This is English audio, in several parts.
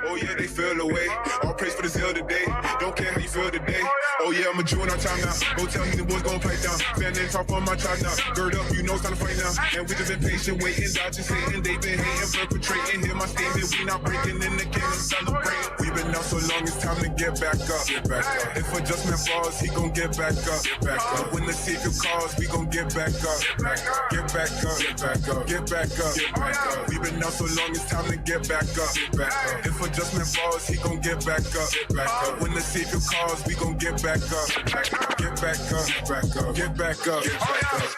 Oh yeah, they feel the way. All praise for the zeal today. Don't care how you feel today. Oh yeah, I'm a Jew in our time now. Go tell me the boys gon' pipe down. Fan and talk on my tribe now. Gird up, you know it's time to fight now. And we just been patient, waiting, dodging, hating. They been hating, perpetrating. Hear my statement, we not breaking in the kingdom, celebrate. We been out so long, it's time to get back up. Get back up. If adjustment falls, he gon' get back up. Get back up. When the Savior calls, we gon' get back up. Get back up. Get back up. Get back up. Get back up. We been out so long, it's time to get back up. Get back up. If adjustment falls, he gon' get back up. Get back up. When the Savior calls, we gon' get back up. Get back up. Get back up. Get back up. Get back up. Get back up.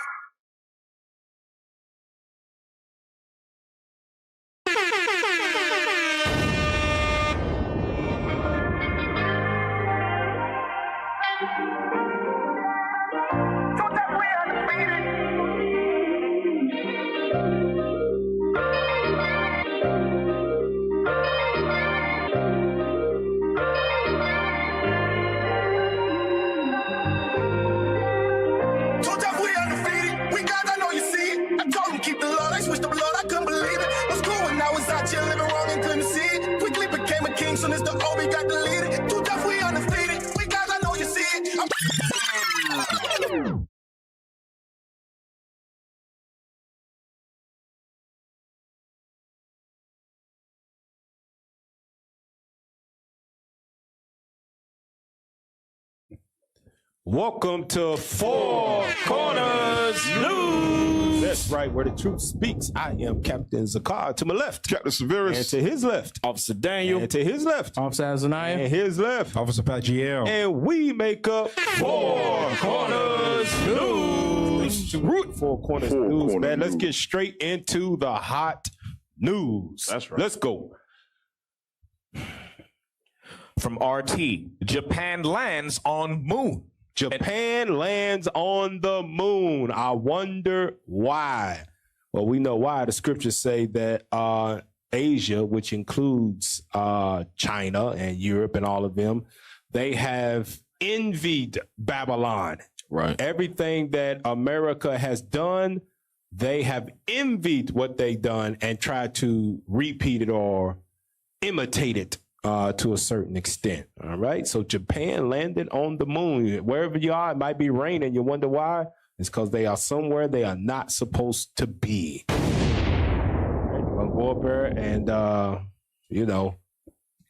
Soon as the Obi got deleted, too tough, we undefeated. We guys, I know you see it. Welcome to Four Corners News. That's right, where the truth speaks. I am Captain Zakar. To my left, Captain Severus. And to his left, Officer Daniel. And to his left, Officer Azaniah. And his left, Officer Pagiel. And we make up Four Corners News. Four Corners News, man. Let's get straight into the hot news. That's right. Let's go. From RT, Japan lands on moon. Japan lands on the moon. I wonder why. Well, we know why. The scriptures say that Asia, which includes China and Europe and all of them, they have envied Babylon. Right. Everything that America has done, they have envied what they've done and tried to repeat it or imitate it. To a certain extent. All right. So Japan landed on the moon. Wherever you are, it might be raining. You wonder why? It's because they are somewhere they are not supposed to be. Right, you're gonna go up there and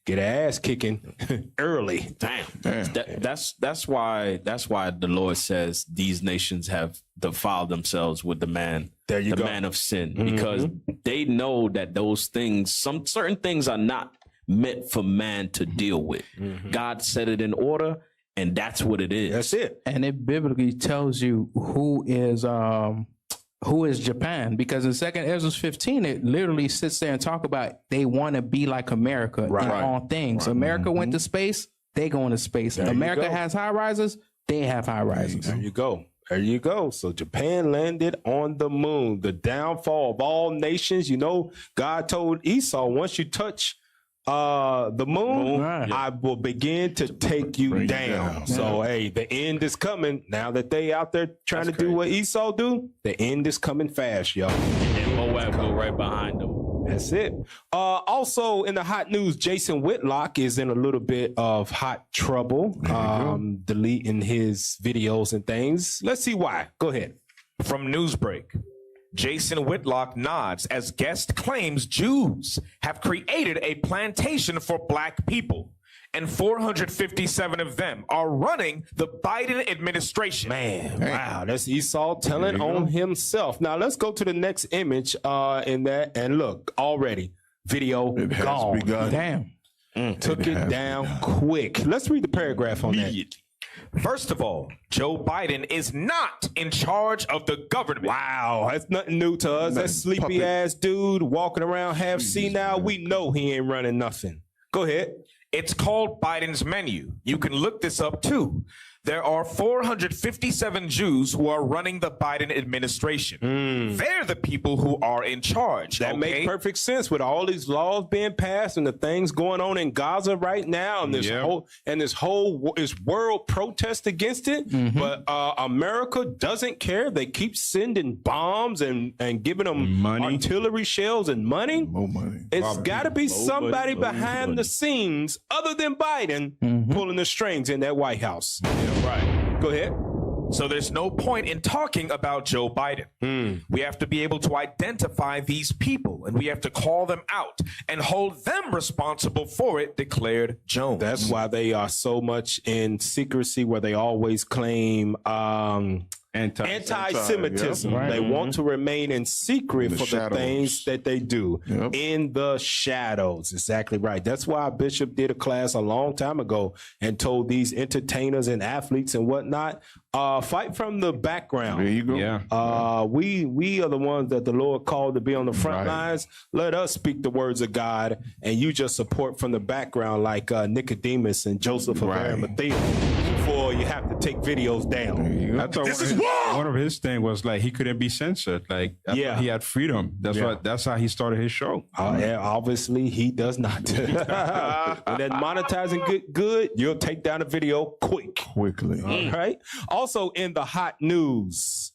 get an ass kicking early. Damn. That's why the Lord says these nations have defiled themselves with the man of sin, because they know that those things, some certain things are not meant for man to deal with. God set it in order, and that's what it is. That's it. And it biblically tells you who is Japan, because in 2 Ezra 15, it literally sits there and talk about they want to be like America in all things. Right. America went to space, they go into space. There America has high rises, they have high rises. There you go. There you go. So Japan landed on the moon. The downfall of all nations. You know, God told Esau, once you touch the moon, I will begin to take you down. So, hey, the end is coming. Now that they out there trying to do what Esau do, the end is coming fast, y'all. And Moab go right behind them. That's it. Also, in the hot news, Jason Whitlock is in a little bit of hot trouble, deleting his videos and things. Let's see why. Go ahead. From Newsbreak. Jason Whitlock nods as guest claims Jews have created a plantation for black people, and 457 of them are running the Biden administration. Man, wow, that's Esau telling on himself. Now, let's go to the next image in that, and look, already, video gone. Damn. Took it down quick. Let's read the paragraph on that. First of all, Joe Biden is not in charge of the government. Wow, that's nothing new to us. That sleepy ass dude walking around half senile. We know he ain't running nothing. Go ahead. It's called Biden's menu. You can look this up too. There are 457 Jews who are running the Biden administration. They're the people who are in charge. That makes perfect sense with all these laws being passed and the things going on in Gaza right now, and this whole world protest against it. But America doesn't care. They keep sending bombs and giving them artillery shells and money. More money. It's got to be somebody behind the scenes other than Biden pulling the strings in that White House. Right. Go ahead. So there's no point in talking about Joe Biden. We have to be able to identify these people, and we have to call them out and hold them responsible for it, declared Jones. That's why they are so much in secrecy, where they always claim anti-Semitism. They want to remain in secret for the things that they do in the shadows. Exactly right. That's why Bishop did a class a long time ago and told these entertainers and athletes and whatnot, fight from the background. There you go. Yeah. We are the ones that the Lord called to be on the front lines. Let us speak the words of God, and you just support from the background like Nicodemus and Joseph of Arimathea before you have to take videos down. I thought one of his thing was like he couldn't be censored. Like he had freedom. That's how he started his show. Obviously, he does not. When that monetizing good, you'll take down a video quickly. All right. Also in the hot news,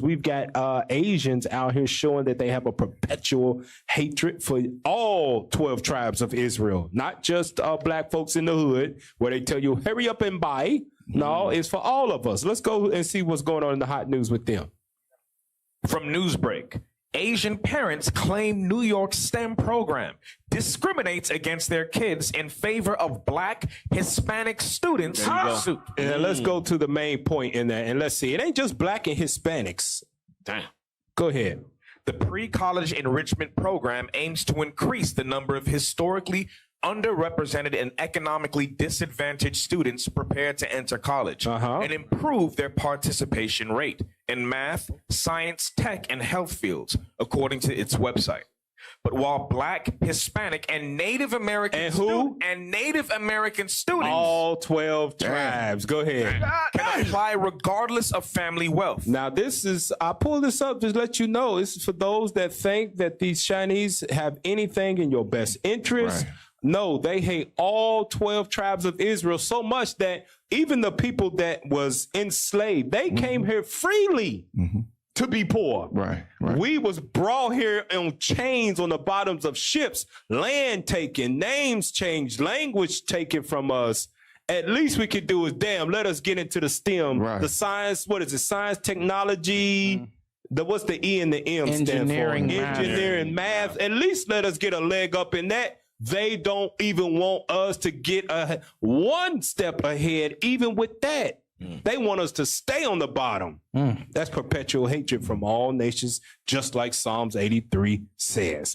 we've got Asians out here showing that they have a perpetual hatred for all 12 tribes of Israel, not just black folks in the hood where they tell you, hurry up and buy. No, it's for all of us. Let's go and see what's going on in the hot news with them. From Newsbreak, Asian parents claim New York STEM program discriminates against their kids in favor of black Hispanic students. And let's go to the main point in that, and let's see. It ain't just black and Hispanics. Damn. Go ahead. The pre-college enrichment program aims to increase the number of historically underrepresented and economically disadvantaged students prepared to enter college and improve their participation rate in math, science, tech, and health fields, according to its website. But while black, Hispanic, and Native American students, all 12 tribes, go ahead, can apply regardless of family wealth. Now, I pulled this up to let you know, this is for those that think that these Chinese have anything in your best interest. Right. No, they hate all 12 tribes of Israel so much that even the people that was enslaved, they came here freely to be poor. Right. We was brought here on chains on the bottoms of ships, land taken, names changed, language taken from us. At least we could do is, let us get into the STEM, the science, what is it, science, technology, what's the E and the M stand for? Engineering, math. At least let us get a leg up in that. They don't even want us to get one step ahead, even with that. They want us to stay on the bottom. That's perpetual hatred from all nations, just like Psalms 83 says.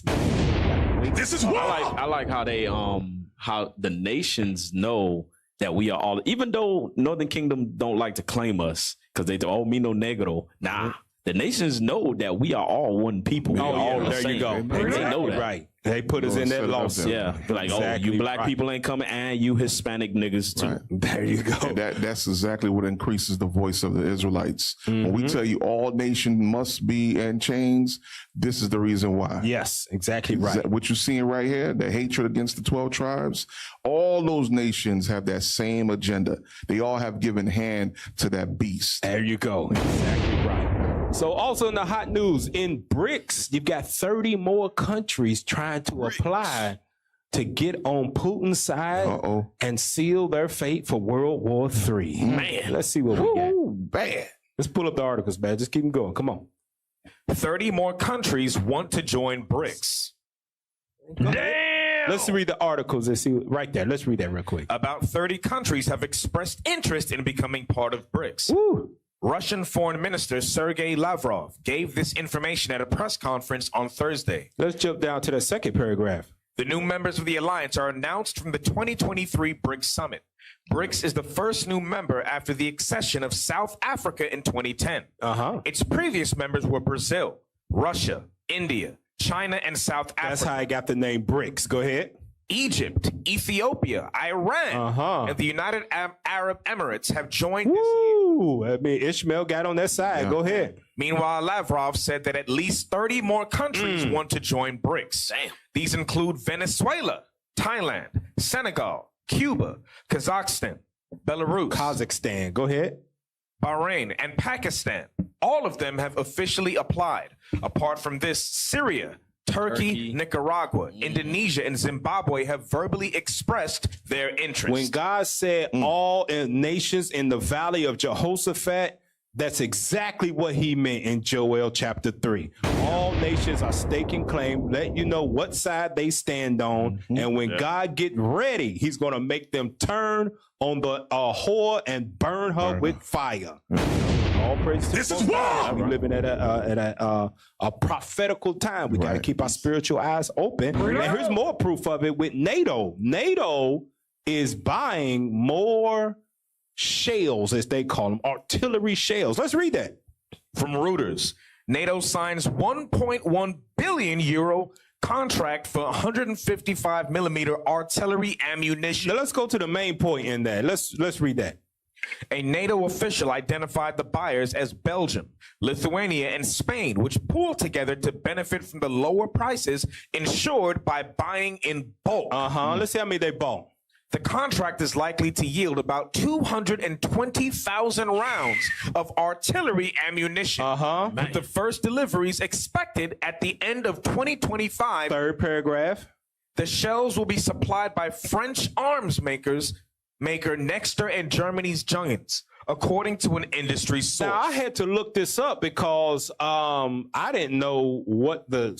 This is wrong. I like how they how the nations know that we are all, even though Northern Kingdom don't like to claim us because they do, me no negro. Nah. The nations know that we are all one people. There you go. They know that. Right. They put us in that lawsuit. Yeah. Like, you black people ain't coming, and you Hispanic niggas too. Right. There you go. And that's exactly what increases the voice of the Israelites. When we tell you all nation must be in chains, this is the reason why. Yes, exactly right. What you're seeing right here, the hatred against the 12 tribes, all those nations have that same agenda. They all have given hand to that beast. There you go. Exactly right. So also in the hot news, in BRICS, you've got 30 more countries trying to apply to get on Putin's side and seal their fate for World War III. Man, let's see what we got. Bad. Let's pull up the articles, man. Just keep them going. Come on. 30 more countries want to join BRICS. Damn! Let's read the articles and see right there. Let's read that real quick. About 30 countries have expressed interest in becoming part of BRICS. Woo. Russian Foreign Minister Sergei Lavrov gave this information at a press conference on Thursday. Let's jump down to the second paragraph. The new members of the alliance are announced from the 2023 BRICS Summit. BRICS is the first new member after the accession of South Africa in 2010. Its previous members were Brazil, Russia, India, China, and South Africa. That's how I got the name BRICS. Go ahead. Egypt, Ethiopia, Iran, and the United Arab Emirates have joined this year. Ooh, I mean, Ishmael got on that side. Yeah. Go ahead. Meanwhile, Lavrov said that at least 30 more countries want to join BRICS. Damn. These include Venezuela, Thailand, Senegal, Cuba, Kazakhstan, Belarus, Kazakhstan. Go ahead. Bahrain, and Pakistan. All of them have officially applied. Apart from this, Syria, Turkey, Nicaragua, Indonesia, and Zimbabwe have verbally expressed their interest. When God said all nations in the valley of Jehoshaphat, that's exactly what he meant in Joel chapter 3. All nations are staking claim, let you know what side they stand on. And when God get ready, he's going to make them turn on the whore and burn her with fire. All praise to This is God. war! We're living at a prophetical time. We got to keep our spiritual eyes open. And here's more proof of it with NATO. NATO is buying more shells, as they call them, artillery shells. Let's read that. From Reuters, NATO signs 1.1 billion euro contract for 155 millimeter artillery ammunition. Now let's go to the main point in that. Let's read that. A NATO official identified the buyers as Belgium, Lithuania, and Spain, which pooled together to benefit from the lower prices ensured by buying in bulk. Let's see how many they bought. The contract is likely to yield about 220,000 rounds of artillery ammunition, with the first deliveries expected at the end of 2025. Third paragraph. The shells will be supplied by French arms maker Nexter and Germany's Jungens, according to an industry source. Now I had to look this up because I didn't know what the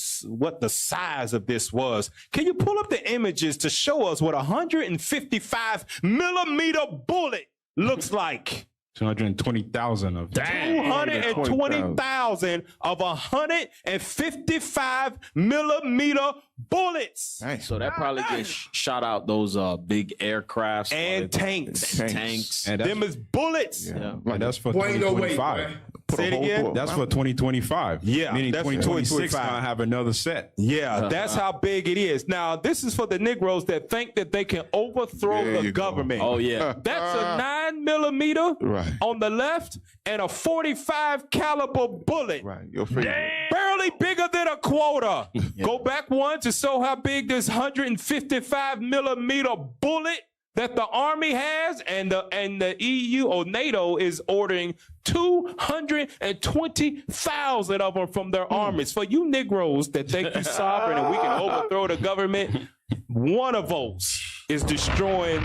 size of this was. Can you pull up the images to show us what a 155 millimeter bullet looks like? 220,000 of 220,000 of 155 millimeter bullets. Nice. So that probably gets shot out those big aircrafts And tanks. Tanks. And Them is bullets. Yeah. Like that's for Boy, ain't no way, 2025. boy. Say it again. That's for 2025. Yeah, Meaning that's for 2026 2025. I have another set. Yeah, that's how big it is. Now, this is for the Negroes that think that they can overthrow There the you go. government. Oh, yeah. That's a 9 millimeter Right. on the left and a 45 caliber bullet. Right. Your favorite. Barely bigger than a quarter. Go back one to show how big this 155 millimeter bullet that the Army has, and the EU or NATO is ordering 220,000 of them from their armies. For you Negroes that think you sovereign and we can overthrow the government, one of those is destroying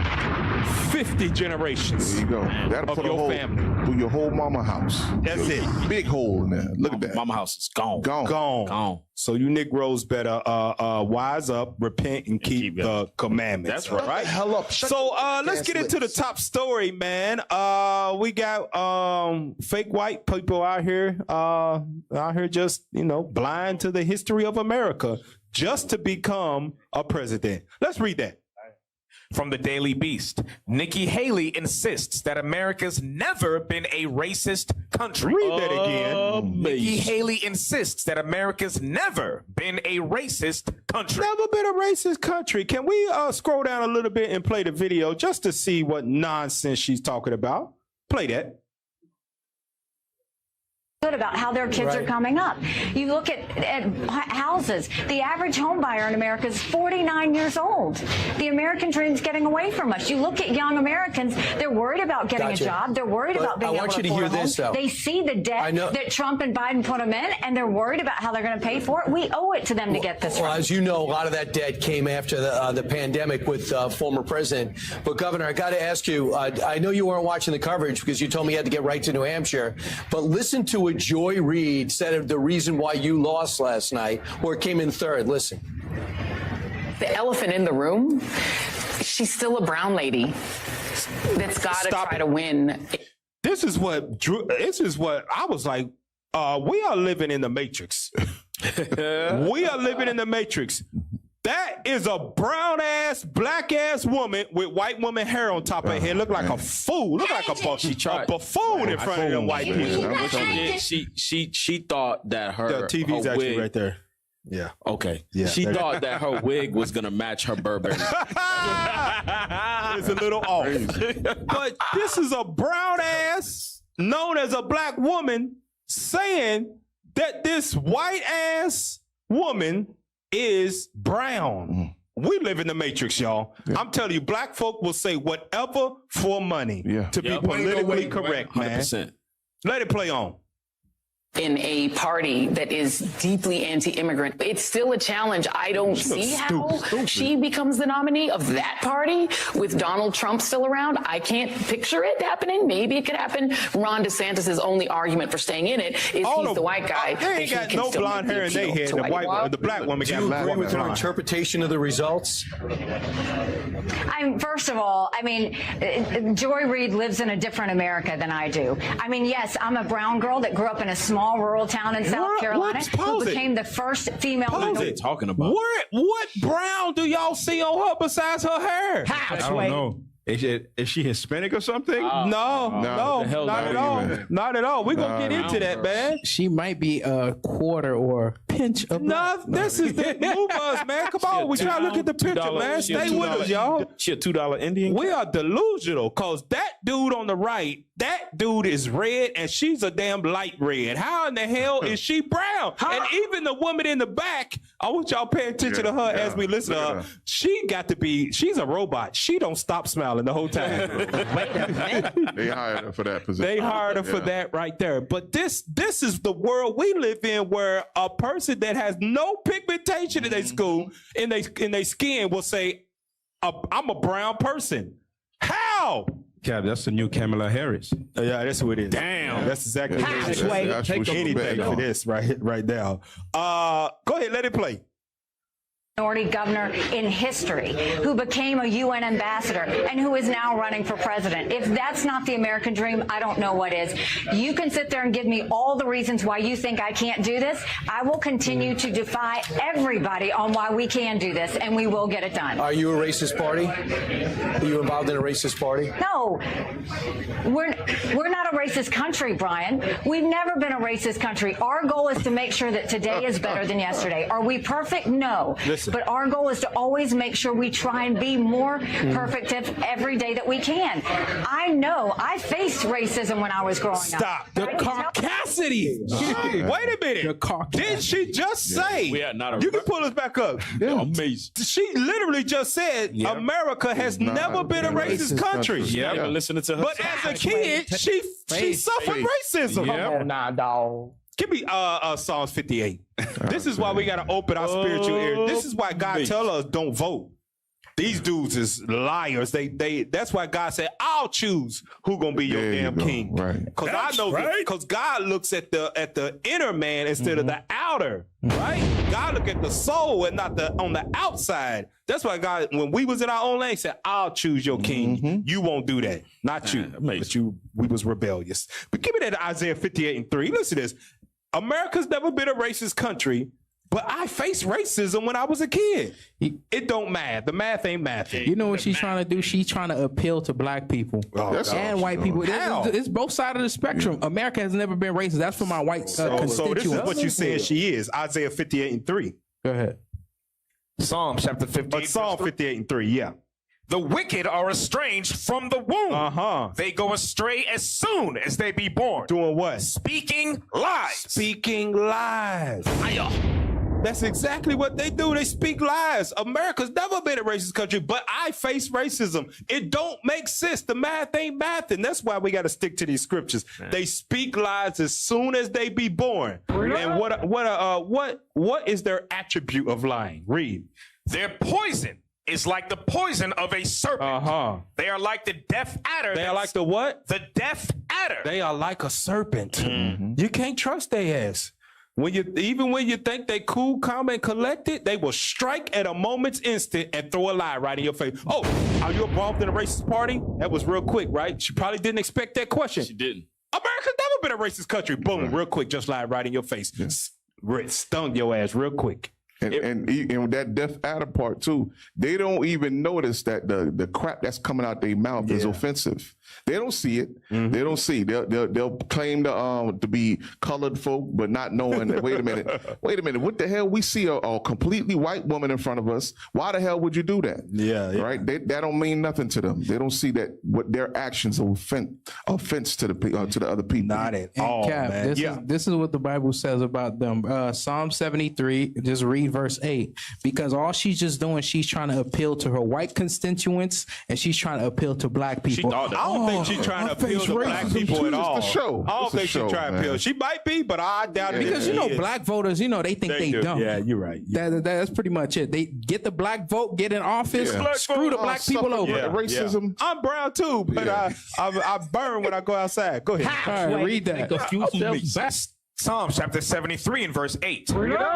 50 generations. There you go. That'll Of put your a hole family. through your whole mama house. That's it. Big hole in there. Look at that. Mama house is gone. Gone. Gone. So you Negroes better wise up, repent, and keep the commandments. That's right. Right? Hell up. Shut So your let's ass get into the lips. top story, man. We got fake white people out here just, blind to the history of America just to become a president. Let's read that. From the Daily Beast, Nikki Haley insists that America's never been a racist country. Read that again. Nikki Haley insists that America's never been a racist country. Never been a racist country. Can we scroll down a little bit and play the video just to see what nonsense she's talking about? Play that. Good about how their kids are coming up. You look at houses. The average home buyer in America is 49 years old. The American dream's getting away from us. You look at young Americans, they're worried about getting a job. They're worried about being able to afford a home. They see the debt that Trump and Biden put them in, and they're worried about how they're going to pay for it. We owe it to them to get this right. Well, as you know, a lot of that debt came after the pandemic with former president. But, Governor, I got to ask you, I know you weren't watching the coverage because you told me you had to get right to New Hampshire, but listen to what Joy Reid said of the reason why you lost last night, or came in third. Listen. The elephant in the room, she's still a brown lady that's got to try to win. This is what I was like, we are living in the Matrix. We are living in the Matrix. That is a brown ass, black ass woman with white woman hair on top of her head. Look like a fool. Look like a buffoon in front of them white people. She thought that her The TV's her actually wig, right there. Yeah. Okay. Yeah, She thought that her wig was gonna match her Burberry. It's a little off. But this is a brown ass known as a black woman saying that this white ass woman is brown. We live in the matrix, y'all. I'm telling you, black folk will say whatever for money to be politically correct, man. 100%. Let it play on. In a party that is deeply anti-immigrant, it's still a challenge. I don't see how she becomes the nominee of that party with Donald Trump still around. I can't picture it happening. Maybe it could happen. Ron DeSantis' only argument for staying in it is he's the white guy. They ain't got no blonde hair in their head. The black woman got blonde. Do you agree with her interpretation of the results? First of all, I mean, Joy Reid lives in a different America than I do. I mean, yes, I'm a brown girl that grew up in a small rural town in South Carolina who became the first female. What are they talking about? What brown do y'all see on her besides her hair? I don't know. Is she Hispanic or something? No, not at all. Not at all. We're going to get into that, man. She might be a quarter or pinch of No, this is the move us, man. Come on. We try to look at the picture, man. Stay with us, y'all. She a $2 Indian? We are delusional because that dude on the right, that dude is red and she's a damn light red. How in the hell is she brown? And even the woman in the back, I want y'all pay attention to her as we listen to her. She's a robot. She don't stop smiling the whole time. They hired her for that position. They hired her for that right there. But this is the world we live in, where a person that has no pigmentation in their school, in their skin, will say, "I'm a brown person." How? Cap, that's the new Kamala Harris. Yeah, that's who it is. Damn. That's exactly what it is. Take anything for this right now. Go ahead, let it play. Minority governor in history who became a UN ambassador and who is now running for president. If that's not the American dream, I don't know what is. You can sit there and give me all the reasons why you think I can't do this. I will continue to defy everybody on why we can do this, and we will get it done. Are you a racist party? Are you involved in a racist party? No, we're not a racist country, Brian. We've never been a racist country. Our goal is to make sure that today is better than yesterday. Are we perfect? No. But our goal is to always make sure we try and be more perfect every day that we can. I know I faced racism when I was growing up. Stop. The caucasity. Wait a minute. Didn't she just say? We are not a you can pull us back up. Yeah. Amazing. She literally just said America has never been a racist country. Yeah. Listening to her. But as a kid, she suffered racism. Come on now, dog. Give me Psalms 58. This is why we got to open our spiritual ears. This is why God tell us don't vote. These dudes is liars. That's why God said, I'll choose who gonna be your damn king. Right. Because I know because God looks at the inner man instead of the outer. Right? God look at the soul and not on the outside. That's why God, when we was in our own land, said, I'll choose your king. You won't do that. Not you. But we was rebellious. But give me that Isaiah 58:3. Listen to this. America's never been a racist country, but I faced racism when I was a kid. It don't math. The math ain't mathing. You know what she's trying to do? She's trying to appeal to black people and white people. It's both sides of the spectrum. America has never been racist. That's for my white constituents. So this is what you said she is. Isaiah 58:3. Go ahead. Psalm chapter 58. Psalm 58:3, yeah. The wicked are estranged from the womb. They go astray as soon as they be born. Doing what? Speaking lies. Speaking lies. That's exactly what they do. They speak lies. America's never been a racist country, but I face racism. It don't make sense. The math ain't math, and that's why we got to stick to these scriptures. They speak lies as soon as they be born. And what is their attribute of lying? Read. Their poison is like the poison of a serpent. They are like the deaf adder. They are like the what? The deaf adder. They are like a serpent. You can't trust their ass. Even when you think they cool, calm, and collected, they will strike at a moment's instant and throw a lie right in your face. Oh, are you involved in a racist party? That was real quick, right? She probably didn't expect that question. She didn't. America's never been a racist country. Boom, real quick, just lied right in your face. Stung your ass real quick. And with that deaf adder part too, they don't even notice that the crap that's coming out their mouth is offensive. They don't see it. They don't see. They'll claim to be colored folk, but not knowing that. Wait a minute. What the hell? We see a completely white woman in front of us. Why the hell would you do that? Yeah. Right. That don't mean nothing to them. They don't see that what their actions are offense to the other people. Not at all, Cap, man. This is what the Bible says about them. Psalm 73. Just read verse 8. Because all she's just doing, she's trying to appeal to her white constituents, and she's trying to appeal to black people. I don't think she's trying to appeal to black people at all. I don't think she's trying to appeal. She might be, but I doubt it. Because black voters, they think they dumb. Yeah, you're right. That's pretty much it. They get the black vote, get in office, screw the black people over. Racism. I'm brown too, but I burn when I go outside. Go ahead. All right, read that. Psalm chapter 73 and verse 8.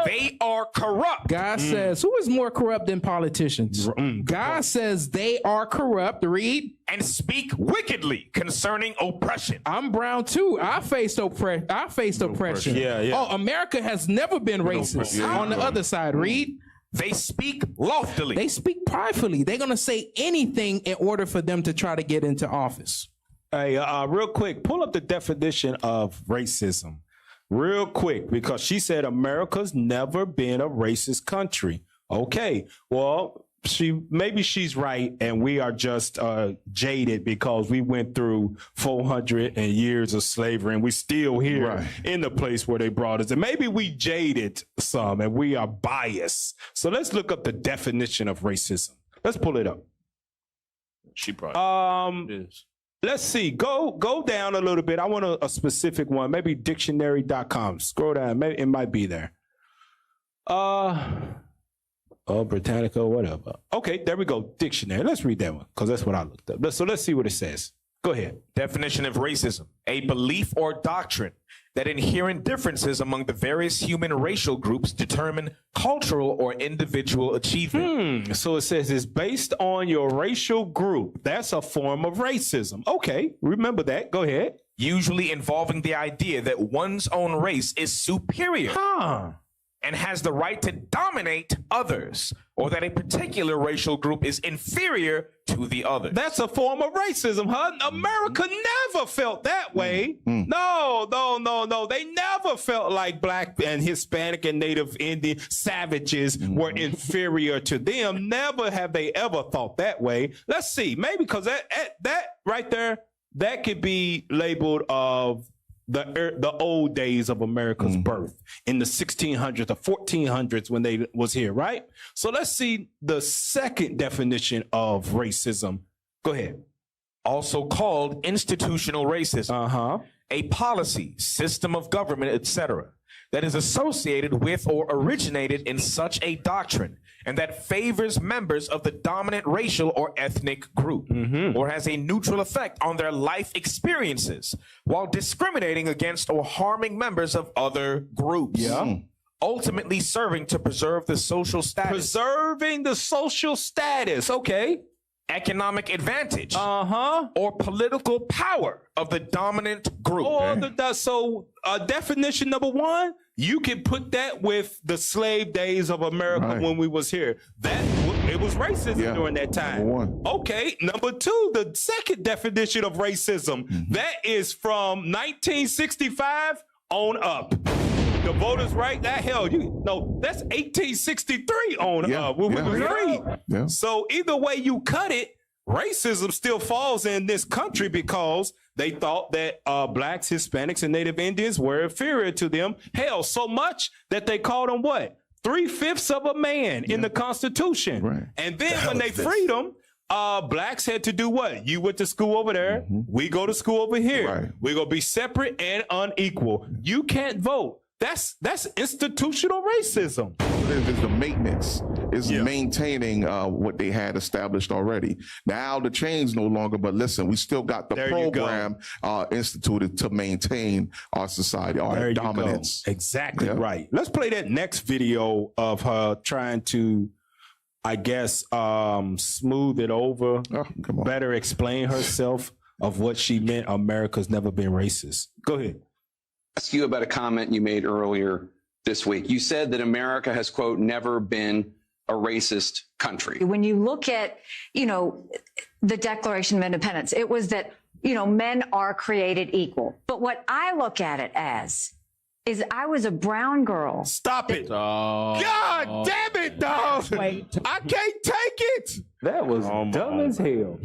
They are corrupt. God says, who is more corrupt than politicians? God says they are corrupt. Read. And speak wickedly concerning oppression. I'm brown too. I faced oppression. Yeah. Oh, America has never been racist. On the other side, read. They speak loftily. They speak pridefully. They're going to say anything in order for them to try to get into office. Hey, real quick, pull up the definition of racism. Real quick, because she said America's never been a racist country. Okay, well, maybe she's right, and we are just jaded because we went through 400 years of slavery, and we're still here in the place where they brought us. And maybe we jaded some, and we are biased. So let's look up the definition of racism. Let's pull it up. She probably is. Let's see. Go down a little bit. I want a specific one. Maybe dictionary.com. Scroll down. Maybe it might be there. Britannica, whatever. Okay, there we go. Dictionary. Let's read that one because that's what I looked up. So let's see what it says. Go ahead. Definition of racism: a belief or doctrine that inherent differences among the various human racial groups determine cultural or individual achievement. So it says it's based on your racial group. That's a form of racism. Okay, remember that. Go ahead. Usually involving the idea that one's own race is superior and has the right to dominate others, or that a particular racial group is inferior to the other. That's a form of racism, huh? America never felt that way. No. They never felt like black and Hispanic and Native Indian savages were inferior to them. Never have they ever thought that way. Let's see. Maybe because that right there, that could be labeled of the old days of America's birth in the 1600s, the 1400s when they was here, right? So let's see the second definition of racism. Go ahead. Also called institutional racism. A policy, system of government, etc., that is associated with or originated in such a doctrine and that favors members of the dominant racial or ethnic group or has a neutral effect on their life experiences while discriminating against or harming members of other groups. Ultimately serving to preserve the social status. Preserving the social status. Okay. Economic advantage or political power of the dominant group. So definition number one, you can put that with the slave days of America when we was here. It was racism during that time. Number one. Okay, number two, the second definition of racism, that is from 1965 on up. The voters' right, that's 1863 on up. We were free. So either way you cut it, racism still falls in this country because they thought that blacks, Hispanics, and Native Indians were inferior to them. Hell, so much that they called them what? 3/5 of a man in the Constitution. And then when they freed them, blacks had to do what? You went to school over there. We go to school over here. We're going to be separate and unequal. You can't vote. That's institutional racism. It's the maintenance. It's maintaining what they had established already. Now the chain's no longer, but listen, we still got the program instituted to maintain our society, our dominance. Exactly right. Let's play that next video of her trying to, I guess, smooth it over, better explain herself of what she meant. America's never been racist. Go ahead. Ask you about a comment you made earlier this week. You said that America has, quote, never been a racist country. When you look at, the Declaration of Independence, it was that men are created equal. But what I look at it as is I was a brown girl. Stop it. God damn it, dog. I can't take it. That was dumb as hell.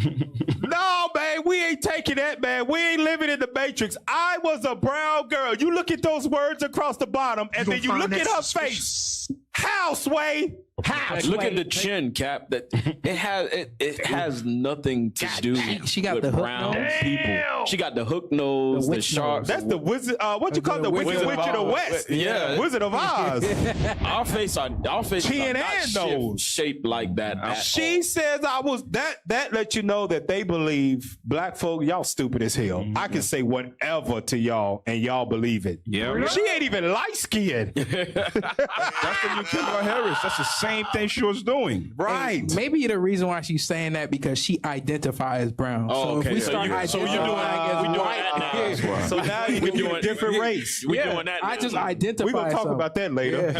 No, man, we ain't taking that, man. We ain't living in the Matrix. I was a brown girl. You look at those words across the bottom, and then you look at her face. How, Sway? How? Look at the chin, Cap. That it has nothing to do she got with the hook brown nose. people. She got the hook nose, the sharp. That's the wizard. What you call the Wizard of the West? Yeah, Wizard of Oz. our face Chin are not and nose. shaped like that. She says I was that. That let you know that they believe black folk. Y'all stupid as hell. I can say whatever to y'all, and y'all believe it. Yeah, she ain't even light skinned. That's the new Kamala Harris. That's the same thing she was doing. Right. And maybe the reason why she's saying that because she identifies as brown. Oh, okay. If we start identifying as white, So now you're doing a different race. We're doing that. I just identify. We're gonna talk about that later.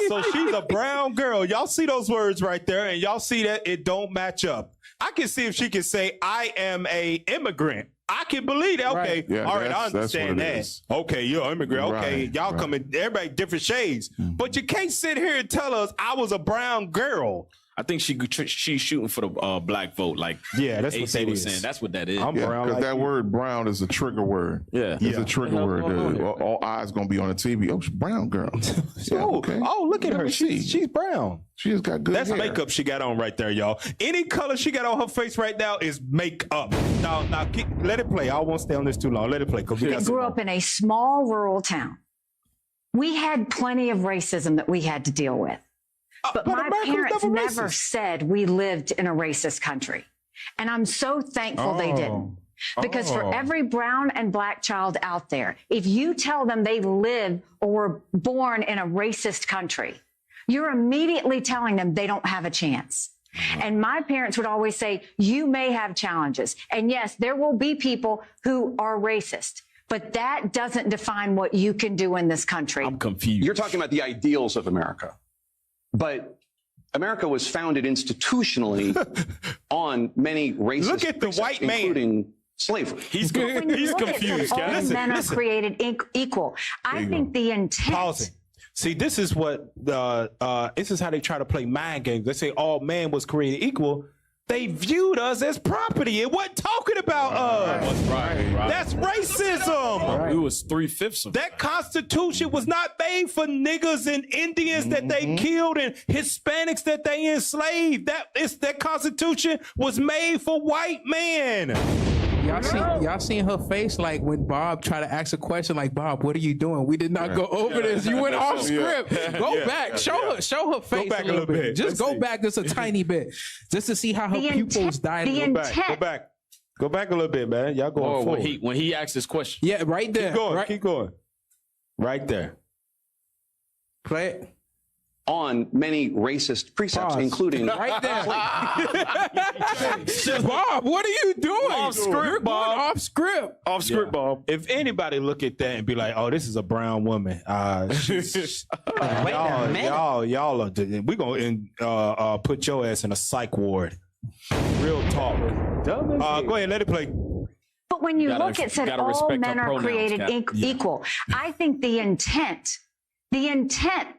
So she's a brown girl. Y'all see those words right there, and y'all see that it don't match up. I can see if she can say, I am a immigrant. I can believe that. Okay. Right. Yeah, all right, I understand that. Is. Okay, you're an immigrant. Okay, Right, y'all come in, everybody different shades. But you can't sit here and tell us I was a brown girl. I think she's shooting for the black vote. Like that's what AC that was is. saying. That's what that is. I'm brown. Because Like that word brown is a trigger word. Yeah. It's a trigger word. All eyes going to be on the TV. Oh, she's brown girl. Oh, look at her. She's brown. She just got good That's hair. makeup she got on right there, y'all. Any color she got on her face right now is makeup. Now, let it play. I won't stay on this too long. Let it play. I grew up in a small rural town. We had plenty of racism that we had to deal with. But my parents never said we lived in a racist country. And I'm so thankful they didn't. Because for every brown and black child out there, if you tell them they live or were born in a racist country, you're immediately telling them they don't have a chance. And my parents would always say, you may have challenges. And yes, there will be people who are racist. But that doesn't define what you can do in this country. I'm confused. You're talking about the ideals of America. But America was founded institutionally on many racist Look at the white man. including slavery. He's confused, All guys. men are created equal. I think the intent. Pausing. See, this is what this is how they try to play mind games. They say all man was created equal. They viewed us as property. It wasn't talking about us. Right. That's racism. It was 3/5 of That Constitution was not made for niggas and Indians that they killed and Hispanics that they enslaved. That Constitution was made for white men. Y'all seen her face like when Bob tried to ask a question like, Bob, what are you doing? We did not go over this. You went off script. Go back. Show her face Go back a little bit. Just go back just a tiny bit. Just to see how her pupils died. Go back a little bit, man. Y'all going forward. when he asked this question. Yeah, right there. Keep going. Right there. Play it. On many racist precepts, including right there. Bob, what are you doing? Off script, You're Bob. going off script. Off script, Bob. If anybody look at that and be like, "Oh, this is a brown woman," y'all are. We're gonna put your ass in a psych ward. Real talk. Go ahead, let it play. But when you look at said all men are created equal, I think the intent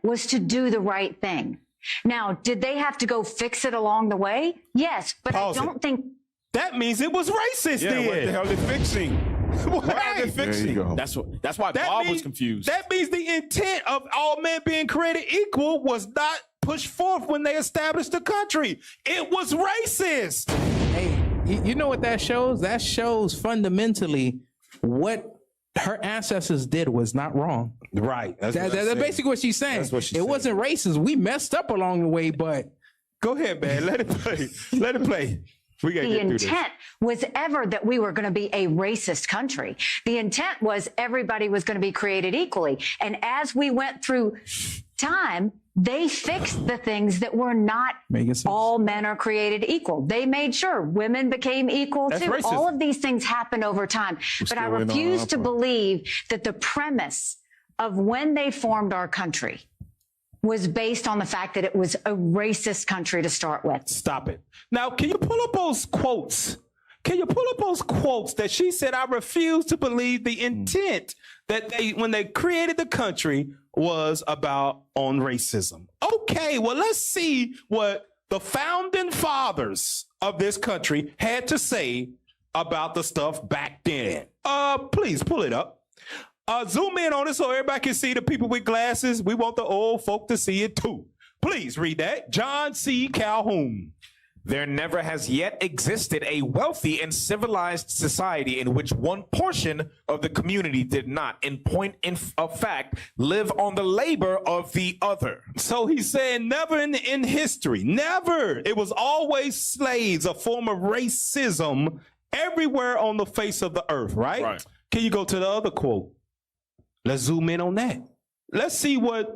was to do the right thing. Now, did they have to go fix it along the way? Yes, but I don't think that means it was racist. Yeah, then what the hell are they fixing? What are they fixing? That's why Bob was confused. That means the intent of all men being created equal was not pushed forth when they established the country. It was racist. Hey, you know what that shows? That shows fundamentally what her ancestors did was not wrong. Right. That's basically what she's saying. That's what she's saying. Wasn't racist. We messed up along the way, but go ahead, man. Let it play. Let it play. We gotta get through this. The intent was ever that we were going to be a racist country. The intent was everybody was going to be created equally. And as we went through time, they fixed the things that were not all men are created equal. They made sure women became equal too. Racism. All of these things happen over time. But I refuse to believe that the premise of when they formed our country was based on the fact that it was a racist country to start with. Stop it. Now, can you pull up those quotes? Can you pull up those quotes that she said, I refuse to believe the intent that when they created the country was about on racism. Okay, well, let's see what the founding fathers of this country had to say about the stuff back then. Please pull it up. Zoom in on it so everybody can see the people with glasses. We want the old folk to see it too. Please read that. John C. Calhoun. There never has yet existed a wealthy and civilized society in which one portion of the community did not, in point of fact, live on the labor of the other. So he's saying never in history, never. It was always slaves, a form of racism everywhere on the face of the earth, right? Right. Can you go to the other quote? Let's zoom in on that. Let's see what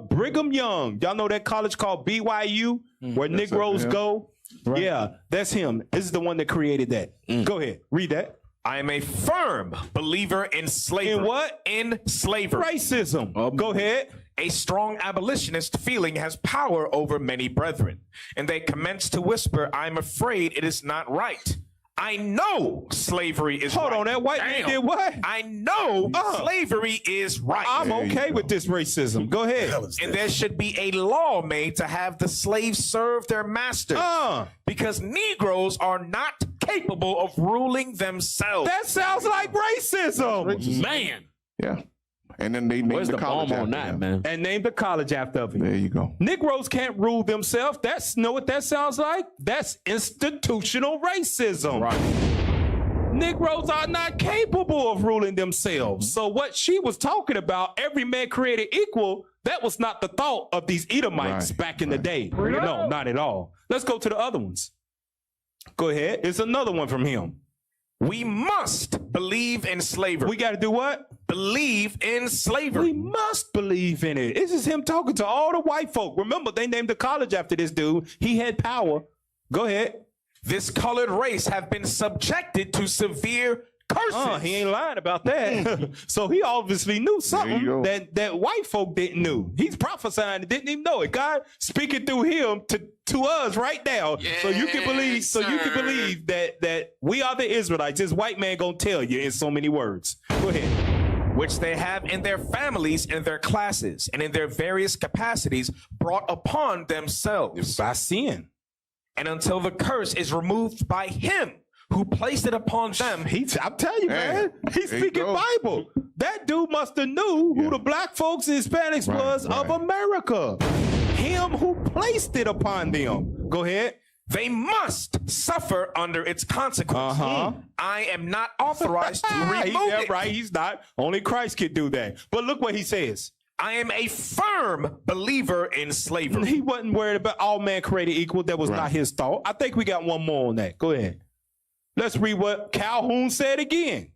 Brigham Young, y'all know that college called BYU, where Negroes go? Right. Yeah, that's him. This is the one that created that. Go ahead, read that. I am a firm believer in slavery. In what? In slavery. Racism. Go ahead. A strong abolitionist feeling has power over many brethren, and they commence to whisper, I'm afraid it is not right. I know slavery is Hold right. on, that white man did what? I know slavery is right. I'm okay with this racism. Go ahead. And there should be a law made to have the slaves serve their masters because Negroes are not capable of ruling themselves. That sounds like racism. Man. Yeah. And then they named the college bomb on after that, him. man? And named the college after him. There you go. Negroes can't rule themselves. Know what that sounds like? That's institutional racism. Right. Negroes are not capable of ruling themselves. So what she was talking about, every man created equal, that was not the thought of these Edomites back in the day. No, not at all. Let's go to the other ones. Go ahead. It's another one from him. We must believe in slavery. We got to do what? Believe in slavery. We must believe in it. This is him talking to all the white folk. Remember, they named the college after this dude. He had power. Go ahead. This colored race have been subjected to severe curses. He ain't lying about that. So he obviously knew something that white folk didn't know. He's prophesying and didn't even know it. God speaking through him to us right now. Yes, so you can believe that we are the Israelites. This white man gonna tell you in so many words. Go ahead. Which they have in their families, in their classes, and in their various capacities brought upon themselves. By sin. And until the curse is removed by him who placed it upon them. I'm telling you, man, he's speaking Bible. That dude must have knew who the black folks and Hispanics was of America. Him who placed it upon them. Go ahead. They must suffer under its consequences. I am not authorized to remove it. Right, he's not. Only Christ can do that. But look what he says. I am a firm believer in slavery. He wasn't worried about all man created equal. That was not his thought. I think we got one more on that. Go ahead. Let's read what Calhoun said again.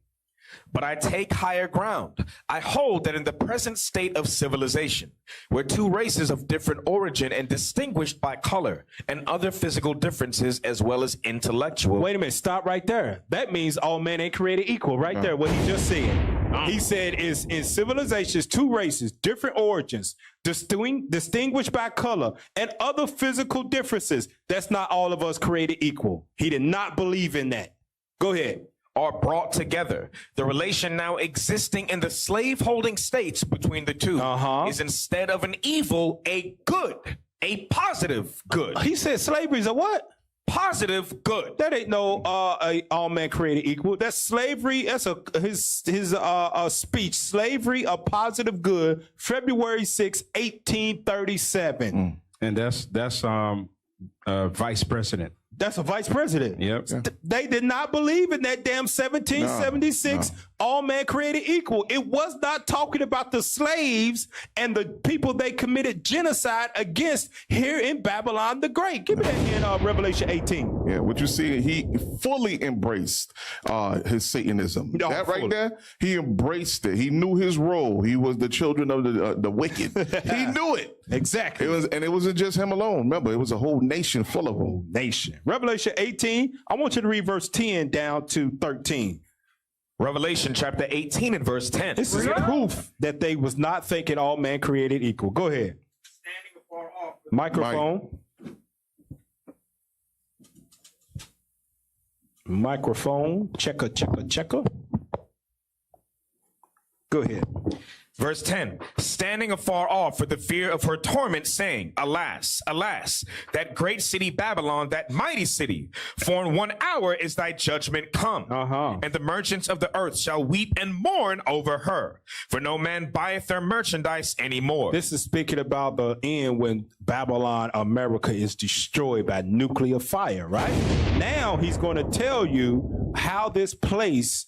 But I take higher ground. I hold that in the present state of civilization, where two races of different origin and distinguished by color and other physical differences as well as intellectual. Wait a minute, stop right there. That means all men ain't created equal right there, what he just said. He said is in civilizations, two races, different origins, distinguished by color and other physical differences. That's not all of us created equal. He did not believe in that. Go ahead. Are brought together. The relation now existing in the slave-holding states between the two is instead of an evil, a good, a positive good. He said slavery is a what? Positive good. That ain't no all men created equal. That's slavery. That's his speech. Slavery, a positive good. February 6, 1837. And that's vice president. That's a vice president. Yep. They did not believe in that damn 1776 all man created equal. It was not talking about the slaves and the people they committed genocide against here in Babylon the Great. Give me that in Revelation 18. Yeah, what you see, he fully embraced his Satanism. That right there, he embraced it. He knew his role. He was the children of the wicked. He knew it. Exactly. It wasn't just him alone. Remember, it was a whole nation full of them. Nation. Revelation 18, I want you to read verse 10 down to 13. Revelation chapter 18 and verse 10. This is proof that they was not thinking all man created equal. Go ahead. Standing afar off. Microphone. Microphone. Checker. Go ahead. Verse 10, standing afar off for the fear of her torment, saying, Alas, alas, that great city Babylon, that mighty city, for in 1 hour is thy judgment come. And the merchants of the earth shall weep and mourn over her, for no man buyeth their merchandise anymore. This is speaking about the end when Babylon, America, is destroyed by nuclear fire, right? Now he's going to tell you how this place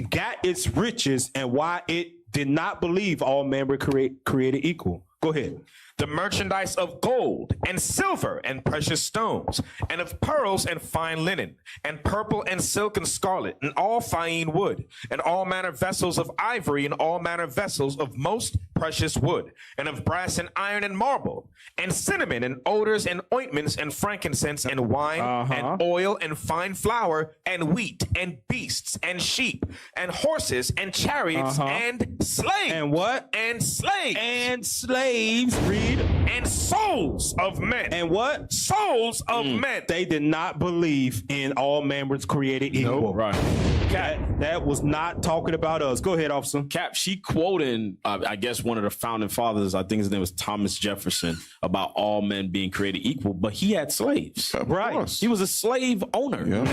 got its riches and why it did not believe all men were created equal. Go ahead. The merchandise of gold and silver and precious stones, and of pearls and fine linen, and purple and silk and scarlet, and all fine wood, and all manner vessels of ivory, and all manner vessels of most precious wood, and of brass and iron and marble, and cinnamon and odors and ointments and frankincense and wine and oil and fine flour and wheat and beasts and sheep and horses and chariots and slaves. And what? And slaves. And slaves. Read. And souls of men. And what? Souls of men. They did not believe in all men was created equal. Nope. Right. That was not talking about us. Go ahead, officer. Cap, she quoting, I guess, one of the founding fathers, I think his name was Thomas Jefferson, about all men being created equal, but he had slaves. Right. He was a slave owner. Yeah.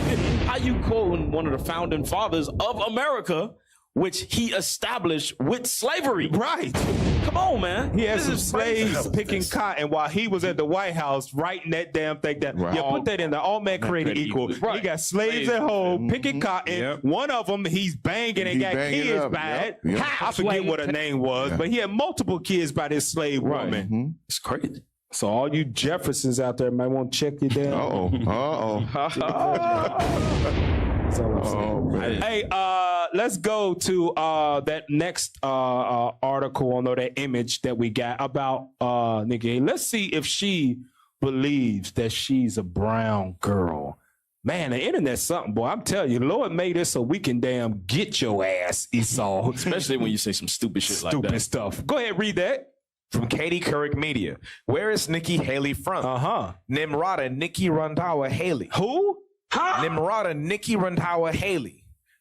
How you quoting one of the founding fathers of America, which he established with slavery? Right. Come on, man. He had some slaves picking cotton while he was at the White House writing that damn thing down. Right. Yeah, put that in there. All men created equal. Right. He got slaves at home picking cotton. Yep. One of them, he's banging and got banging kids up. by it. Yep. I forget what her name was, but he had multiple kids by this slave woman. It's crazy. So all you Jeffersons out there might want to check you down. That's all I'm saying. Hey, let's go to that next article or that image that we got about Nikki. Let's see if she believes that she's a brown girl. Man, the internet's something, boy. I'm telling you, Lord made it so we can damn get your ass, Esau. Especially when you say some stupid shit like that. Stupid stuff. Go ahead, read that. From Katie Couric Media. Where is Nikki Haley from? Nimrata Nikki Randhawa Haley. Who? Nimrata Nikki Randhawa Haley.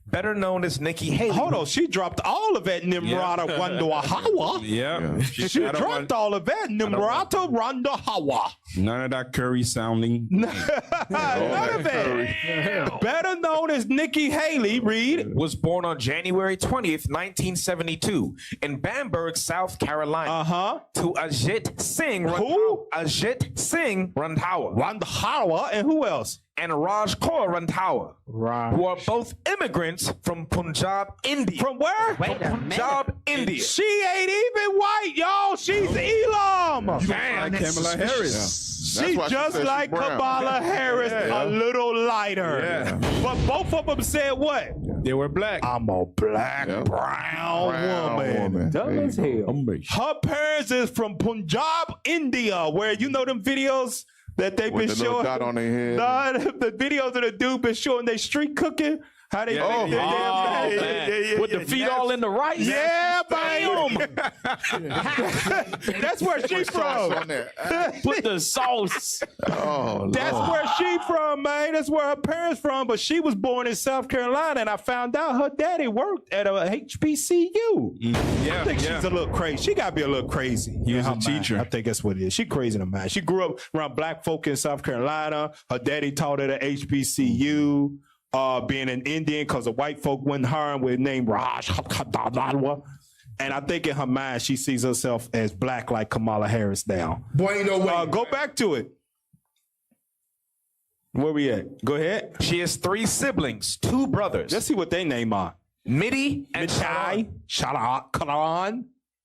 Better known as Nikki Haley. Hold on, she dropped all of that Nimrata Randhawa. Yeah. She dropped all of that Nimrata Randhawa. None of that curry sounding. None of it. Better known as Nikki Haley, read. Was born on January 20th, 1972 in Bamberg, South Carolina. To Ajit Singh. Who? Ajit Singh Randhawa. Randhawa, and who else? And Raj Kaur Randhawa, who are both immigrants from Punjab, India. From where? Punjab, India. She ain't even white, y'all. She's Elam. Like Kamala Harris. She's just like Kamala Harris, a little lighter. But both of them said what? They were black. I'm a black, brown woman. Dumb as hell. Her parents is from Punjab, India, where you know them videos that they've been showing. Dot on their head. Nah, the videos of the dude been showing they street cooking. How they with the feet all in the rice. Yeah, bam. That's where she from. Put the sauce. That's where she from, man. That's where her parents from. But she was born in South Carolina, and I found out her daddy worked at a HBCU. I think she's a little crazy. She got to be a little crazy. He was a teacher. I think that's what it is. She crazy in her mind. She grew up around black folk in South Carolina. Her daddy taught at a HBCU. Being an Indian because the white folk wouldn't hire him with name Raj. And I think in her mind, she sees herself as black like Kamala Harris now. Boy, no way. Go back to it. Where we at? Go ahead. She has 3 siblings, 2 brothers. Let's see what they name are. Midi and Karan.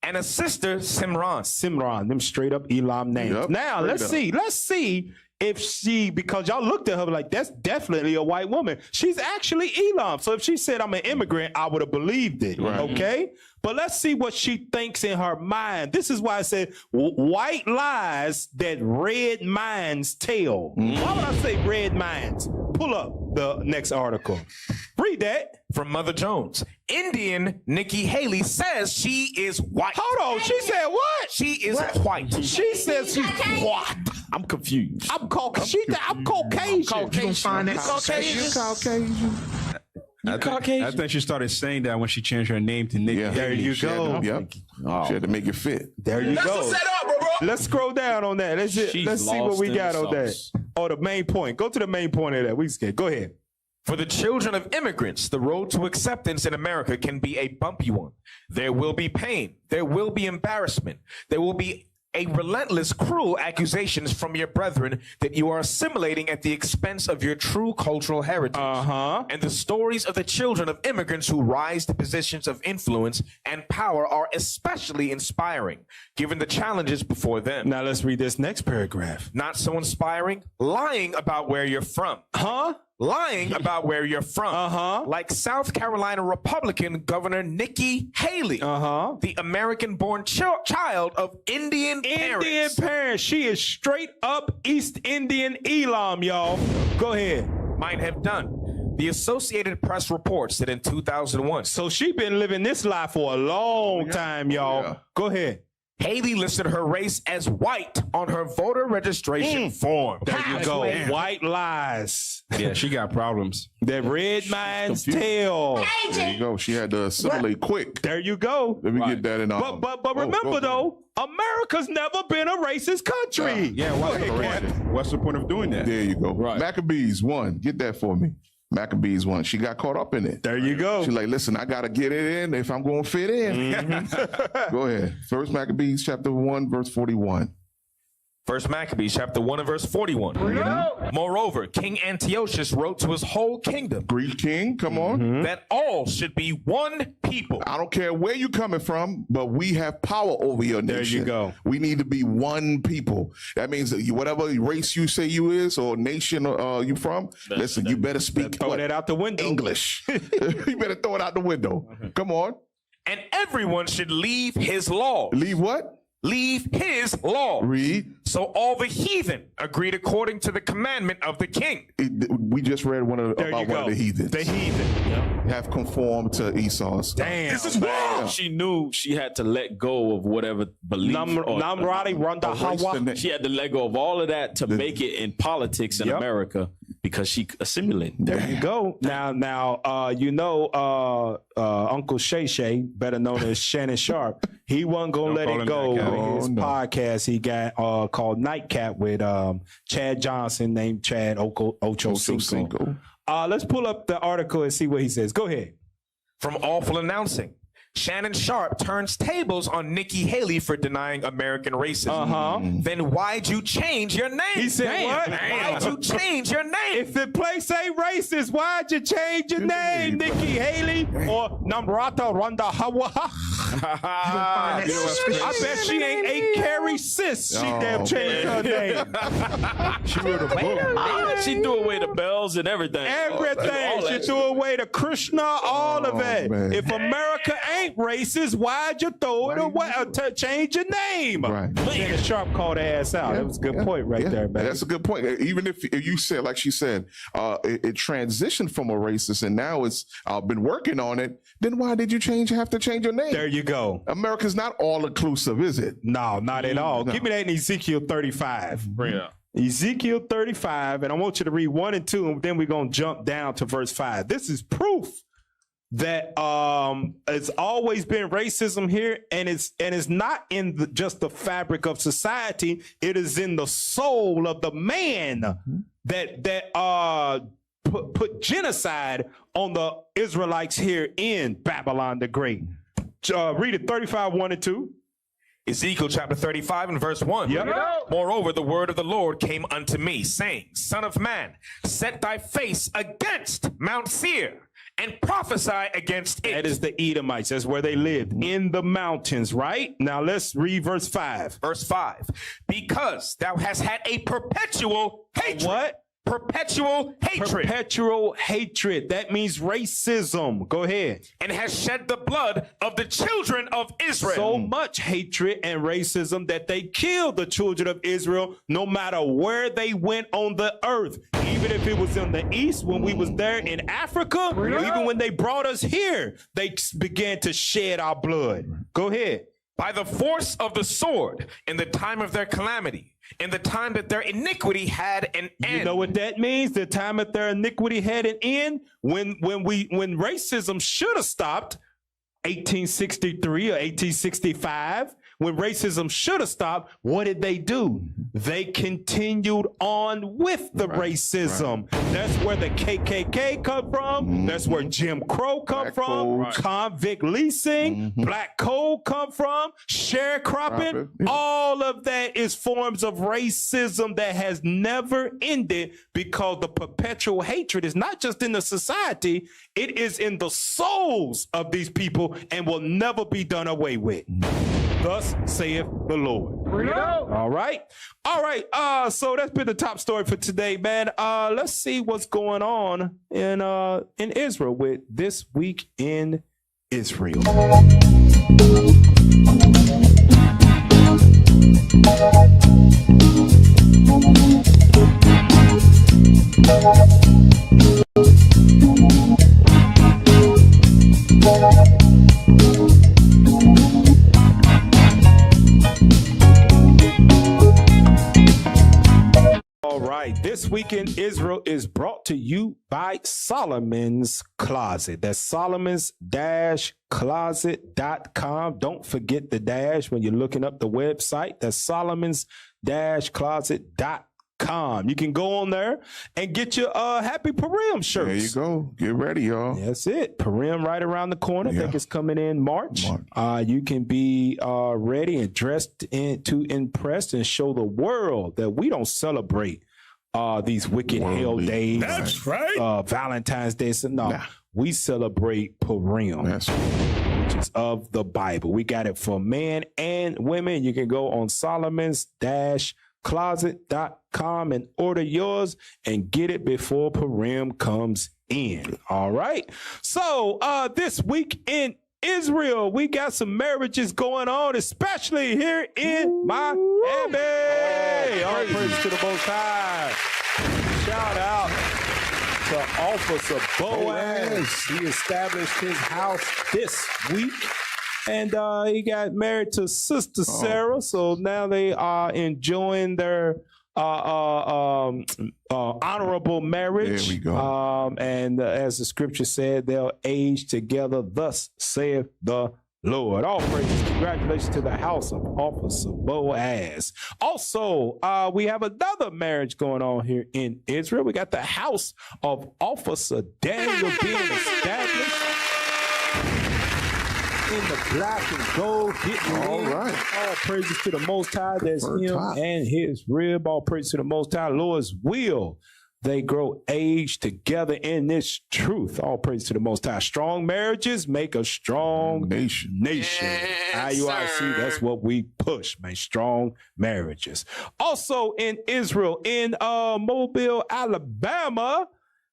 And a sister, Simran. Them straight up Elam names. Yep, now, let's see if she, because y'all looked at her like, that's definitely a white woman. She's actually Elam. So if she said, I'm an immigrant, I would have believed it. Right. Okay? But let's see what she thinks in her mind. This is why I said white lies that red minds tell. Why would I say red minds? Pull up the next article. Read that. From Mother Jones. Indian Nikki Haley says she is white. Hold on. She said what? She is white. She says she's white. I'm confused. I'm Caucasian. I'm Caucasian. You gonna find that Caucasian? I think she started saying that when she changed her name to Nikki. Yeah. There you go. Yep. She had to make it fit. There you go. Let's scroll down on that. Let's see what we got on that. Oh, the main point. Go to the main point of that. We scared. Go ahead. For the children of immigrants, the road to acceptance in America can be a bumpy one. There will be pain. There will be embarrassment. There will be a relentless, cruel accusations from your brethren that you are assimilating at the expense of your true cultural heritage. And the stories of the children of immigrants who rise to positions of influence and power are especially inspiring, given the challenges before them. Now let's read this next paragraph. Not so inspiring, lying about where you're from. Lying about where you're from. Like South Carolina Republican Governor Nikki Haley, the American-born child of Indian parents. She is straight up East Indian Elam, y'all. Go ahead. Might have done. The Associated Press reports that in 2001. So she been living this life for a long time, y'all. Go ahead. Haley listed her race as white on her voter registration form. There you go. White lies. Yeah, she got problems. That red man's tail. There you go. She had to assimilate quick. There you go. Let me get that in. But remember though, America's never been a racist country. What's the point of doing that? There you go. Right. Maccabees 1. Get that for me. Maccabees 1. She got caught up in it. There you go. She's like, listen, I got to get it in if I'm going to fit in. Go ahead. First Maccabees chapter 1, verse 41. First Maccabees chapter 1 and verse 41. Moreover, King Antiochus wrote to his whole kingdom. Greek king, come on. That all should be one people. I don't care where you're coming from, but we have power over your nation. There you go. We need to be one people. That means that whatever race you say you is or nation you from, listen, you better speak. Throw that out the window. English. You better throw it out the window. Come on. And everyone should leave his law. Leave what? Leave his law. Read. So all the heathen agreed according to the commandment of the king. We just read one of the heathens. The heathen have conformed to Esau's. Damn. This is wrong. She knew she had to let go of whatever belief. She had to let go of all of that to make it in politics in America because she assimilated. There you go. Now, Uncle Shay Shay, better known as Shannon Sharp, he wasn't going to let it go with his podcast he got called Nightcap with Chad Johnson, named Chad Ochocinco. Let's pull up the article and see what he says. Go ahead. From awful announcing. Shannon Sharp turns tables on Nikki Haley for denying American racism. Then why'd you change your name? He said what? Why'd you change your name? If the place ain't racist, why'd you change your name, Nikki Haley or Namrata Ronda Hawa? I bet she ain't ate Carrie Sis. She damn changed her name. She wrote a book. She threw away the bells and everything. She threw away the Krishna, all of it. Man. If America ain't racist, why'd you throw it away or change your name? Right. Shannon Sharp called her ass out. That was a good point right there, man. That's a good point. Even if you said, like she said, it transitioned from a racist and now it's been working on it, then why did you have to change your name? There you go. America's not all inclusive, is it? No, not at all. No. Give me that in Ezekiel 35. Yeah. Ezekiel 35, and I want you to read 1 and 2, and then we're going to jump down to verse 5. This is proof that it's always been racism here, and it's not in just the fabric of society. It is in the soul of the man that put genocide on the Israelites here in Babylon the Great. Read it, 35, 1 and 2. Ezekiel chapter 35 and verse 1. Yep. Moreover, the word of the Lord came unto me, saying, Son of man, set thy face against Mount Seir, and prophesy against it. That is the Edomites. That's where they lived, in the mountains, right? Now let's read verse 5. Verse 5. Because thou hast had a perpetual hatred. What? perpetual hatred. Perpetual hatred. That means racism. Go ahead. And has shed the blood of the children of Israel. So much hatred and racism that they killed the children of Israel no matter where they went on the earth. Even if it was in the east when we was there in Africa, even when they brought us here, they began to shed our blood. Go ahead. By the force of the sword in the time of their calamity, in the time that their iniquity had an end. You know what that means? The time that their iniquity had an end? When racism should have stopped, 1863 or 1865, when racism should have stopped, what did they do? They continued on with the racism. That's where the KKK come from. That's where Jim Crow come from. Convict leasing, black code come from, sharecropping. All of that is forms of racism that has never ended because the perpetual hatred is not just in the society, it is in the souls of these people and will never be done away with. Thus saith the Lord. All right. So that's been the top story for today, man. Let's see what's going on in Israel with This Week in Israel. All right, This Week in Israel is brought to you by Solomon's Closet. That's solomons-closet.com. Don't forget the dash when you're looking up the website. That's solomons-closet.com. You can go on there and get your Happy Purim shirts. There you go. Get ready, y'all. That's it. Purim right around the corner. I think it's coming in March. You can be ready and dressed to impress and show the world that we don't celebrate these wicked hell days. That's right. Valentine's Day. So no, we celebrate Purim, which is of the Bible. We got it for men and women. You can go on solomons-closet.com and order yours and get it before Purim comes in. All right. So This Week in Israel, we got some marriages going on, especially here in Miami. All praise to the Most High. Shout out to Officer Boaz. He established his house this week. And he got married to Sister Sarah. So now they are enjoying their honorable marriage. There we go. And as the scripture said, they'll age together. Thus saith the Lord. All praises. Congratulations to the house of Officer Boaz. Also, we have another marriage going on here in Israel. We got the house of Officer Daniel being established in the black and gold. All right. All praises to the Most High. There's him and his rib. All praises to the Most High. Lord's will. They grow age together in this truth. All praise to the Most High. Strong marriages make a strong nation. IUIC, that's what we push, man. Strong marriages. Also in Israel, in Mobile, Alabama,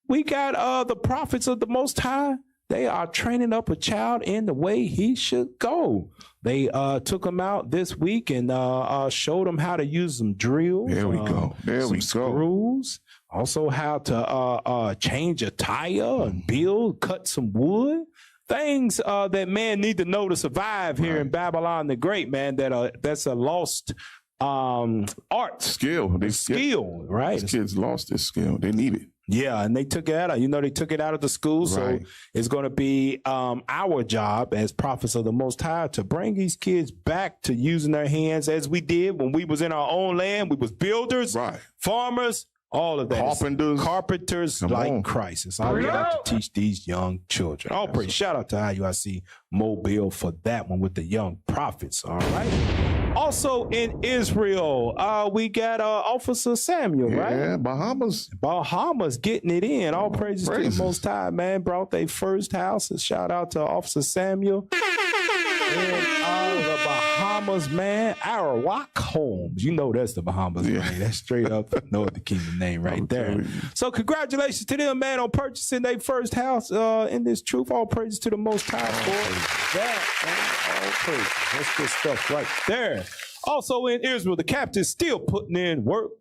we got the prophets of the Most High. They are training up a child in the way he should go. They took him out this week and showed him how to use some drills. There we go. There we go. Screws. Also how to change a tire and build, cut some wood. Things that man need to know to survive here in Babylon the Great, man, that's a lost art. Skill. Right? These kids lost this skill. They need it. Yeah, and they took it out. They took it out of the school. So it's going to be our job as prophets of the Most High to bring these kids back to using their hands as we did when we was in our own land. We was builders, farmers, all of that. Carpenters like Christ. It's our job to teach these young children. All praise. Shout out to IUIC Mobile for that one with the young prophets. All right. Also in Israel, we got Officer Samuel, right? Yeah, Bahamas getting it in. All praises to the Most High, man. Brought their first house. And shout out to Officer Samuel. the Bahamas, man, Arawak Holmes. You know that's the Bahamas, man. That's straight up Northern Kingdom name right there. So congratulations to them, man, on purchasing their first house in this truth. All praises to the Most High for that, man. All praises. That's good stuff right there. Also in Israel, the captain's still putting in work.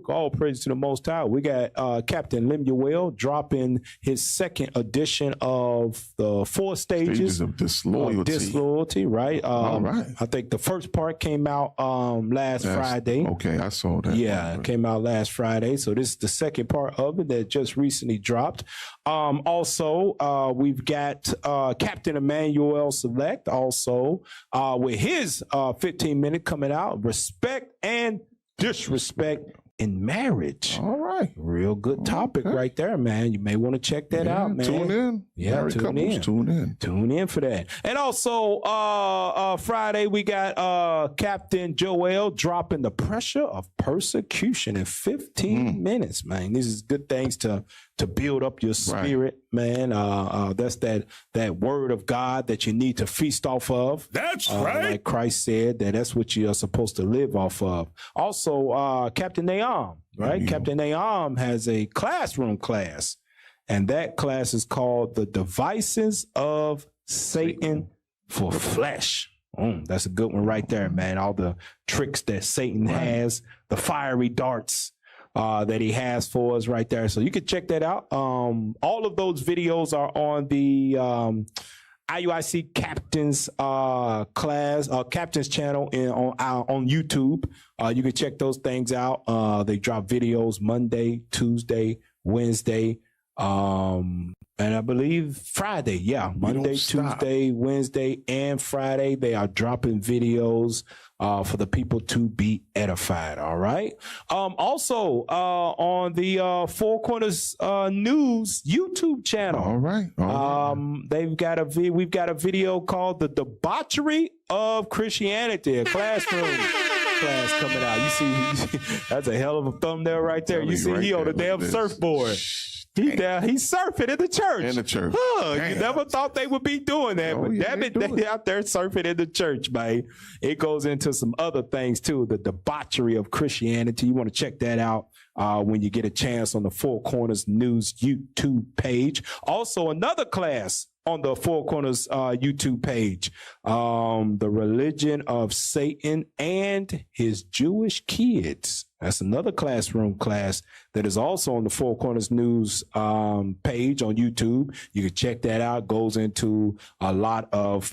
All praise to the Most High. We got Captain Lemuel dropping his second edition of the 4 stages of disloyalty. Right? All right. I think the first part came out last Friday. Okay, I saw that. Yeah, it came out last Friday. So this is the second part of it that just recently dropped. Also, we've got Captain Emmanuel Select also with his 15-minute coming out, respect and disrespect in marriage. All right. Real good topic right there, man. You may want to check that out, man. Tune in. Yeah, tune in. Tune in for that. And also, Friday, we got Captain Joel dropping the pressure of persecution in 15 minutes, man. These is good things to build up your spirit, man. That's that word of God that you need to feast off of. That's right. Like Christ said, that's what you are supposed to live off of. Also, Captain Nahum, right? Yeah. Captain Nahum has a classroom class, and that class is called The Devices of Satan for Flesh. That's a good one right there, man. All the tricks that Satan has, the fiery darts that he has for us right there. So you can check that out. All of those videos are on the IUIC Captains class, Captains channel on YouTube. You can check those things out. They drop videos Monday, Tuesday, Wednesday, and I believe Friday. Yeah, Monday, Tuesday, Wednesday, and Friday. They are dropping videos for the people to be edified. All right. Also, on the Four Corners News YouTube channel. All right. We've got a video called "The Debauchery of Christianity," a classroom class coming out. You see, that's a hell of a thumbnail right there. You see, he on the damn surfboard. He's surfing in the church. You never thought they would be doing that, but damn it, they out there surfing in the church, man. It goes into some other things too, the debauchery of Christianity. You want to check that out when you get a chance on the Four Corners News YouTube page. Also, another class on the Four Corners YouTube page, The Religion of Satan and His Jewish Kids. That's another classroom class that is also on the Four Corners News page on YouTube. You can check that out. Goes into a lot of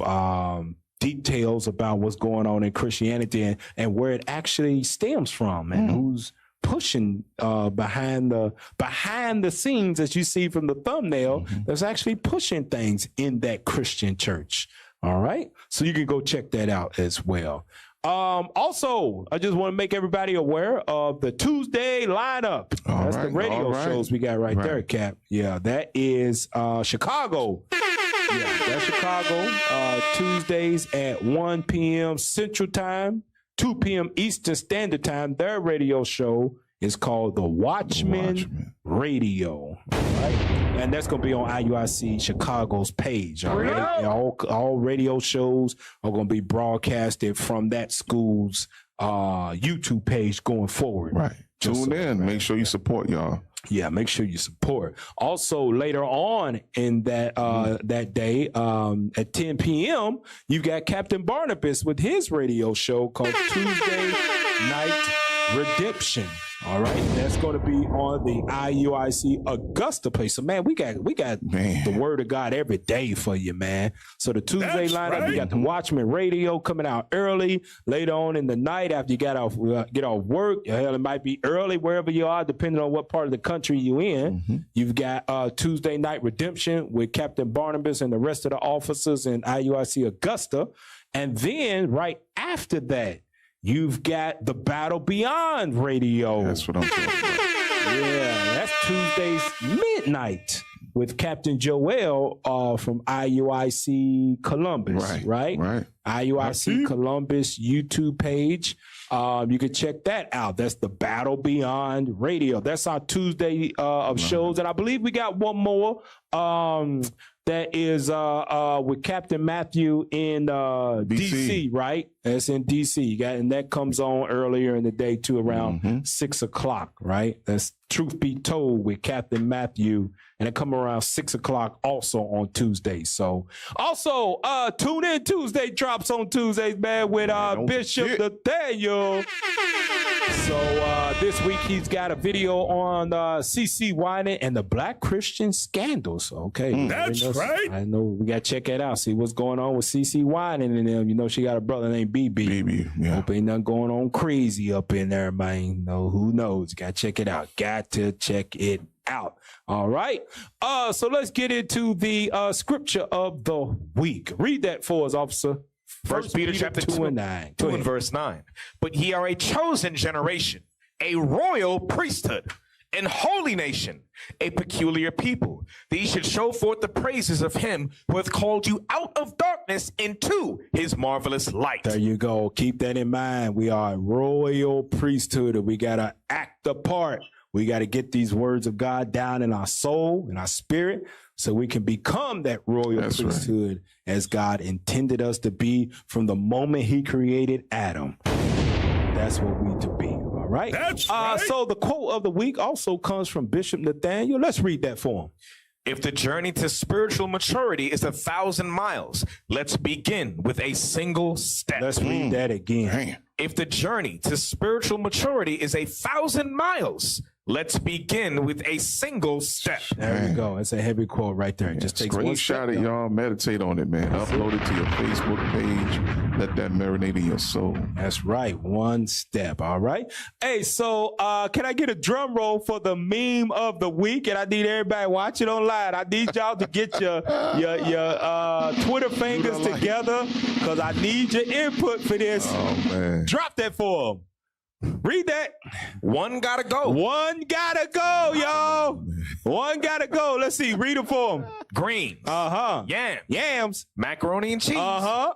details about what's going on in Christianity and where it actually stems from and who's pushing behind the scenes, as you see from the thumbnail, that's actually pushing things in that Christian church. All right. So you can go check that out as well. Also, I just want to make everybody aware of the Tuesday lineup. That's the radio shows we got right there, Cap. Yeah, that is Chicago. Yeah, that's Chicago. Tuesdays at 1 p.m. Central Time, 2 p.m. Eastern Standard Time. Their radio show is called The Watchman Radio. Right? And that's going to be on IUIC Chicago's page. All right. All radio shows are going to be broadcasted from that school's YouTube page going forward. Right. Tune in. Make sure you support, y'all. Yeah, make sure you support. Also, later on in that that day, at 10 p.m., you've got Captain Barnabas with his radio show called Tuesday Night Redemption. All right, that's going to be on the IUIC Augusta place. So, man, we got the word of God every day for you, man. So the Tuesday lineup, we got the Watchman Radio coming out early. Later on in the night, after you get off work, hell, it might be early wherever you are, depending on what part of the country you're in. You've got Tuesday Night Redemption with Captain Barnabas and the rest of the officers in IUIC Augusta. And then right after that, you've got the Battle Beyond Radio. That's what I'm talking about. Yeah, that's Tuesdays midnight with Captain Joel from IUIC Columbus. Right. IUIC Columbus YouTube page. You can check that out. That's the Battle Beyond Radio. That's our Tuesday of shows. And I believe we got one more that is with Captain Matthew in DC, right? That's in DC. You got, and that comes on earlier in the day too, around 6 o'clock, right? That's Truth Be Told with Captain Matthew, and it come around 6 o'clock also on Tuesdays. So also tune in. Tuesday drops on Tuesdays, man, with Bishop Nathaniel. So this week he's got a video on CC Whining and the Black Christian scandals. Okay, That's right. I know we got to check that out. See what's going on with CC Whining and them. You know she got a brother named BB. Yeah. Hope ain't nothing going on crazy up in there, man. You know, who knows? Got to check it out. Got to check it out. All right. So let's get into the scripture of the week. Read that for us, officer. 1 Peter chapter 2 and 9. 2 and verse 9. But ye are a chosen generation, a royal priesthood, and holy nation, a peculiar people, that ye should show forth the praises of him who hath called you out of darkness into his marvelous light. There you go. Keep that in mind. We are a royal priesthood, and we got to act the part. We got to get these words of God down in our soul, in our spirit, so we can become that royal priesthood as God intended us to be from the moment he created Adam. That's what we to be. All right. That's right. So the quote of the week also comes from Bishop Nathaniel. Let's read that for him. If the journey to spiritual maturity is 1,000 miles, let's begin with a single step. Let's read that again. If the journey to spiritual maturity is 1,000 miles, let's begin with a single step. There you go. It's a heavy quote right there. Just take one step. Screenshot it, y'all. Meditate on it, man. Upload it to your Facebook page. Let that marinate in your soul. That's right. One step. All right. Hey, so can I get a drum roll for the meme of the week? And I need everybody watching online. I need y'all to get your Twitter fingers together, because I need your input for this. Oh, man. Drop that for them. Read that. One gotta go. One gotta go, y'all. One gotta go. Let's see. Read it for them. Greens. Yams. Macaroni and cheese.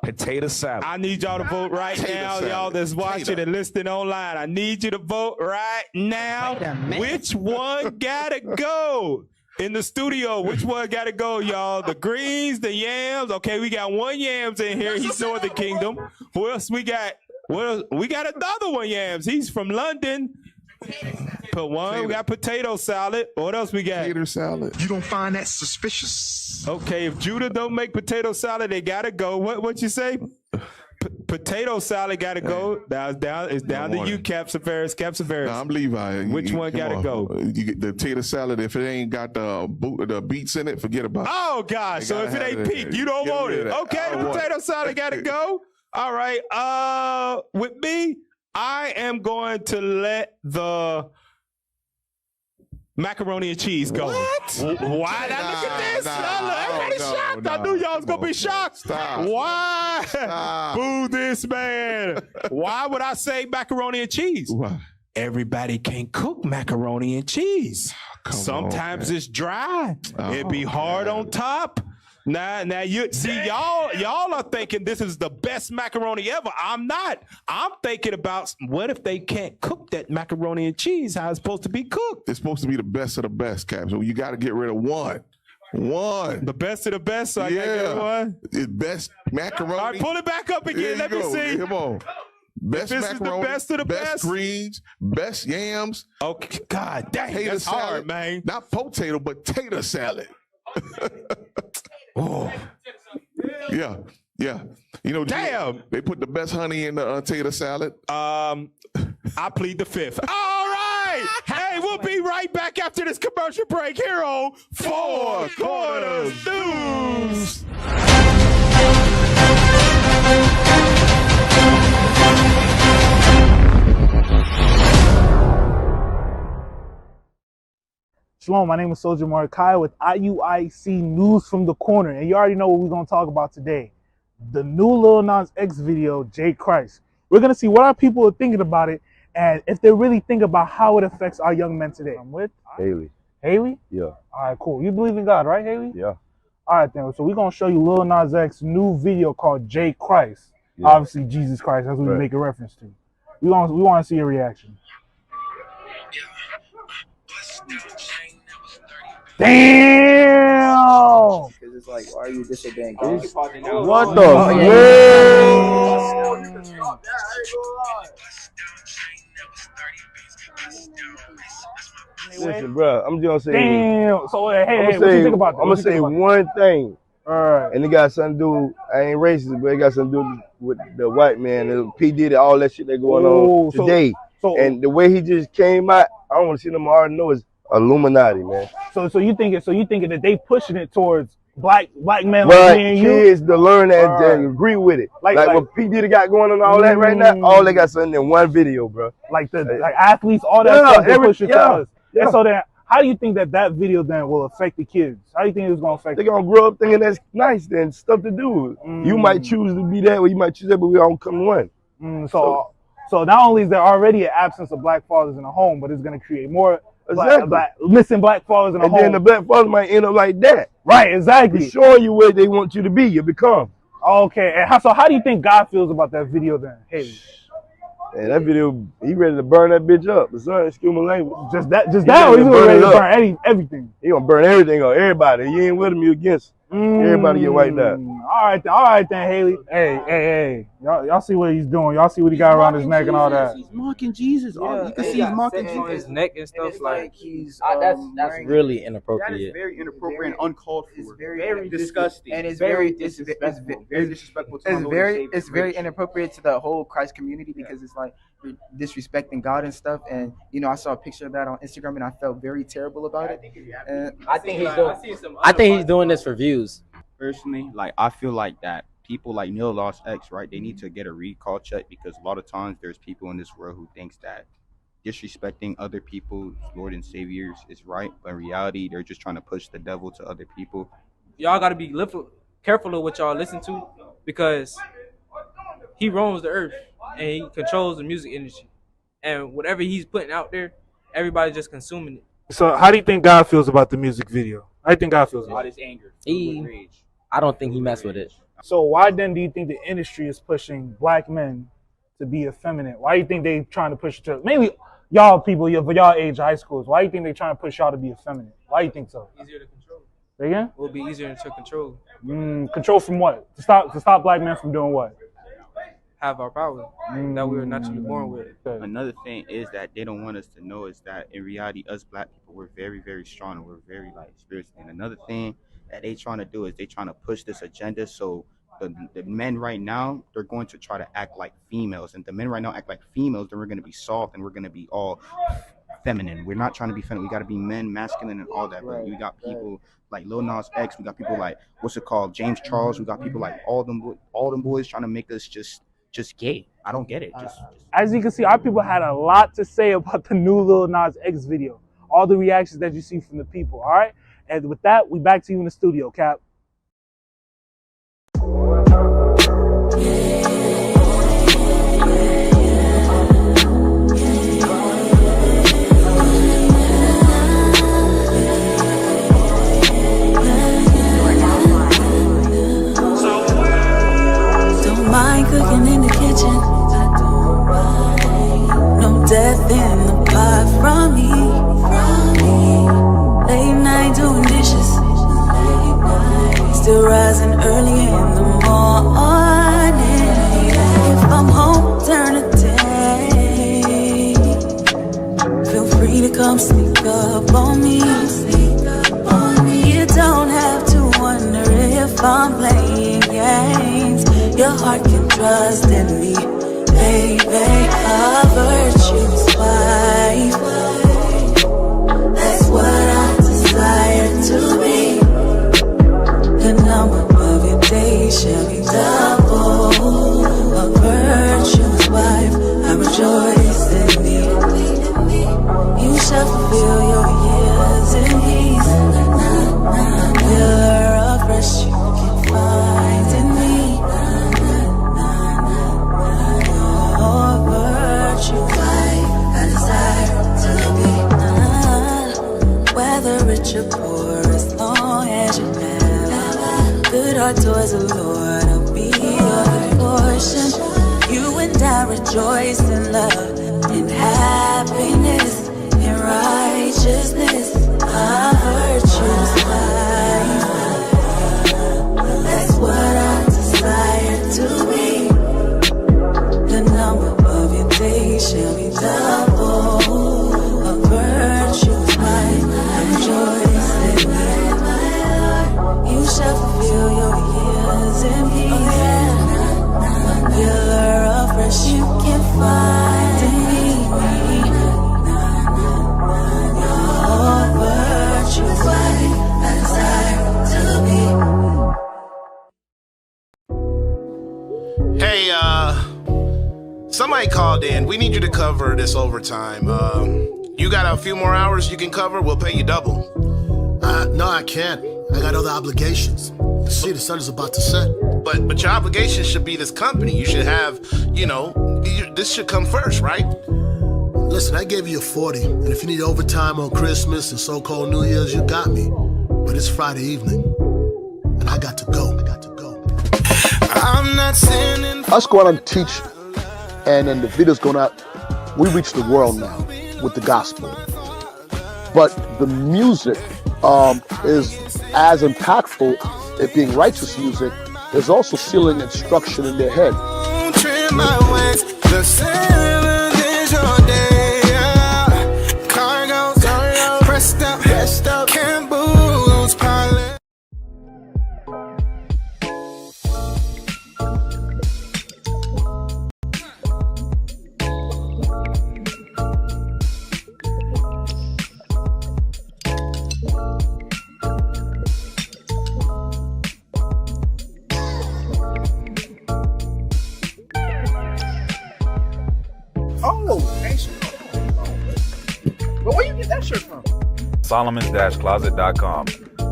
Potato salad. I need y'all to vote right now, y'all that's watching and listening online. I need you to vote right now. Which one gotta go? In the studio, which one gotta go, y'all? The greens, the yams. Okay, we got one yams in here. He's Northern Kingdom. Who else we got? Well, we got another one, Yams. He's from London. Put one. We got potato salad. What else we got? Potato salad. You don't find that suspicious? Okay, if Judah don't make potato salad, they gotta go. What you say? Potato salad gotta go. It's down to you, Capsaferis. Capsaferis. I'm Levi. Which one gotta go? You get the potato salad. If it ain't got the beets in it, forget about it. Oh gosh. So if it ain't peak, you don't want it. Okay, the potato salad gotta go. All right. With me, I am going to let the macaroni and cheese go. What? Why? Now look at this. Everybody's shocked. I knew y'all was going to be shocked. Stop. Why? Stop. Boo this man. Why would I say macaroni and cheese? Why? Everybody can't cook macaroni and cheese. Sometimes it's dry. It'd be hard on top. Now you see y'all are thinking this is the best macaroni ever. I'm not. I'm thinking about what if they can't cook that macaroni and cheese how it's supposed to be cooked. It's supposed to be the best of the best, Cap. So you got to get rid of one. The best of the best. So I got to get one. It's best macaroni. All right, pull it back up again. Let me see. Come on. Best this macaroni, is the best of the best. Greens, best yams. Okay, God dang, that's salad, hard, man. Not potato, but tater salad. Oh, yeah. You know, damn. They put the best honey in the tater salad. I plead the fifth. All right. Hey, we'll be right back after this commercial break here on Four Corners News. Shalom, my name is Soldier Mordecai with IUIC News from the Corner, and you already know what we're going to talk about today. The new Lil Nas X video, J. Christ. We're going to see what our people are thinking about it, and if they really think about how it affects our young men today. I'm with Haley. Haley? Yeah. All right, cool. You believe in God, right, Haley? Yeah. All right, then. So we're going to show you Lil Nas X's new video called J. Christ. obviously Jesus Christ. That's what we make a reference to. We want to see a reaction. Damn! Because it's like, why are you disobeying God? What the Listen, bro, I'm just gonna say. Damn. So hey, what you think about that? I'm gonna say one thing. All right. And it got something to do. I ain't racist, but it got something to do with the white man, the P Diddy, all that shit that going on today. And the way he just came out, I don't want to see them. I already know it's Illuminati, man. So you thinking that they pushing it towards black men right, like me and you? Kids to learn that and agree with it. Like what P Diddy got going on, all that right now. All they got something in one video, bro. Like athletes, all that stuff they push it to us. And so then, how do you think that video then will affect the kids? How do you think it's gonna affect? They're gonna grow up thinking that's nice and stuff to do. You might choose to be that, or you might choose that, but we all come one. So not only is there already an absence of black fathers in the home, but it's gonna create more missing black fathers in the home. And then the black fathers might end up like that. Right, exactly. They're showing you where they want you to be. You become. Okay, and how do you think God feels about that video then? Hey. And that video, he ready to burn that bitch up. Sorry, excuse my language. Just that, or he's ready to burn everything. He gonna burn everything on everybody. You ain't with him, you against him. Everybody get wiped out. All right then, Haley. Hey. Y'all see what he's doing. Y'all see what he got around his neck and all that. He's mocking Jesus. You can see he's mocking Jesus. His neck and stuff like he's that's really inappropriate. That is very inappropriate and uncalled for. It's very disgusting. And it's very disrespectful. It's very inappropriate to the whole Christ community because it's like you're disrespecting God and stuff. And you know, I saw a picture of that on Instagram and I felt very terrible about it. And I think he's doing this for views. Personally, like I feel like that people like Neil Lost X, right? They need to get a recall check because a lot of times there's people in this world who thinks that disrespecting other people's Lord and Saviors is right, but in reality, they're just trying to push the devil to other people. Y'all got to be careful of what y'all listen to because he roams the earth and he controls the music industry. And whatever he's putting out there, everybody's just consuming it. So how do you think God feels about the music video? How do you think God feels about it? His anger. I don't think he messed with it. So why then do you think the industry is pushing black men to be effeminate? Why do you think they trying to push it to mainly y'all people, y'all age high schools? Why do you think they trying to push y'all to be effeminate? Why do you think so? Easier to control. Say again? It will be easier to control. Control from what? To stop black men from doing what? Have our power that we were naturally born with. Another thing is that they don't want us to know is that in reality, us black people, we're very, very strong and we're very like spiritual. And another thing that they trying to do is they trying to push this agenda. So the men right now, they're going to try to act like females. And the men right now act like females, then we're going to be soft and we're going to be all feminine. We're not trying to be feminine. We got to be men, masculine and all that. But we got people like Lil Nas X. We got people like, James Charles. We got people like all them boys trying to make us just gay. I don't get it. As you can see, our people had a lot to say about the new Lil Nas X video. All the reactions that you see from the people, all right? And with that, we back to you in the studio, Cap. Don't mind cooking in the kitchen. No death in the pot from me. Late night doing dishes. Still rising early in the morning. If I'm home during the day, feel free to come sneak up on me. You don't have to wonder if I'm playing games. Your heart can trust in me, baby. A virtuous wife. That's what I desire to be. The number of your days shall be double. A virtuous wife, I rejoice in me. You shall fulfill your years in peace. A pillar of rest you can find in me. Your virtuous wife, I desire to be. Whether rich or poor, as long as you have good heart towards the Lord, I'll be your portion. You and I rejoice in love, in happiness, in righteousness, our virtues life. That's what I desire to be. The number of your days shall be double. A virtue's life, rejoice in me. You shall fulfill your years in peace. A pillar of rest you can find in me. Your virtue's life, I desire to be. Hey, somebody called in. We need you to cover this overtime. You got a few more hours you can cover? We'll pay you double. No, I can't. I got other obligations. See, the sun is about to set. But your obligation should be this company. You should have, this should come first, right? Listen, I gave you a 40, and if you need overtime on Christmas and so-called New Year's, you got me. But it's Friday evening, and I got to go. I'm not sinning. Us going out and teach, and then the videos going out, we reach the world now with the gospel. But the music is as impactful, it being righteous music, there's also sealing instruction in their head. The 7th is your day, yeah. Cargo's pressed up, can't booze, pilot. Oh, but where you get that shirt from? Solomons-Closet.com.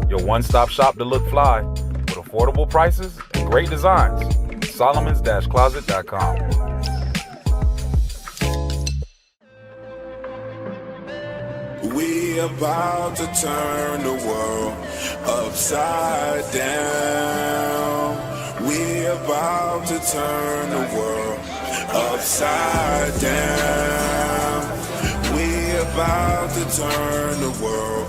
Your one-stop shop to look fly with affordable prices and great designs. Solomons-Closet.com. We about to turn the world upside down. We about to turn the world upside down. We about to turn the world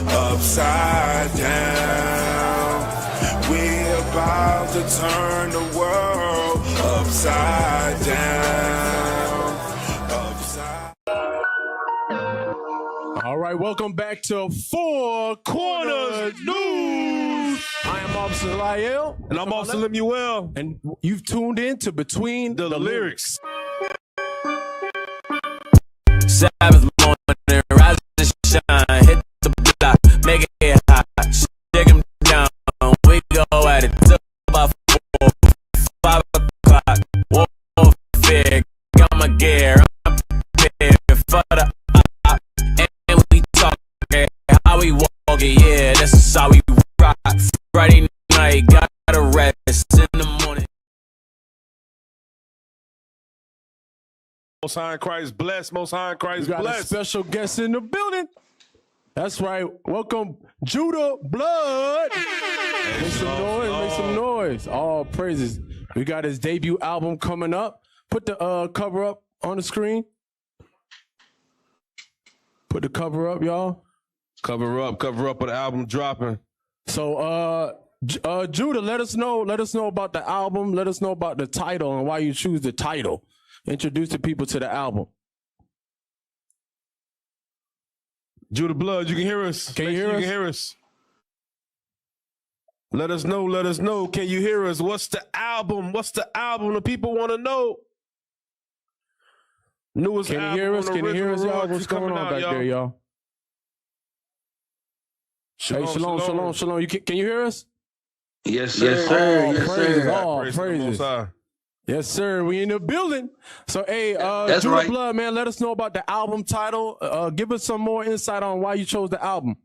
upside down. We about to turn the world upside down. All right, welcome back to Four Corners News. I am Officer Lyell. And I'm Officer Lemuel. And you've tuned in to Between the Lyrics. Sabbath morning, rise and shine, hit the block, make it hot, shake 'em down, we go at it till about 4, 5 o'clock, warfare, got my gear, I'm prepared for the and we talking how we walk it, yeah, this is how we rock, Friday night, gotta rest in the morning. Most High in Christ bless. Most High in Christ bless. We got a special guest in the building. That's right. Welcome, Judah Blood. Make some noise. Make some noise. All praises. We got his debut album coming up. Put the cover up on the screen. Put the cover up, y'all. Cover up with the album dropping. So, Judah, let us know about the album. Let us know about the title and why you choose the title. Introduce the people to the album. Judah Blood, you can hear us. Can you hear us? Let us know. Can you hear us? What's the album? The people want to know. Newest album. Can you hear us, y'all? What's going on back there, y'all? Shalom. Can you hear us? Yes, sir. Yes, sir. Praises. Yes, sir. We in the building. So, hey, Judah right. Blood, man, let us know about the album title. Give us some more insight on why you chose the album.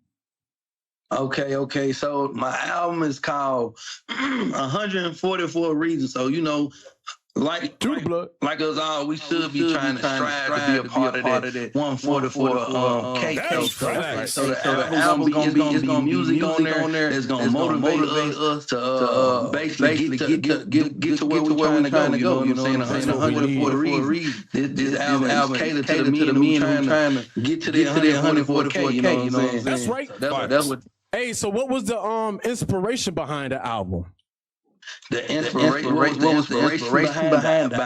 Okay. So my album is called 144 Reasons. So, Like us all, we should be trying to strive to be a part of that 144 K. So the album gonna be music on there that's gonna motivate us to basically get to where we're trying to go. You know what I'm saying? 144 reasons. This album is catered to the men who trying to get to that 144K. You know what I'm saying? That's right. That's what. Hey, so what was the inspiration behind the album? The inspiration behind it,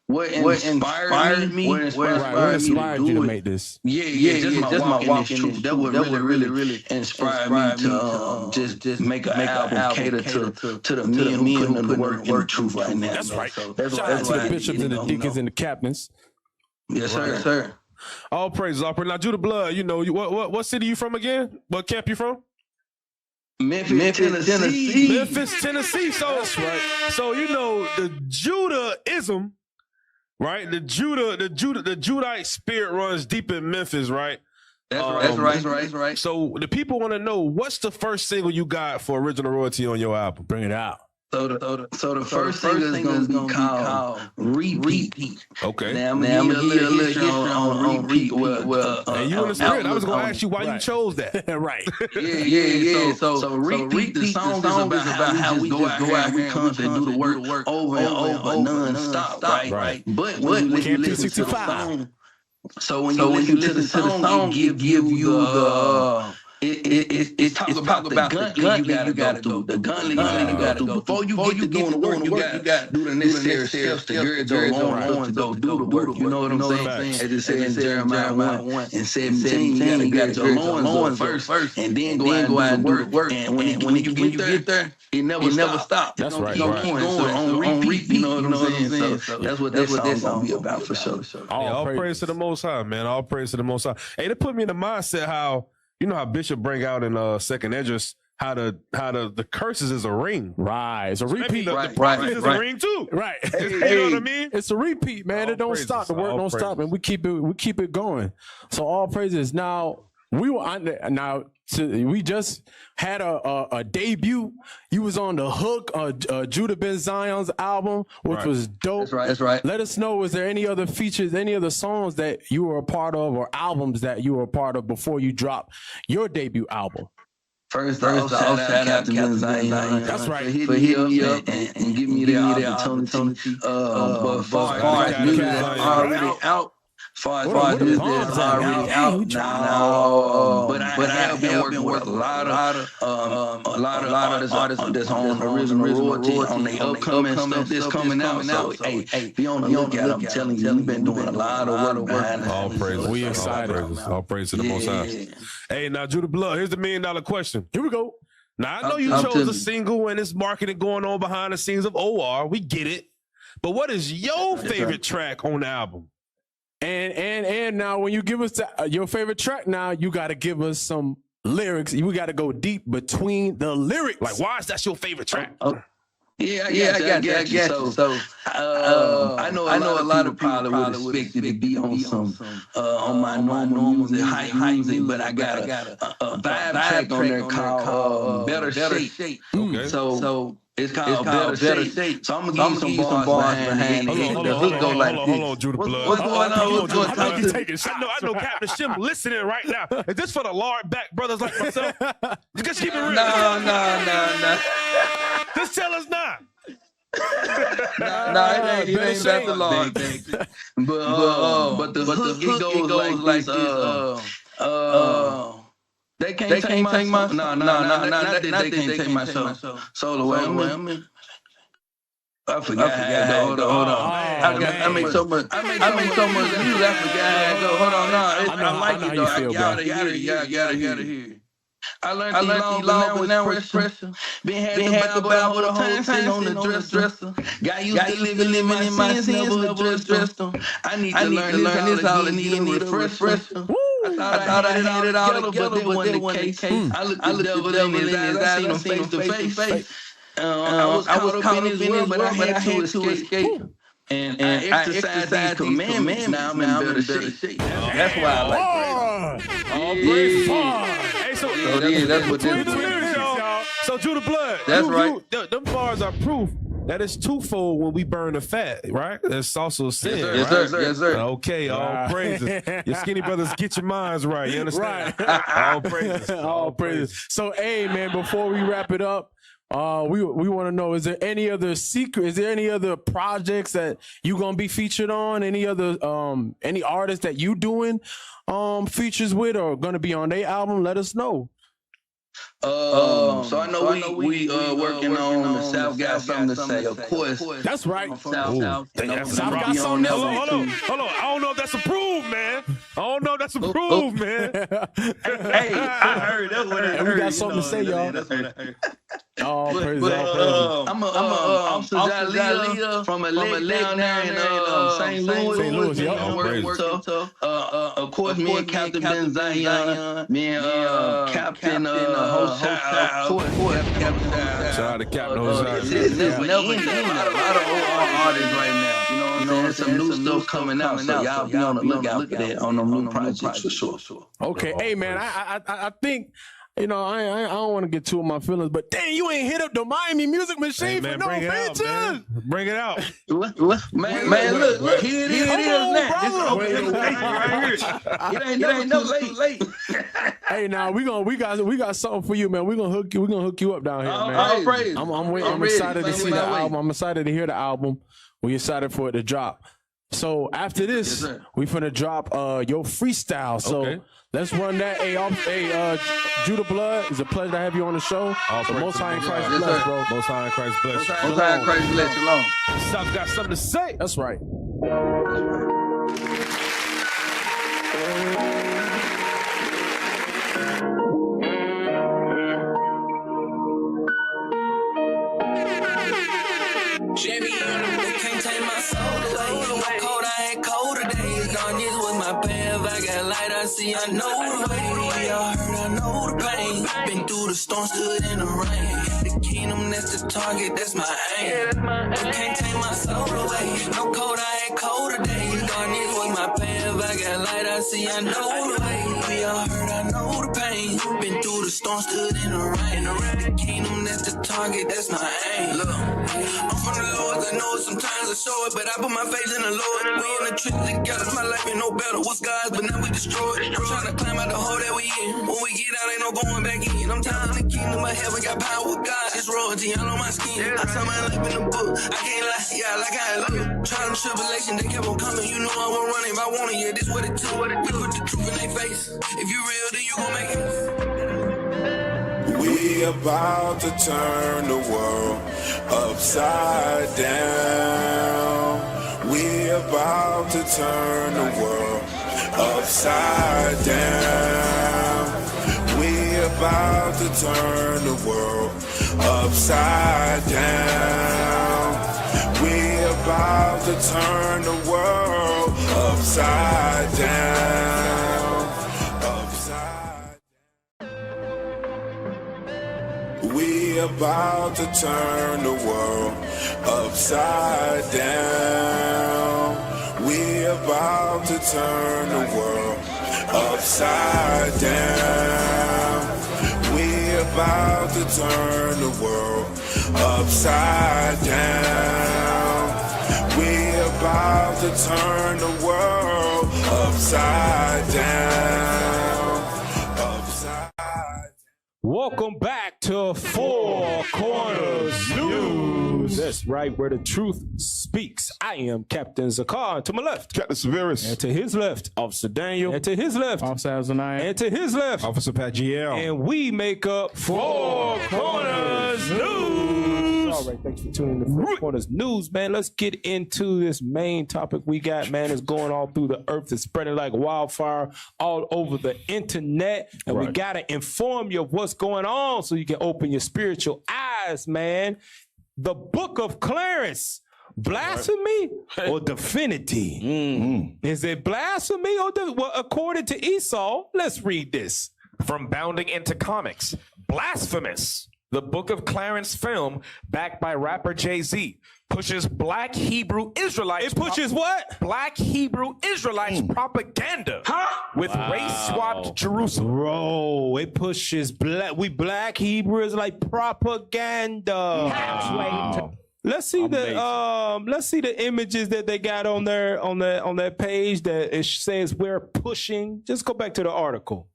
what inspired me to make this? Yeah, just my walking truth. That would really inspire me to just make an album cater to the men who put in the work in the truth right now. That's right. So Shout out to the bishops and the deacons and the captains. Yes, sir. All praises, all praises. Now, Judah Blood, you know, what city you from again? What camp you from? Memphis, Tennessee. Memphis, Tennessee. So that's right. So you know the Judaism, right? The Judite spirit runs deep in Memphis, right? That's right. So the people want to know, what's the first single you got for original royalty on your album? Bring it out. So the first single is gonna be called Repeat. Okay. Now I'm gonna give you a little history on Repeat. And you in the spirit. I was gonna ask you why you chose that. Right. Yeah. So Repeat, the song is about how we just go out here and do the work over and over non-stop, right? But when you listen to the song, so when you listen to the song, it give you the It's talk about the gauntlet you gotta go through. The gauntlet you gotta go through. Before you get to doing the work, you gotta do the necessary steps to gird your loins to go do the work. You know what I'm saying? As it says in Jeremiah 1:17, you gotta get your loins up first, and then go out and do the work. And when you get there, it never stops. That's right. Keep going on repeat. You know what I'm saying? So that's what that song's gonna be about for sure. All praise to the Most High, man. All praise to the Most High. Hey, that put me in the mindset how. You know how Bishop bring out in Second Esdras how the curses is a ring. Right. It's a repeat. The prophecy is a ring too. Right. You know what I mean? It's a repeat, man. It don't stop. The work don't stop, and we keep it going. So all praises. Now we just had a debut. You was on the hook, Judah Ben Zion's album, which was dope. That's right. Let us know, was there any other features, any other songs that you were a part of or albums that you were a part of before you dropped your debut album? First, shout out to Ben Zion. That's right. For hitting me up and giving me the opportunity. But far as music already out. Far as music is already out now, but I have been working with a lot of artists that's on original royalty on the upcoming stuff that's coming out. So hey, be on the lookout. I'm telling you, we've been doing a lot of work behind it. All praise. We excited. All praise to the Most High. Hey, now Judah Blood, here's the $1 million question. Here we go. Now I know you chose a single and it's marketing going on behind the scenes of OR. We get it. But what is your favorite track on the album? And now when you give us your favorite track, now you got to give us some lyrics. We got to go deep between the lyrics. Like, why is that your favorite track? Yeah, I got you. So I know a lot of people probably would expect it to be on some on my normal music, hype music, but I got a vibe track on there called Better Shape. Okay. So it's called Better Shape. So I'm gonna give you some bars behind it. The hook go like this. Hold on, Judah Blood. What's going on? I know Captain Shim listening right now. Is this for the large back brothers like myself? Just keep it real. No. Just tell us not. It ain't about the large back. But the hook it goes like this. They can't take my song. No, they can't take my soul away. I forgot how it go. Hold on. I make so much music. I forgot how it go. Hold on. I like it though. I gotta hear it. I learned these laws with now expression. Been had to Bible the whole time on the dresser. Got used to living in my sins, never dressed them. I need to learn this all again, need a fresh. I thought I had it all together, but that wasn't the case. I looked the devil in his eyes, I seen him face to face. I was caught up in his world, but I had to escape. And I exercise these commandments, now I'm in better shape. That's why I like it. All praise. Hey, so that's what this is. So Judah Blood, that's right. Them bars are proof that is twofold when we burn the fat, right? That's also a sin. Yes, right? sir. Yes, sir. Okay, all praises. Your skinny brothers, get your minds right. You understand? All praises. All praises. So, hey, man, before we wrap it up, we want to know: is there any other secret? Is there any other projects that you gonna be featured on? Any other any artists that you doing features with or gonna be on their album? Let us know. So I know we working on the South got something to say. Of course, that's right. South got something to say. Hold on. I don't know if that's approved, man. Hey, I heard that one. And we got something to say, y'all. Oh, praise God. I'm Officer Jalea from a lake down there in St. Louis. Of course, me and Captain Ben Zion, me and Captain Shout out to Captain Hosea. There's never ending. A lot of old artists right now. You know what I'm saying? Some new stuff coming out. So y'all be on the lookout for that on them new projects for sure. Okay, hey man, I think. You know, I don't want to get too in my feelings, but dang, you ain't hit up the Miami Music Machine for no features. Bring it out. What? Man, look, here it is now. It ain't no late. Hey, now we got something for you, man. We're gonna hook you up down here, man. All praise. I'm excited to see the album. I'm excited to hear the album. We're excited for it to drop. So after this, we finna drop your freestyle. So let's run that. Hey, Judah Blood, it's a pleasure to have you on the show. Most High in Christ bless, bro. Most High in Christ bless. Most High in Christ bless. Shalom. South got something to say. That's right. Jimmy, they can't take my soul away. Cold, I ain't cold today. Gone years with my path. I got light, I see, I know the way. I heard, I know the pain. Been through the storm, stood in the rain. The kingdom, that's the target, that's my aim. They can't take my soul away. No cold, I ain't cold today. Gone years with my path. I got light, I see, I know the way. I heard, I know the pain. Been through the storm, stood in the rain. The kingdom, that's the target, that's my aim. Look, I'm from the Lord, I know it sometimes I show it, but I put my faith in the Lord. We in the trenches together, my life ain't no better. What's God's, but now we destroyed. I'm trying to climb out the hole that we in. When we get out, ain't no going back in. I'm tired of the kingdom of heaven, got power with God. It's royalty, all on my skin. I saw my life in the book. I can't lie, yeah, like how I look. Trial and tribulation, they kept on coming. You know I won't run if I want it, yeah, this what it took. We put the truth in their face. If you real, then you gon' make it. We about to turn the world upside down. We about to turn the world upside down. We about to turn the world upside down. We about to turn the world upside down. We about to turn the world upside down. We about to turn the world upside down. We about to turn the world upside down. We about to turn the world upside down. Welcome back to Four Corners News. That's right, where the truth speaks. I am Captain Zakar. To my left, Captain Severus. And to his left, Officer Daniel. And to his left, Officer Azaniah. And to his left, Officer Pat GL. And we make up Four Corners News. All right, thanks for tuning in to Four Corners News, man. Let's get into this main topic we got, man. It's going all through the earth. It's spreading like wildfire all over the internet. And we got to inform you of what's going on so you can open your spiritual eyes, man. The book of Clarence. Blasphemy or divinity? Is it blasphemy or well, according to Esau? Let's read this. From bounding into comics, Blasphemous, the book of Clarence film backed by rapper Jay-Z, pushes black Hebrew Israelites. It pushes what? Black Hebrew Israelites propaganda with race-swapped Jerusalem. Bro, it pushes black Hebrew Israelite propaganda. Let's see the images that they got on there on that page that it says we're pushing. Just go back to the article.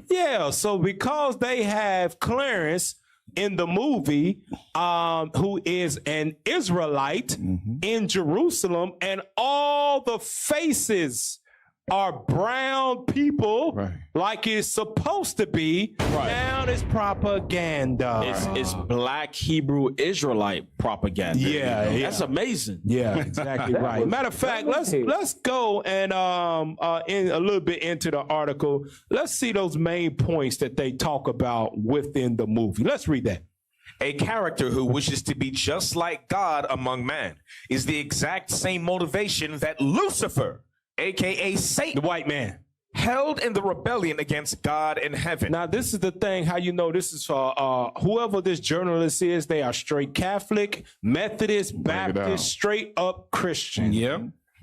Yeah, so because they have Clarence in the movie, who is an Israelite in Jerusalem, and all the faces are brown people, like it's supposed to be. Now it's propaganda. It's black Hebrew Israelite propaganda. Yeah, That's amazing. Yeah, exactly right. Matter of fact, let's go and in a little bit into the article. Let's see those main points that they talk about within the movie. Let's read that. A character who wishes to be just like God among men is the exact same motivation that Lucifer, aka Satan, the white man, held in the rebellion against God in heaven. Now, this is the thing, how you know this is for whoever this journalist is, they are straight Catholic, Methodist, Baptist, straight up Christian. Yeah.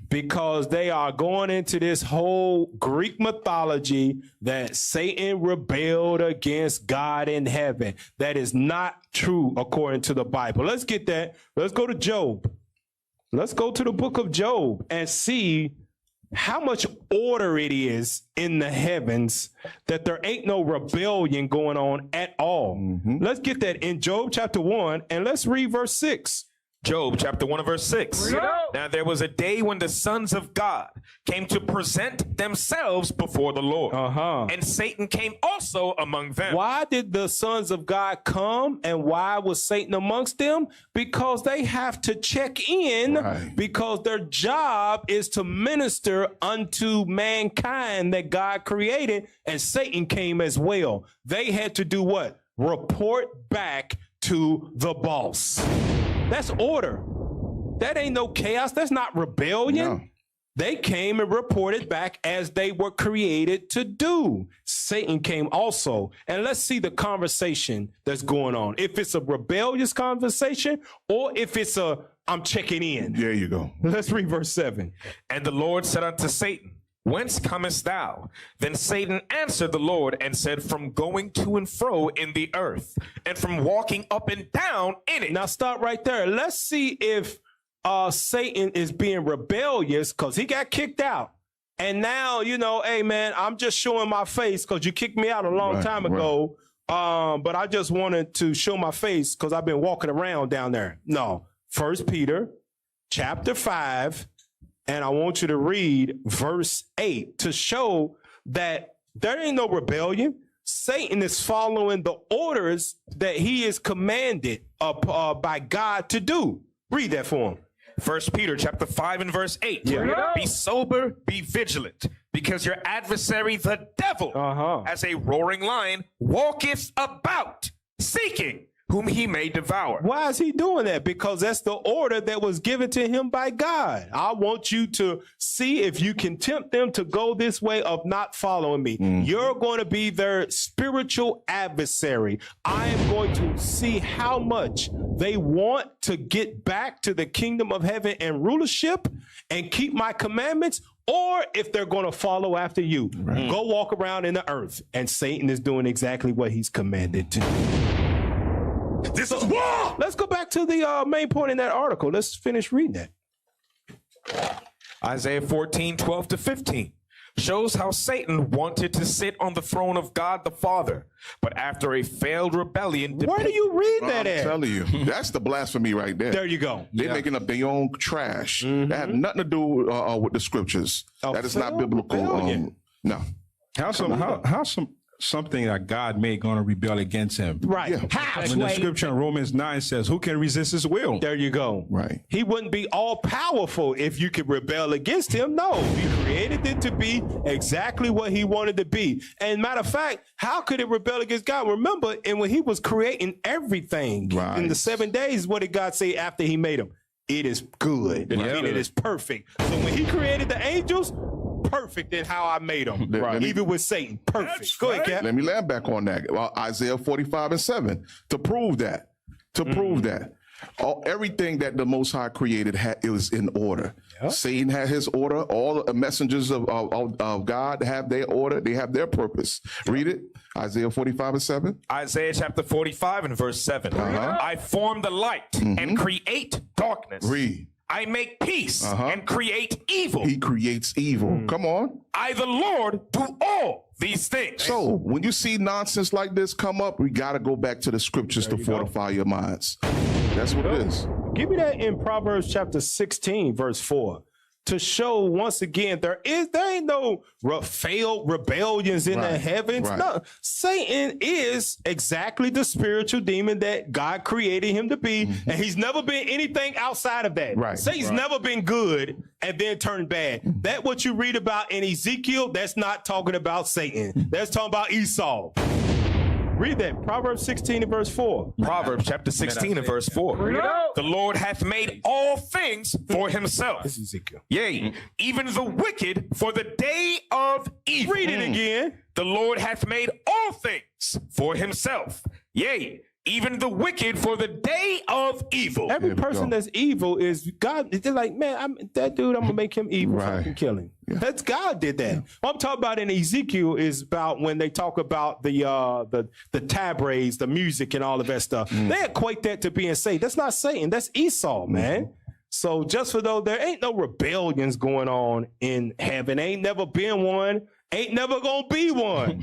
Because they are going into this whole Greek mythology that Satan rebelled against God in heaven. That is not true according to the Bible. Let's get that. Let's go to Job. Let's go to the book of Job and see how much order it is in the heavens, that there ain't no rebellion going on at all. Let's get that in Job chapter 1, and let's read verse 6. Job chapter 1 and verse 6. Now there was a day when the sons of God came to present themselves before the Lord. And Satan came also among them. Why did the sons of God come, and why was Satan amongst them? Because they have to check in, because their job is to minister unto mankind that God created, and Satan came as well. They had to do what? Report back to the boss. That's order. That ain't no chaos. That's not rebellion. No. They came and reported back as they were created to do. Satan came also. And let's see the conversation that's going on. If it's a rebellious conversation or if it's a, I'm checking in. There you go. Let's read verse 7. And the Lord said unto Satan, Whence comest thou? Then Satan answered the Lord and said, From going to and fro in the earth, and from walking up and down in it. Now stop right there. Let's see if Satan is being rebellious, because he got kicked out. And now, you know, hey man, I'm just showing my face because you kicked me out a long time ago. But I just wanted to show my face because I've been walking around down there. No. 1 Peter chapter 5. And I want you to read verse 8 to show that there ain't no rebellion. Satan is following the orders that he is commanded by God to do. Read that for him. 1 Peter chapter 5 and verse 8. Yeah. Be sober, be vigilant, because your adversary, the devil, as a roaring lion, walketh about, seeking whom he may devour. Why is he doing that? Because that's the order that was given to him by God. I want you to see if you can tempt them to go this way of not following me. You're going to be their spiritual adversary. I am going to see how much they want to get back to the kingdom of heaven and rulership and keep my commandments, or if they're going to follow after you. Go walk around in the earth. And Satan is doing exactly what he's commanded to do. This is war. Let's go back to the main point in that article. Let's finish reading that. Isaiah 14, 12 to 15 shows how Satan wanted to sit on the throne of God the Father, but after a failed rebellion. Where do you read that at? I'm telling you, that's the blasphemy right there. There you go. They're making up their own trash. That have nothing to do with the scriptures. That is not biblical. No. Something that God made going to rebel against him. Right. Yeah. When the scripture in Romans 9 says, who can resist his will? There you go. Right. He wouldn't be all powerful if you could rebel against him. No, he created it to be exactly what he wanted to be. And matter of fact, how could it rebel against God? Remember, and when he was creating everything in the 7 days, what did God say after he made them? It is good. It is perfect. So when he created the angels, perfect in how I made them. Even with Satan, perfect. Go ahead, Cap. Let me land back on that. Well, Isaiah 45 and 7 to prove that. Everything that the Most High created it was in order. Yep. Satan had his order. All the messengers of God have their order. They have their purpose. Yep. Read it. Isaiah 45:7. Isaiah chapter 45 and verse 7. I form the light and create darkness. Read. I make peace and create evil. He creates evil. Come on. I, the Lord, do all these things. So when you see nonsense like this come up, we got to go back to the scriptures to fortify your minds. That's what it is. Give me that in Proverbs chapter 16, verse 4. To show once again there ain't no failed rebellions in the heavens. Right. No, Satan is exactly the spiritual demon that God created him to be, and he's never been anything outside of that. Right. Satan's never been good and then turned bad. That what you read about in Ezekiel, that's not talking about Satan. That's talking about Esau. Read that. Proverbs 16 and verse 4. Proverbs chapter 16 and verse 4. The Lord hath made all things for himself. This is Ezekiel. Yea, even the wicked for the day of evil. Read it again. The Lord hath made all things for himself. Yea, even the wicked for the day of evil. Every person that's evil is God. They're like, man, that dude, I'm gonna make him evil. So I can kill him. Yeah. That's God did that. What I'm talking about in Ezekiel is about when they talk about the tabrets, the music, and all of that stuff. They equate that to being Satan. That's not Satan. That's Esau, man. So just for those, there ain't no rebellions going on in heaven. Ain't never been one. Ain't never gonna be one.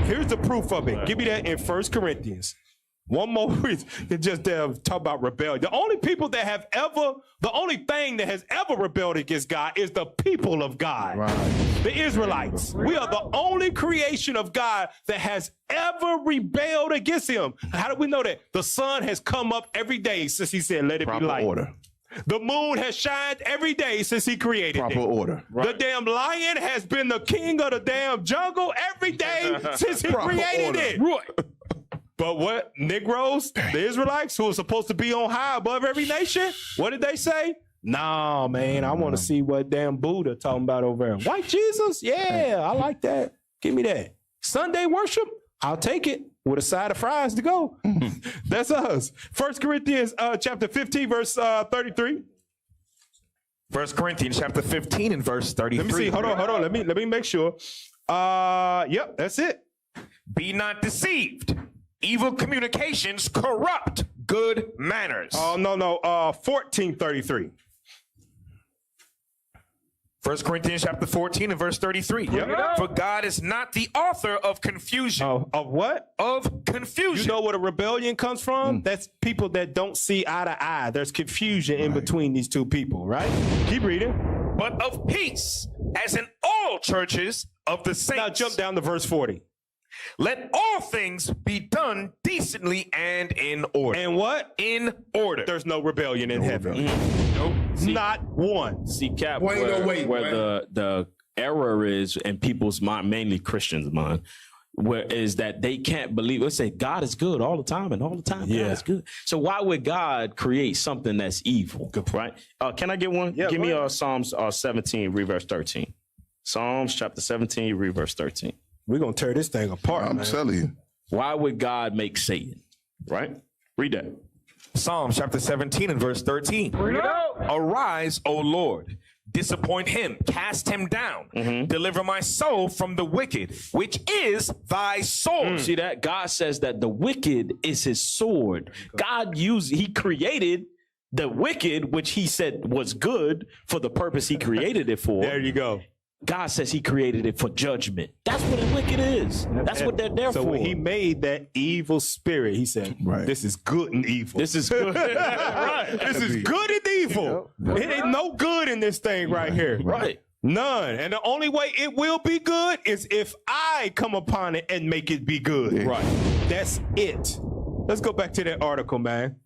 Here's the proof of it. Give me that in 1 Corinthians. One more reason to just talk about rebellion. The only thing that has ever rebelled against God is the people of God. Right. The Israelites. We are the only creation of God that has ever rebelled against him. How do we know that? The sun has come up every day since he said, let it be light. Order. The moon has shined every day since he created Proper it. order. Right. The damn lion has been the king of the damn jungle every day since he created it. Right. But what? Negroes, the Israelites, who are supposed to be on high above every nation, what did they say? Nah, man, I want to see what damn Buddha talking about over there. White Jesus? Yeah, I like that. Give me that. Sunday worship? I'll take it with a side of fries to go. That's us. 1 Corinthians chapter 15, verse 33. 1 Corinthians chapter 15 and verse 33. Let me see. Hold on. Let me make sure. Yep, that's it. Be not deceived. Evil communications corrupt good manners. Oh, no. 1433. 1 Corinthians chapter 14 and verse 33. Yep. For God is not the author of confusion. Of what? Of confusion. You know where a rebellion comes from? That's people that don't see eye to eye. There's confusion in between these two people, right? Keep reading. But of peace, as in all churches of the saints. Now jump down to verse 40. Let all things be done decently and in order. And what? In order. There's no rebellion in heaven. Nope. Not one. See, Cap, where the error is in people's mind, mainly Christians' mind, where is that they can't believe. Let's say God is good all the time, and all the time God is good. So why would God create something that's evil? Good, right? Can I get one? Yeah, give me Psalms 17, read verse 13. Psalms chapter 17, read verse 13. We're going to tear this thing apart, I'm telling you. Why would God make Satan? Right? Read that. Psalms chapter 17 and verse 13. Arise, O Lord. Disappoint him. Cast him down. Deliver my soul from the wicked, which is thy sword. See that? God says that the wicked is his sword. He created the wicked, which he said was good for the purpose he created it for. There you go. God says he created it for judgment. That's what a wicked is. That's what they're there for. So when he made that evil spirit, he said, this is good and evil. This is good. Right. This is good and evil. It ain't no good in this thing right here. Right. None. And the only way it will be good is if I come upon it and make it be good. Right. That's it. Let's go back to that article, man.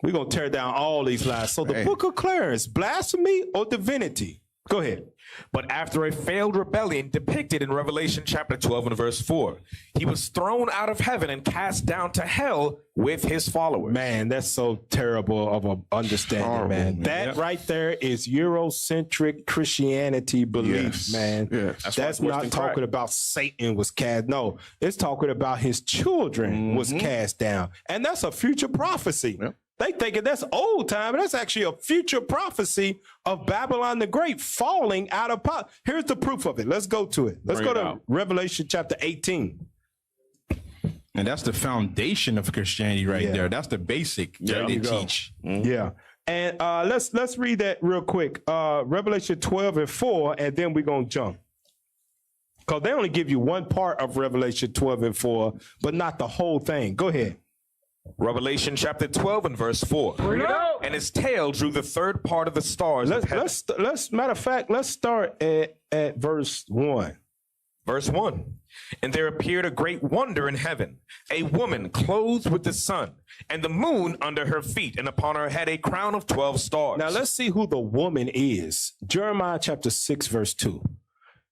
We're going to tear down all these lies. So the book of Clarence, blasphemy or divinity? Go ahead. But after a failed rebellion depicted in Revelation chapter 12 and verse 4, he was thrown out of heaven and cast down to hell with his followers. Man, that's so terrible of an understanding, man. That right there is Eurocentric Christianity belief, man. Yes. That's not talking about Satan was cast. No, it's talking about his children was cast down. And that's a future prophecy. They thinking that's old time, but that's actually a future prophecy of Babylon the Great falling out of power. Here's the proof of it. Let's go to it. Let's go to Revelation chapter 18. And that's the foundation of Christianity right there. That's the basic that they teach. Yeah. And let's read that real quick. Revelation 12:4, and then we're going to jump. Because they only give you one part of Revelation 12:4, but not the whole thing. Go ahead. Revelation chapter 12 and verse 4. And his tail drew the third part of the stars of heaven. Matter of fact, let's start at verse 1. Verse 1. And there appeared a great wonder in heaven, a woman clothed with the sun, and the moon under her feet, and upon her head a crown of 12 stars. Now let's see who the woman is. Jeremiah chapter 6, verse 2.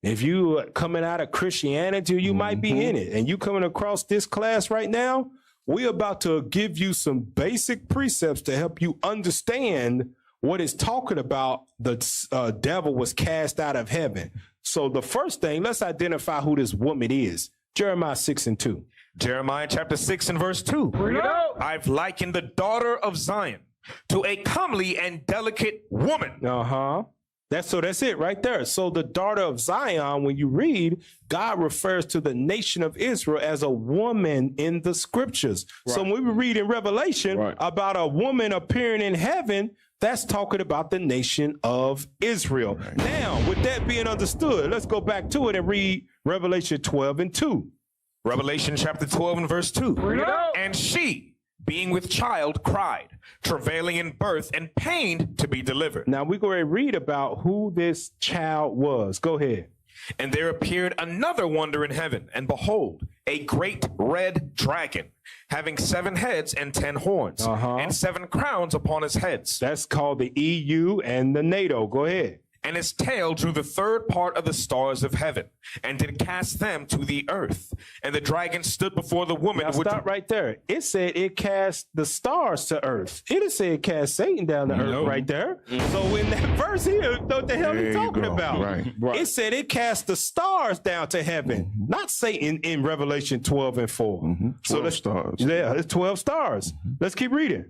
If you are coming out of Christianity, you might be in it, and you coming across this class right now, we're about to give you some basic precepts to help you understand what it's talking about. The devil was cast out of heaven. So the first thing, let's identify who this woman is. Jeremiah 6 and 2. Jeremiah chapter 6 and verse 2. I've likened the daughter of Zion to a comely and delicate woman. That's it right there. So the daughter of Zion, when you read, God refers to the nation of Israel as a woman in the scriptures. So when we read in Revelation about a woman appearing in heaven, that's talking about the nation of Israel. Now, with that being understood, let's go back to it and read Revelation 12 and 2. Revelation chapter 12 and verse 2. And she, being with child, cried, travailing in birth and pained to be delivered. Now we're going to read about who this child was. Go ahead. And there appeared another wonder in heaven, and behold, a great red dragon, having 7 heads and 10 horns, and 7 crowns upon his heads. That's called the EU and the NATO. Go ahead. And his tail drew the third part of the stars of heaven, and did cast them to the earth. And the dragon stood before the woman. Now stop right there. It said it cast the stars to earth. It didn't say it cast Satan down to earth right there. So in that verse here, what the hell are you talking about? Right. It said it cast the stars down to heaven, not Satan in Revelation 12 and 4. 12 stars. Yeah, it's 12 stars. Let's keep reading.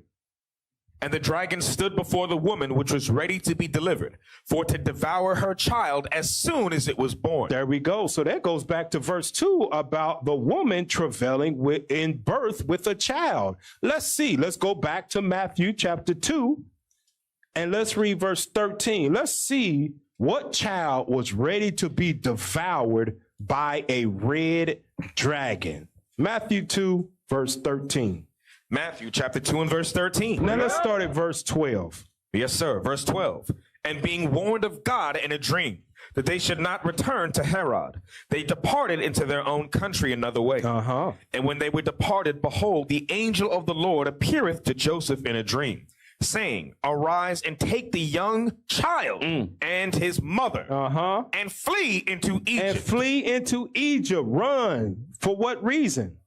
And the dragon stood before the woman, which was ready to be delivered, for to devour her child as soon as it was born. There we go. So that goes back to verse 2 about the woman travailing in birth with a child. Let's see. Let's go back to Matthew chapter 2, and let's read verse 13. Let's see what child was ready to be devoured by a red dragon. Matthew 2, verse 13. Matthew chapter 2 and verse 13. Now let's start at verse 12. Yes, sir. Verse 12. And being warned of God in a dream that they should not return to Herod, they departed into their own country another way. And when they were departed, behold, the angel of the Lord appeareth to Joseph in a dream, saying, Arise and take the young child and his mother and flee into Egypt. And flee into Egypt. Run. For what reason?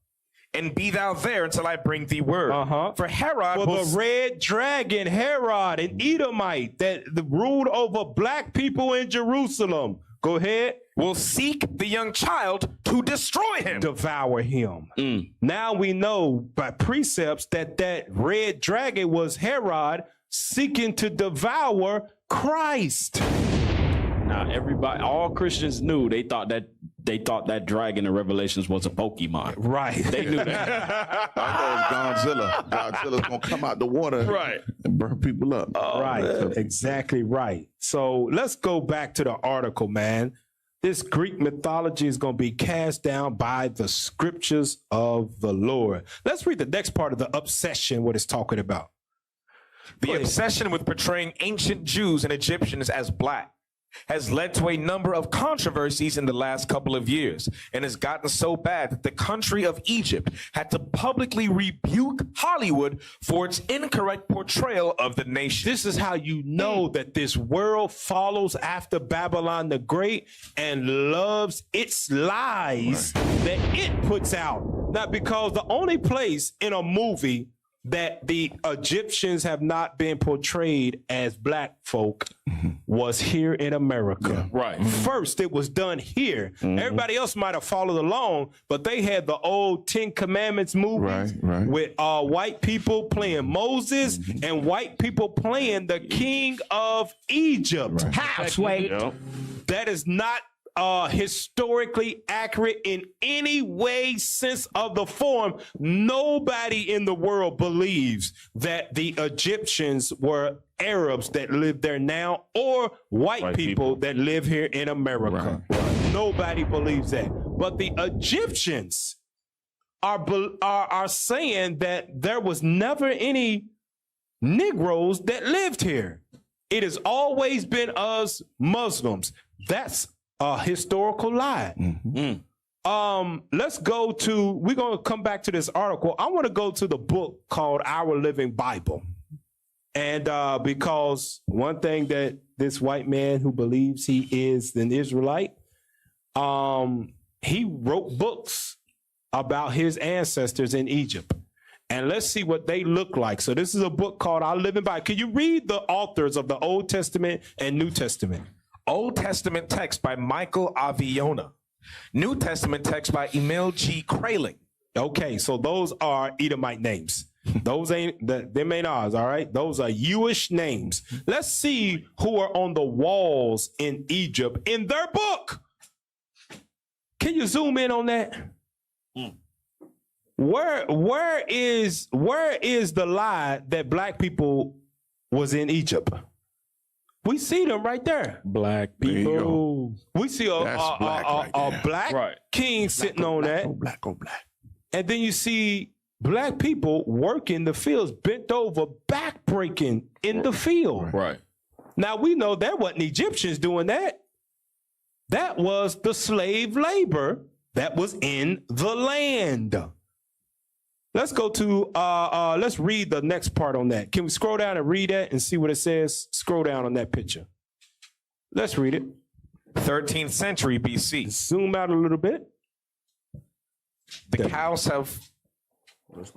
And be thou there until I bring thee word. For Herod the red dragon, Herod, an Edomite that ruled over black people in Jerusalem. Go ahead. Will seek the young child to destroy him. Devour him. Now we know by precepts that red dragon was Herod seeking to devour Christ. Now everybody, all Christians knew they thought that dragon in Revelations was a Pokemon. Right. They knew that. I know it's Godzilla. Godzilla's gonna come out the water and burn people up. Exactly right. So let's go back to the article, man. This Greek mythology is going to be cast down by the scriptures of the Lord. Let's read the next part of the obsession, what it's talking about. The obsession with portraying ancient Jews and Egyptians as black has led to a number of controversies in the last couple of years, and has gotten so bad that the country of Egypt had to publicly rebuke Hollywood for its incorrect portrayal of the nation. This is how you know that this world follows after Babylon the Great and loves its lies that it puts out. Not because the only place in a movie that the Egyptians have not been portrayed as black folk was here in America. Right. First, it was done here. Everybody else might have followed along, but they had the old 10 Commandments movies with white people playing Moses and white people playing the king of Egypt. That is not historically accurate in any way, sense of the form. Nobody in the world believes that the Egyptians were Arabs that live there now or white people that live here in America. Nobody believes that. But the Egyptians are saying that there was never any Negroes that lived here. It has always been us Muslims. That's a historical lie. Let's go to, we're going to come back to this article. I want to go to the book called Our Living Bible. And because one thing that this white man who believes he is an Israelite, he wrote books about his ancestors in Egypt. And let's see what they look like. So this is a book called Our Living Bible. Can you read the authors of the Old Testament and New Testament? Old Testament text by Michael Aviona. New Testament text by Emil G. Kraling. Okay, so those are Edomite names. Those ain't, them ain't ours, all right? Those are Jewish names. Let's see who are on the walls in Egypt in their book. Can you zoom in on that? Where is the lie that black people was in Egypt? We see them right there. Black people. We see a black king sitting on that. Black. And then you see black people working the fields, bent over, back breaking in the field. Right. Now we know that wasn't Egyptians doing that. That was the slave labor that was in the land. Let's go to, let's read the next part on that. Can we scroll down and read that and see what it says? Scroll down on that picture. Let's read it. 13th century BC. Zoom out a little bit. The cows have...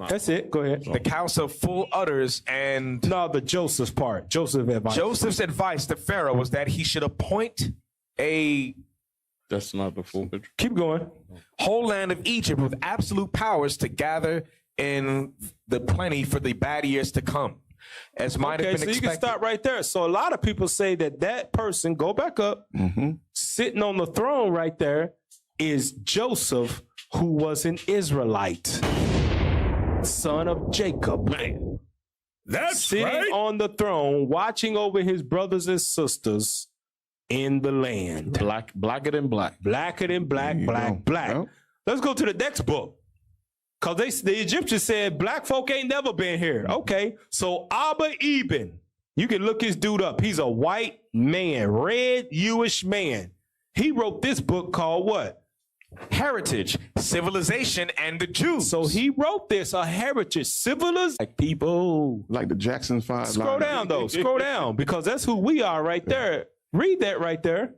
That's it. Go ahead. The cows have full udders and... No, the Joseph's part. Joseph's advice to Pharaoh was that he should appoint a... That's not the full picture. Keep going. Whole land of Egypt with absolute powers to gather in the plenty for the bad years to come. As might have been expected. You can stop right there. So a lot of people say that person, go back up, sitting on the throne right there is Joseph, who was an Israelite, son of Jacob. Man, that's sitting right. on the throne, watching over his brothers and sisters in the land. Blacker than black. Blacker than black. Yep. Let's go to the next book. Because the Egyptians said black folk ain't never been here. Okay, so Abba Eben, you can look his dude up. He's a white man, red Jewish man. He wrote this book called what? Heritage, Civilization, and the Jews. So he wrote this, a heritage, civilization, like people. Like the Jackson 5. Scroll down, though. Scroll down, because that's who we are right there. Read that right there.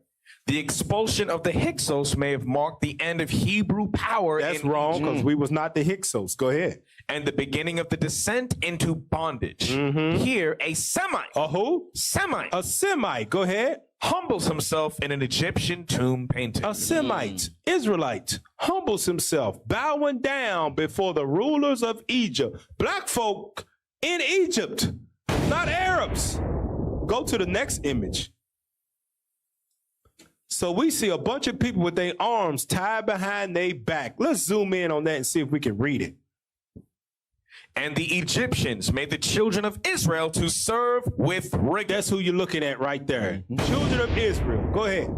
The expulsion of the Hyksos may have marked the end of Hebrew power. That's wrong, because we was not the Hyksos. Go ahead. And the beginning of the descent into bondage. Here, a Semite. A who? Semite. A Semite. Go ahead. Humbles himself in an Egyptian tomb painting. A Semite, Israelite, humbles himself, bowing down before the rulers of Egypt. Black folk in Egypt, not Arabs. Go to the next image. So we see a bunch of people with their arms tied behind their back. Let's zoom in on that and see if we can read it. And the Egyptians made the children of Israel to serve with rigor. That's who you're looking at right there. Children of Israel. Go ahead.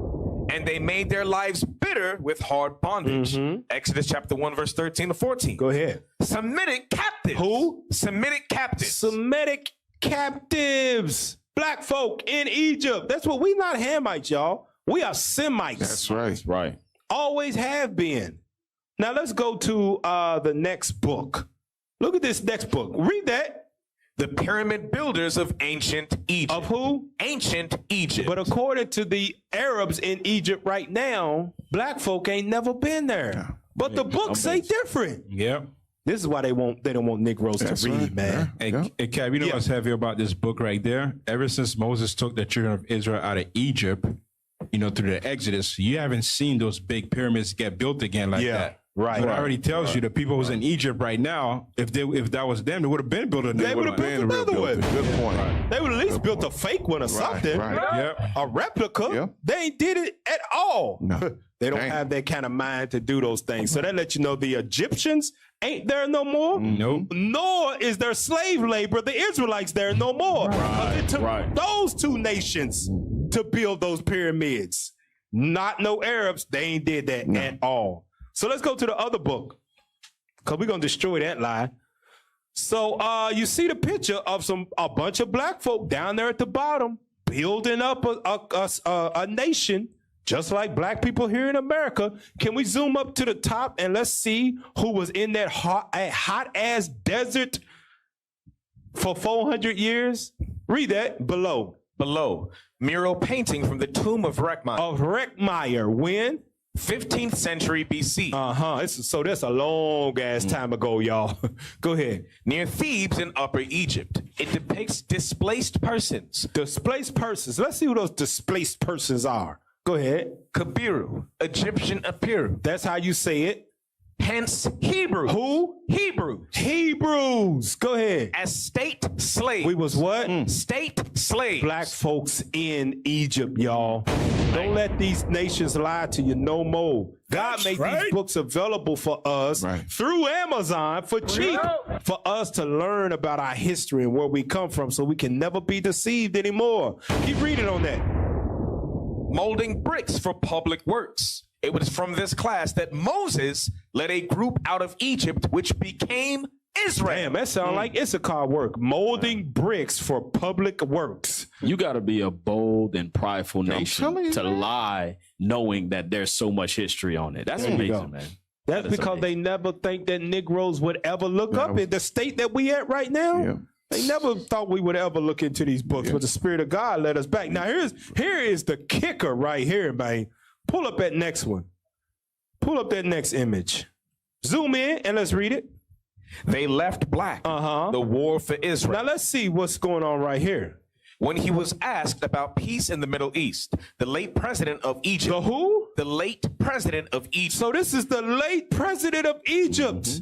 And they made their lives bitter with hard bondage. Exodus chapter 1, verse 13 to 14. Go ahead. Semitic captives. Who? Semitic captives. Semitic captives. Black folk in Egypt. That's what we not Hamites, y'all. We are Semites. That's right. Right. Always have been. Now let's go to the next book. Look at this next book. Read that. The pyramid builders of ancient Egypt. Of who? Ancient Egypt. But according to the Arabs in Egypt right now, black folk ain't never been there. But the books say different. Yep. This is why they don't want Negroes to read, man. Hey, Kev, you know what's heavy about this book right there? Ever since Moses took the children of Israel out of Egypt, through the Exodus, you haven't seen those big pyramids get built again like that. Right. So it already tells you the people who's in Egypt right now, if that was them, they would have been building. They would have built another one. Good point. They would at least built a fake one or something. A replica. They ain't did it at all. No. They don't have that kind of mind to do those things. So that lets you know the Egyptians ain't there no more. Nope. Nor is there slave labor, the Israelites there no more. It took those two nations to build those pyramids. Not no Arabs. They ain't did that at all. So let's go to the other book, because we're going to destroy that lie. So you see the picture of a bunch of black folk down there at the bottom building up a nation, just like black people here in America. Can we zoom up to the top and let's see who was in that hot-ass desert for 400 years? Read that below. Below, mural painting from the tomb of Reckmeyer. Of Reckmeyer, when? 15th century BC. So that's a long ass time ago, y'all. Go ahead. Near Thebes in Upper Egypt, it depicts displaced persons. Displaced persons. Let's see who those displaced persons are. Go ahead. Kabiru, Egyptian Apiru. That's how you say it. Hence Hebrew. Who? Hebrews. Hebrews. Go ahead. As state slaves. We was what? State slaves. Black folks in Egypt, y'all. Don't let these nations lie to you no more. God made these books available for us through Amazon for cheap, for us to learn about our history and where we come from, so we can never be deceived anymore. Keep reading on that. Molding bricks for public works. It was from this class that Moses led a group out of Egypt, which became Israel. Damn, that sounds like Issachar work. Molding bricks for public works. You got to be a bold and prideful nation to lie, knowing that there's so much history on it. That's amazing, man. That's because they never think that Negroes would ever look up in the state that we at right now. Yeah. They never thought we would ever look into these books, but the Spirit of God led us back. Now, here is the kicker right here, man. Pull up that next one. Pull up that next image. Zoom in and let's read it. They left black. The war for Israel. Now let's see what's going on right here. When he was asked about peace in the Middle East, the late president of Egypt. The who? The late president of Egypt. So this is the late president of Egypt.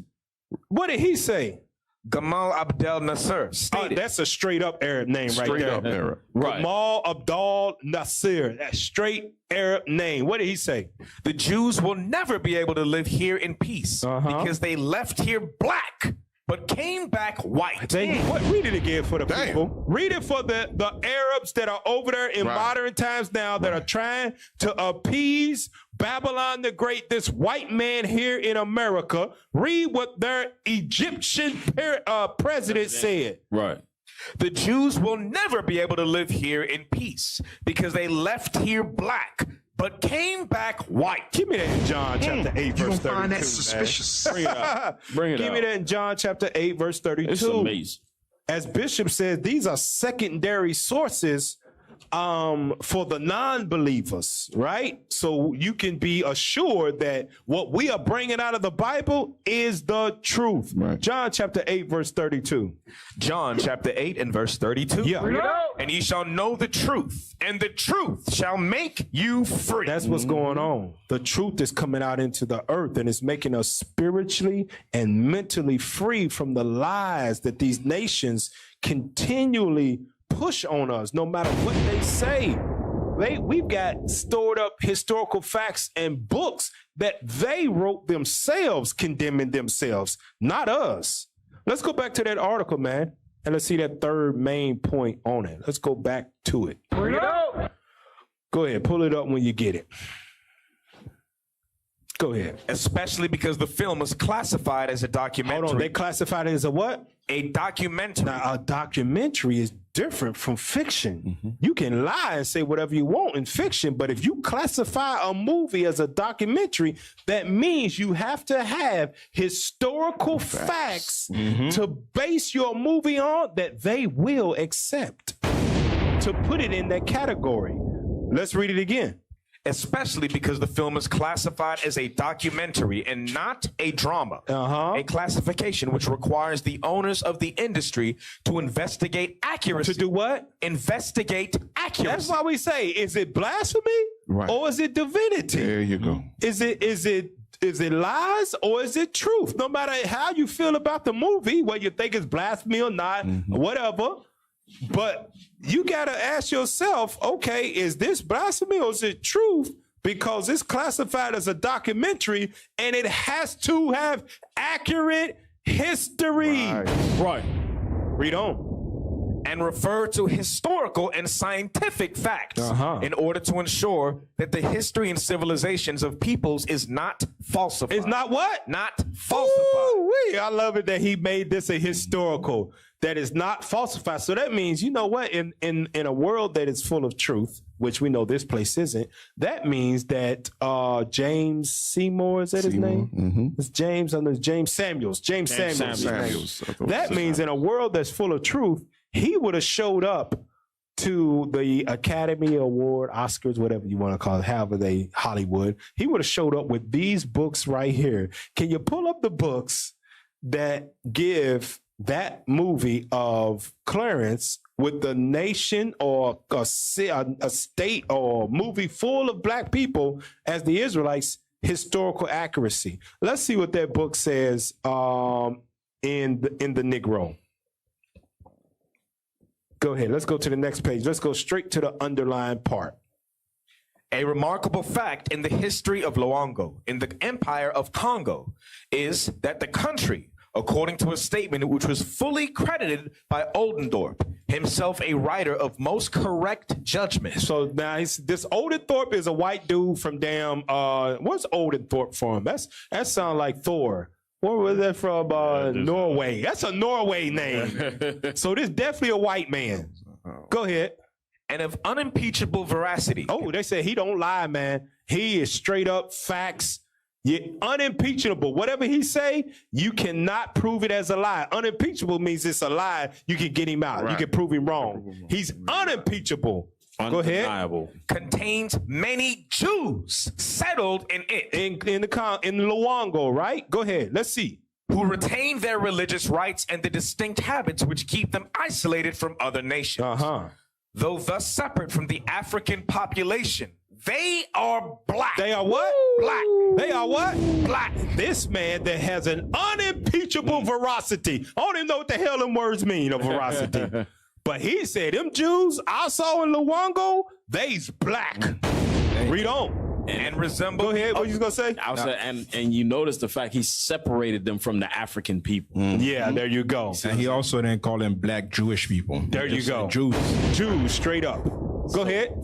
What did he say? Gamal Abdel Nasser stated. That's a straight up Arab name right there. Straight up Arab. Right. Gamal Abdel Nasser. That straight Arab name. What did he say? The Jews will never be able to live here in peace because they left here black but came back white. Read it again for the people. Read it for the Arabs that are over there in modern times now that are trying to appease Babylon the Great, this white man here in America. Read what their Egyptian president said. Right. The Jews will never be able to live here in peace because they left here black but came back white. Give me that in John chapter 8, verse 32. Find that suspicious. Bring it up. Give me that in John chapter 8, verse 32. It's amazing. As Bishop says, these are secondary sources for the non-believers, right? So you can be assured that what we are bringing out of the Bible is the truth. Right. John chapter 8, verse 32. John chapter 8 and verse 32. Yeah. And ye shall know the truth, and the truth shall make you free. That's what's going on. The truth is coming out into the earth, and it's making us spiritually and mentally free from the lies that these nations continually push on us, no matter what they say. We've got stored up historical facts and books that they wrote themselves, condemning themselves, not us. Let's go back to that article, man, and let's see that third main point on it. Let's go back to it. Go ahead, pull it up when you get it. Go ahead. Especially because the film was classified as a documentary. Hold on, they classified it as a what? A documentary. Now, a documentary is different from fiction. You can lie and say whatever you want in fiction, but if you classify a movie as a documentary, that means you have to have historical facts to base your movie on that they will accept, to put it in that category. Let's read it again. especially because the film is classified as a documentary and not a drama. A classification which requires the owners of the industry to investigate accuracy. To do what? Investigate accuracy. That's why we say, is it blasphemy or is it divinity? There you go. Is it lies or is it truth? No matter how you feel about the movie, whether you think it's blasphemy or not, whatever. But you got to ask yourself, okay, is this blasphemy or is it truth? Because it's classified as a documentary and it has to have accurate history. Right. Read on. And refer to historical and scientific facts in order to ensure that the history and civilizations of peoples is not falsified. It's not what? Not falsified. Ooh-wee. I love it that he made this a historical, that is not falsified. So that means, you know what, in a world that is full of truth, which we know this place isn't, that means that James Seymour, is that his name? It's James, I know James Samuels. James Samuels. That means in a world that's full of truth, he would have showed up to the Academy Award, Oscars, whatever you want to call it, however they, Hollywood. He would have showed up with these books right here. Can you pull up the books that give that movie of Clarence with the nation or a state or movie full of black people as the Israelites, historical accuracy? Let's see what that book says in the Negro. Go ahead. Let's go to the next page. Let's go straight to the underlined part. A remarkable fact in the history of Luongo, in the Empire of Congo, is that the country, according to a statement which was fully credited by Oldendorp, himself a writer of most correct judgment. So now this Oldendorp is a white dude from damn, what's Oldendorp from? That sounds like Thor. Where was that from? Norway. That's a Norway name. So this definitely a white man. Go ahead. And of unimpeachable veracity. Oh, they said he don't lie, man. He is straight up facts. Unimpeachable. Whatever he say, you cannot prove it as a lie. Unimpeachable means it's a lie. You can get him out. You can prove him wrong. He's unimpeachable. Go ahead. Contains many Jews settled in it. In Luongo, right? Go ahead. Let's see. Who retain their religious rights and the distinct habits which keep them isolated from other nations. Though thus separate from the African population, they are black. They are what? Black. They are what? Black. This man that has an unimpeachable veracity. I don't even know what the hell them words mean, of veracity. But he said, them Jews I saw in Luongo, they's black. Read on. And resemble. Go ahead. What you gonna say? I was saying, and you notice the fact he separated them from the African people. Yeah, there you go. And he also didn't call them black Jewish people. There you go. Jews, straight up. Go ahead.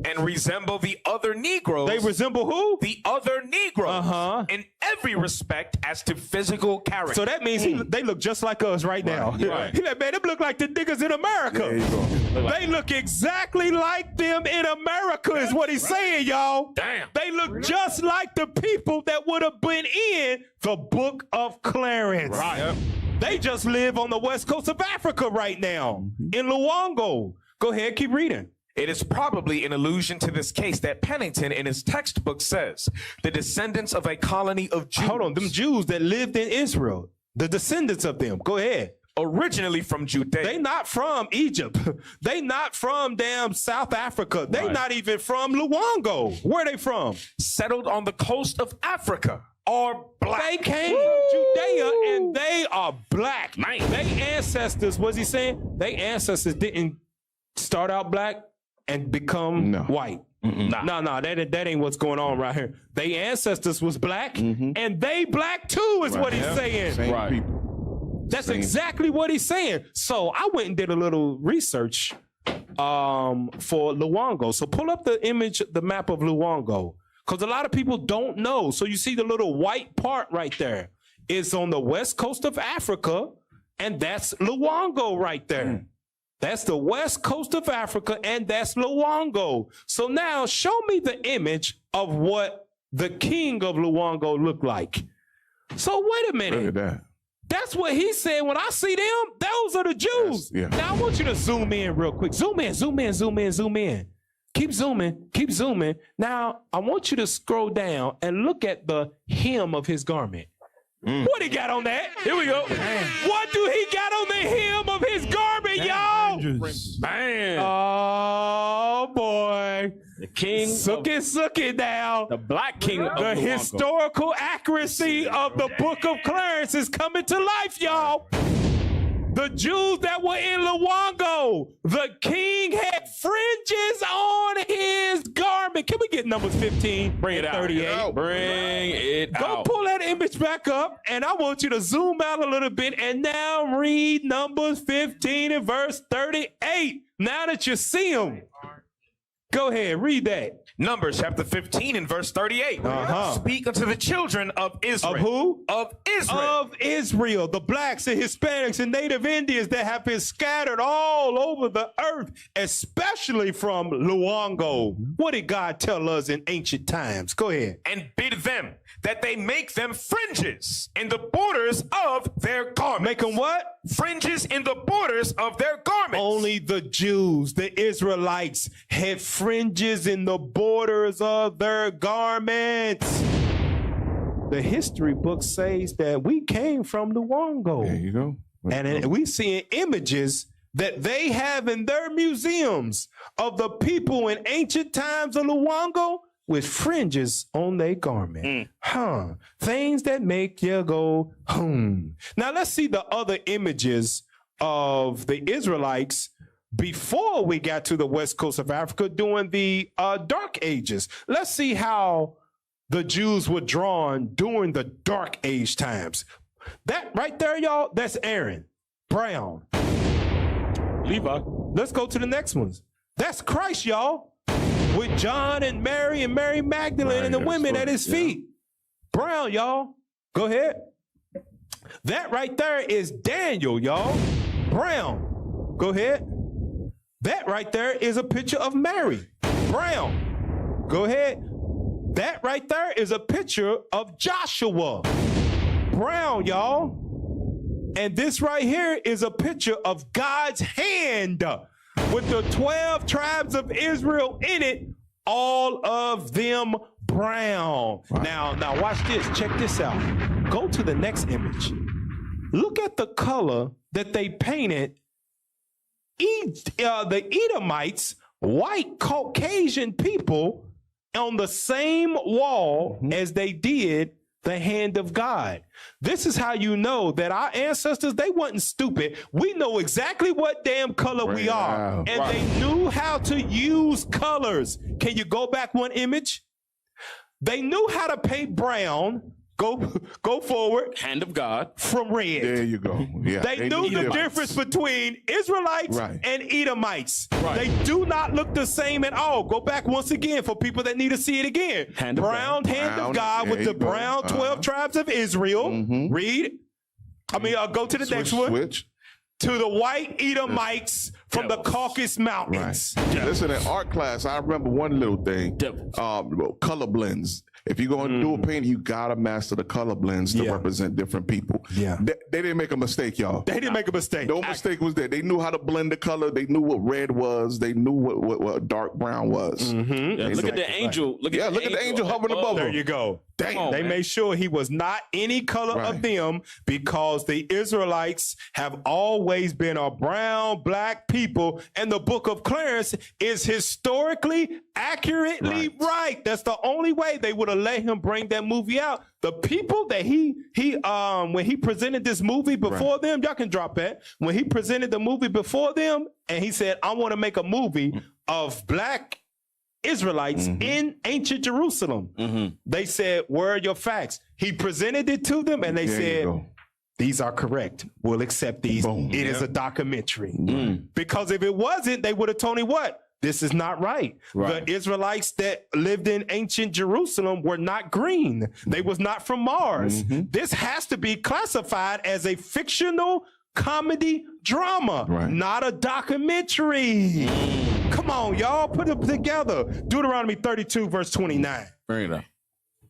And resemble the other Negroes. They resemble who? The other Negroes. In every respect as to physical character. So that means they look just like us right now. Right. He like, man, them look like the niggas in America. They look exactly like them in America is what he's saying, y'all. Damn. They look just like the people that would have been in the Book of Clarence. Right. Yep. They just live on the west coast of Africa right now, in Luongo. Go ahead, keep reading. It is probably in allusion to this case that Pennington in his textbook says, the descendants of a colony of Jews. Hold on, them Jews that lived in Israel, the descendants of them. Go ahead. Originally from Judea. They not from Egypt. They not from damn South Africa. They not even from Luongo. Where they from? Settled on the coast of Africa. Are black. They came from Judea and they are black. Man. They ancestors, what's he saying? They ancestors didn't start out black and become white. No, that ain't what's going on right here. They ancestors was black and they black too is what he's saying. Same people. That's exactly what he's saying. So I went and did a little research for Luongo. So pull up the image, the map of Luongo, because a lot of people don't know. So you see the little white part right there. It's on the west coast of Africa, and that's Luongo right there. That's the west coast of Africa, and that's Luongo. So now show me the image of what the king of Luongo looked like. So wait a minute. Look at that. That's what he said. When I see them, those are the Jews. Now I want you to zoom in real quick. Zoom in, zoom in, zoom in, zoom in. Keep zooming. Keep zooming. Now, I want you to scroll down and look at the hem of his garment. What he got on that? Here we go. What do he got on the hem of his garment, y'all? Man. Oh, boy. The king. Suck it now. The black king of The Luongo. historical accuracy of the book of Clarence is coming to life, y'all. The Jews that were in Luongo, the king had fringes on his garment. Can we get numbers 15? Bring it out. 38. Bring it Go out. pull that image back up, and I want you to zoom out a little bit and now read Numbers 15 and verse 38. Now that you see them, go ahead, read that. Numbers chapter 15 and verse 38. Speak unto the children of Israel. Of who? Of Israel. Of Israel, the blacks and Hispanics and Native Indians that have been scattered all over the earth, especially from Luongo. What did God tell us in ancient times? Go ahead. And bid them that they make them fringes in the borders of their garments. Make them what? Fringes in the borders of their garments. Only the Jews, the Israelites, had fringes in the borders of their garments. The history book says that we came from Luongo. There you go. And we see images that they have in their museums of the people in ancient times of Luongo with fringes on their garment. Things that make you go, Now let's see the other images of the Israelites before we got to the west coast of Africa during the Dark Ages. Let's see how the Jews were drawn during the Dark Age times. That right there, y'all, that's Aaron Brown. Levi. Let's go to the next ones. That's Christ, y'all, with John and Mary Magdalene and the women at his feet. Brown, y'all. Go ahead. That right there is Daniel, y'all. Brown. Go ahead. That right there is a picture of Mary. Brown. Go ahead. That right there is a picture of Joshua. Brown, y'all. And this right here is a picture of God's hand with the 12 tribes of Israel in it, all of them brown. Now watch this. Check this out. Go to the next image. Look at the color that they painted the Edomites, white Caucasian people, on the same wall as they did the hand of God. This is how you know that our ancestors, they wasn't stupid. We know exactly what damn color we are. And they knew how to use colors. Can you go back one image? They knew how to paint brown. Go forward. Hand of God. From red. There you go. Yeah, they knew the difference between Israelites and Edomites. They do not look the same at all. Go back once again for people that need to see it again. Hand of God with the brown 12 tribes of Israel. Read. Go to the next one. Switch. To the white Edomites from the Caucasus Mountains. Listen, in art class, I remember one little thing. Color blends. If you're going to do a painting, you gotta master the color blends to represent different people. They didn't make a mistake, y'all. They didn't make a mistake. No mistake was there. They knew how to blend the color. They knew what red was. They knew what dark brown was. Look at the angel. Look at the angel hovering above them. There you go. Dang. They made sure he was not any color of them, because the Israelites have always been a brown, black people, and the book of Clarence is historically accurately right. That's the only way they would have let him bring that movie out. The people that he when he presented this movie before them, y'all can drop that. When he presented the movie before them and he said, I want to make a movie of black Israelites in ancient Jerusalem. They said, where are your facts? He presented it to them and they said, these are correct. We'll accept these. It is a documentary. Because if it wasn't, they would have told me what? This is not right. The Israelites that lived in ancient Jerusalem were not green. They was not from Mars. This has to be classified as a fictional comedy drama, not a documentary. Come on, y'all, put it together. Deuteronomy 32, verse 29. Bring it up.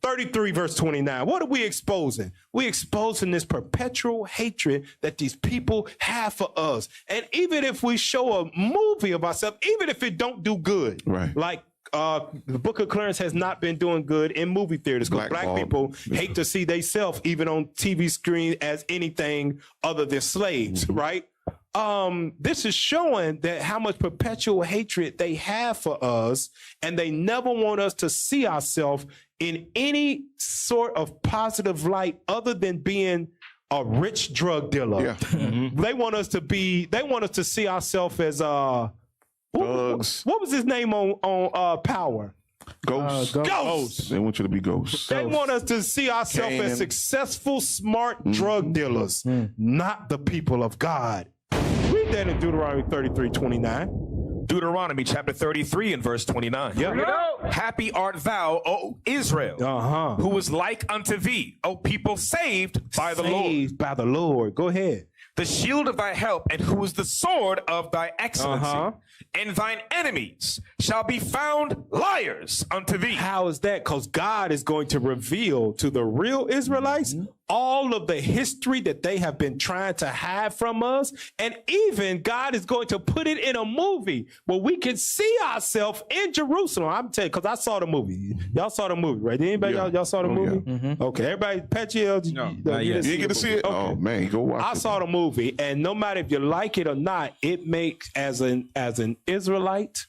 33 verse 29. What are we exposing? We're exposing this perpetual hatred that these people have for us. And even if we show a movie of ourselves, even if it don't do good, like the Book of Clarence has not been doing good in movie theaters because black people hate to see themselves even on TV screen as anything other than slaves, right? This is showing that how much perpetual hatred they have for us, and they never want us to see ourselves in any sort of positive light other than being a rich drug dealer. They want us to see ourselves as what was his name on Power? Ghost. Ghost. They want you to be ghosts. They want us to see ourselves as successful, smart drug dealers, not the people of God. Read that in Deuteronomy 33:29. Deuteronomy chapter 33 and verse 29. Happy art thou, O Israel, who was like unto thee, O people saved by the Lord. Saved by the Lord. Go ahead. The shield of thy help, and who is the sword of thy excellency. And thine enemies shall be found liars unto thee. How is that? Because God is going to reveal to the real Israelites all of the history that they have been trying to hide from us. And even God is going to put it in a movie where we can see ourselves in Jerusalem. I'm telling you, because I saw the movie. Y'all saw the movie, right? Anybody y'all saw the movie? Okay, everybody, Patchiel, you didn't get to see it? Okay. Oh, man, go watch it. I saw the movie, and no matter if you like it or not, it makes, as an Israelite,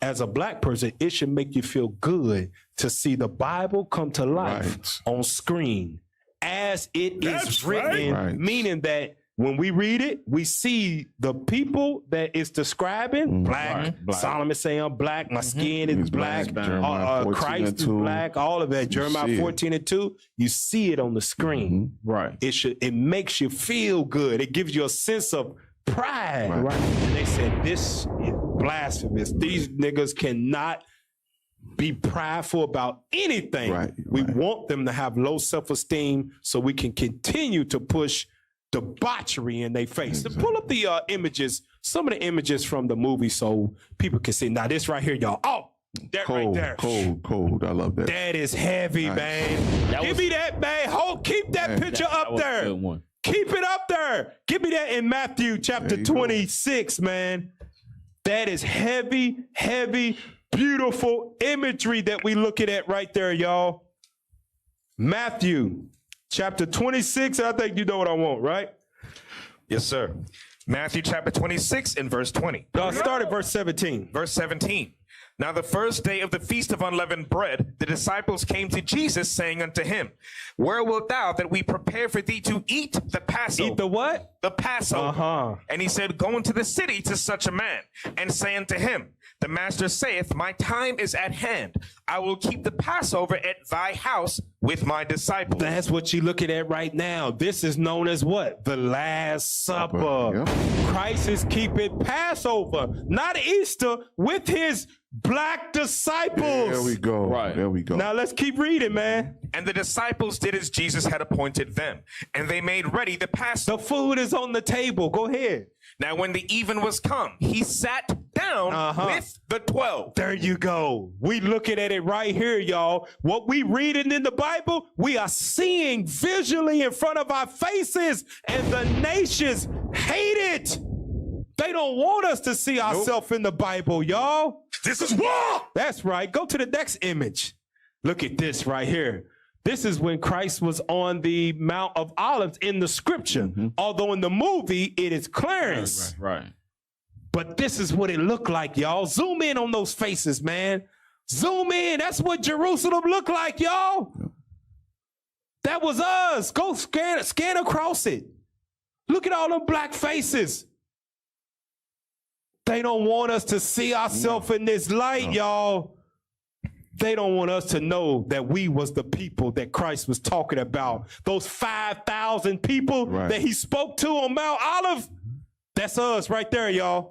as a black person, it should make you feel good to see the Bible come to life on screen as it is written, meaning that when we read it, we see the people that it's describing, black. Solomon saying I'm black, my skin is black, Christ is black, all of that. Jeremiah 14:2, you see it on the screen. It makes you feel good. It gives you a sense of pride. And they said, this is blasphemous. These niggas cannot be prideful about anything. We want them to have low self-esteem so we can continue to push debauchery in their face. Pull up the images, some of the images from the movie so people can see. Now this right here, y'all. Oh, that right there. Cold. I love that. That is heavy, man. Give me that, man. Keep that picture up there. Keep it up there. Give me that in Matthew chapter 26, man. That is heavy, beautiful imagery that we looking at right there, y'all. Matthew chapter 26, I think you know what I want, right? Yes, sir. Matthew chapter 26 and verse 20. Start at verse 17. Verse 17. Now the first day of the feast of unleavened bread, the disciples came to Jesus, saying unto him, where wilt thou that we prepare for thee to eat the Passover? Eat the what? The Passover. And he said, go into the city to such a man, and say unto him, the master saith, my time is at hand. I will keep the Passover at thy house with my disciples. That's what you're looking at right now. This is known as what? The Last Supper. Christ is keeping Passover, not Easter, with his black disciples. There we go. There we go. Now let's keep reading, man. And the disciples did as Jesus had appointed them, and they made ready the Passover. The food is on the table. Go ahead. Now when the even was come, he sat down with the 12. There you go. We looking at it right here, y'all. What we reading in the Bible, we are seeing visually in front of our faces, and the nations hate it. They don't want us to see ourselves in the Bible, y'all. This is war. That's right. Go to the next image. Look at this right here. This is when Christ was on the Mount of Olives in the scripture. Although in the movie, it is Clarence. Right. But this is what it looked like, y'all. Zoom in on those faces, man. Zoom in. That's what Jerusalem looked like, y'all. That was us. Go scan across it. Look at all them black faces. They don't want us to see ourselves in this light, y'all. They don't want us to know that we was the people that Christ was talking about. Those 5,000 people that he spoke to on Mount Olive. That's us right there, y'all.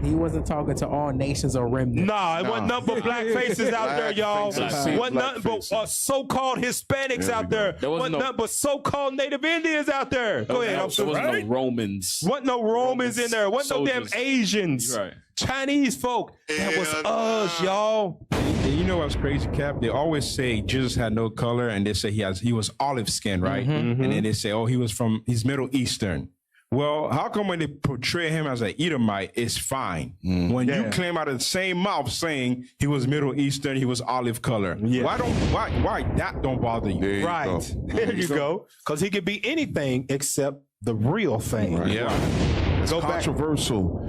He wasn't talking to all nations or remnants. Nah, it wasn't nothing but black faces out there, y'all. Wasn't nothing but so-called Hispanics out there. Wasn't nothing but so-called Native Indians out there. Go ahead. There wasn't no Romans. Wasn't no Romans in there. Wasn't no damn Asians. Chinese folk. That was us, y'all. You know what's crazy, Cap? They always say Jesus had no color, and they say he was olive skin, right? And then they say, oh, he's Middle Eastern. Well, how come when they portray him as an Edomite, it's fine? When you claim out of the same mouth saying he was Middle Eastern, he was olive color. Why that don't bother you? Right. There you go. Because he could be anything except the real thing. Right. Yeah. It's controversial.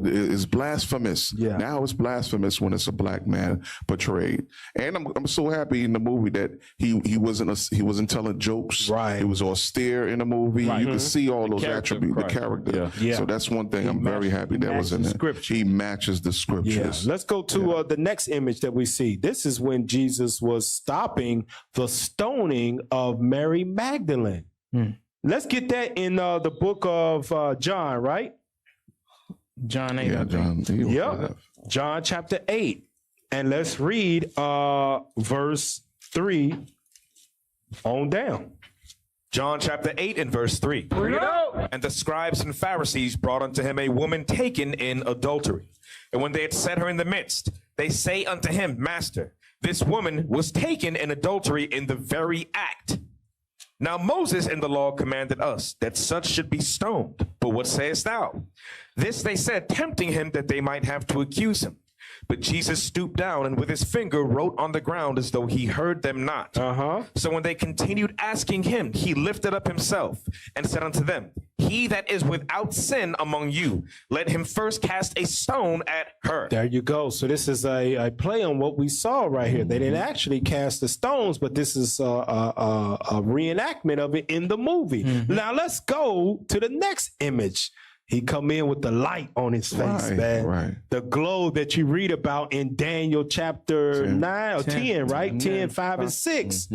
It's blasphemous. Yeah. Now it's blasphemous when it's a black man portrayed. And I'm so happy in the movie that he wasn't telling jokes. Right. He was austere in the movie. Right. You can see all those attributes, the character. Yeah. So that's one thing I'm very happy that was in there. He matches the scriptures. Yeah. Let's go to the next image that we see. This is when Jesus was stopping the stoning of Mary Magdalene. Let's get that in the book of John, right? John 8. Yeah, John. Yep. John chapter 8. And let's read verse 3 on down. John chapter 8 and verse 3. And the scribes and Pharisees brought unto him a woman taken in adultery. And when they had set her in the midst, they say unto him, Master, this woman was taken in adultery in the very act. Now Moses in the law commanded us that such should be stoned. But what sayest thou? This they said, tempting him that they might have to accuse him. But Jesus stooped down and with his finger wrote on the ground as though he heard them not. So when they continued asking him, he lifted up himself and said unto them, He that is without sin among you, let him first cast a stone at her. There you go. So this is a play on what we saw right here. They didn't actually cast the stones, but this is a reenactment of it in the movie. Now let's go to the next image. He come in with the light on his face, man. Right. The glow that you read about in Daniel chapter 9 or 10, right? 10, 5, and 6.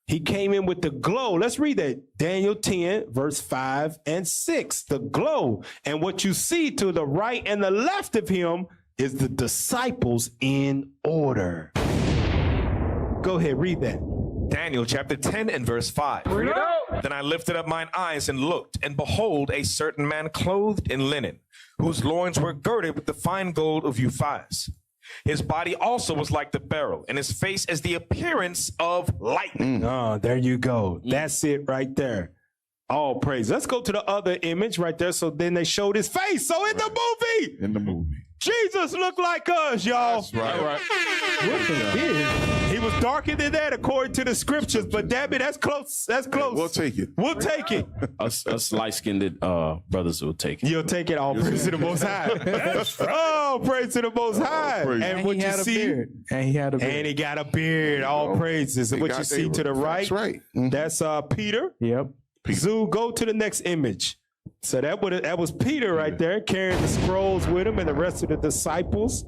He came in with the glow. Let's read that. Daniel 10, verse 5 and 6. The glow. And what you see to the right and the left of him is the disciples in order. Go ahead, read that. Daniel chapter 10 and verse 5. Then I lifted up mine eyes and looked, and behold, a certain man clothed in linen, whose loins were girded with the fine gold of Ephes. His body also was like the beryl, and his face as the appearance of lightning. Oh, there you go. That's it right there. All praise. Let's go to the other image right there. So then they showed his face. So in the movie, Jesus looked like us, y'all. That's right. He was darker than that according to the scriptures, but damn it, that's close. That's close. We'll take it. We'll take it. Us light-skinned brothers will take it. You'll take it. All praise to the Most High. Oh, praise to the Most High. And what you see, and he had a beard. And he got a beard. All praises. And what you see to the right, that's Peter. Yep. Zoo, go to the next image. So that was Peter right there carrying the scrolls with him and the rest of the disciples.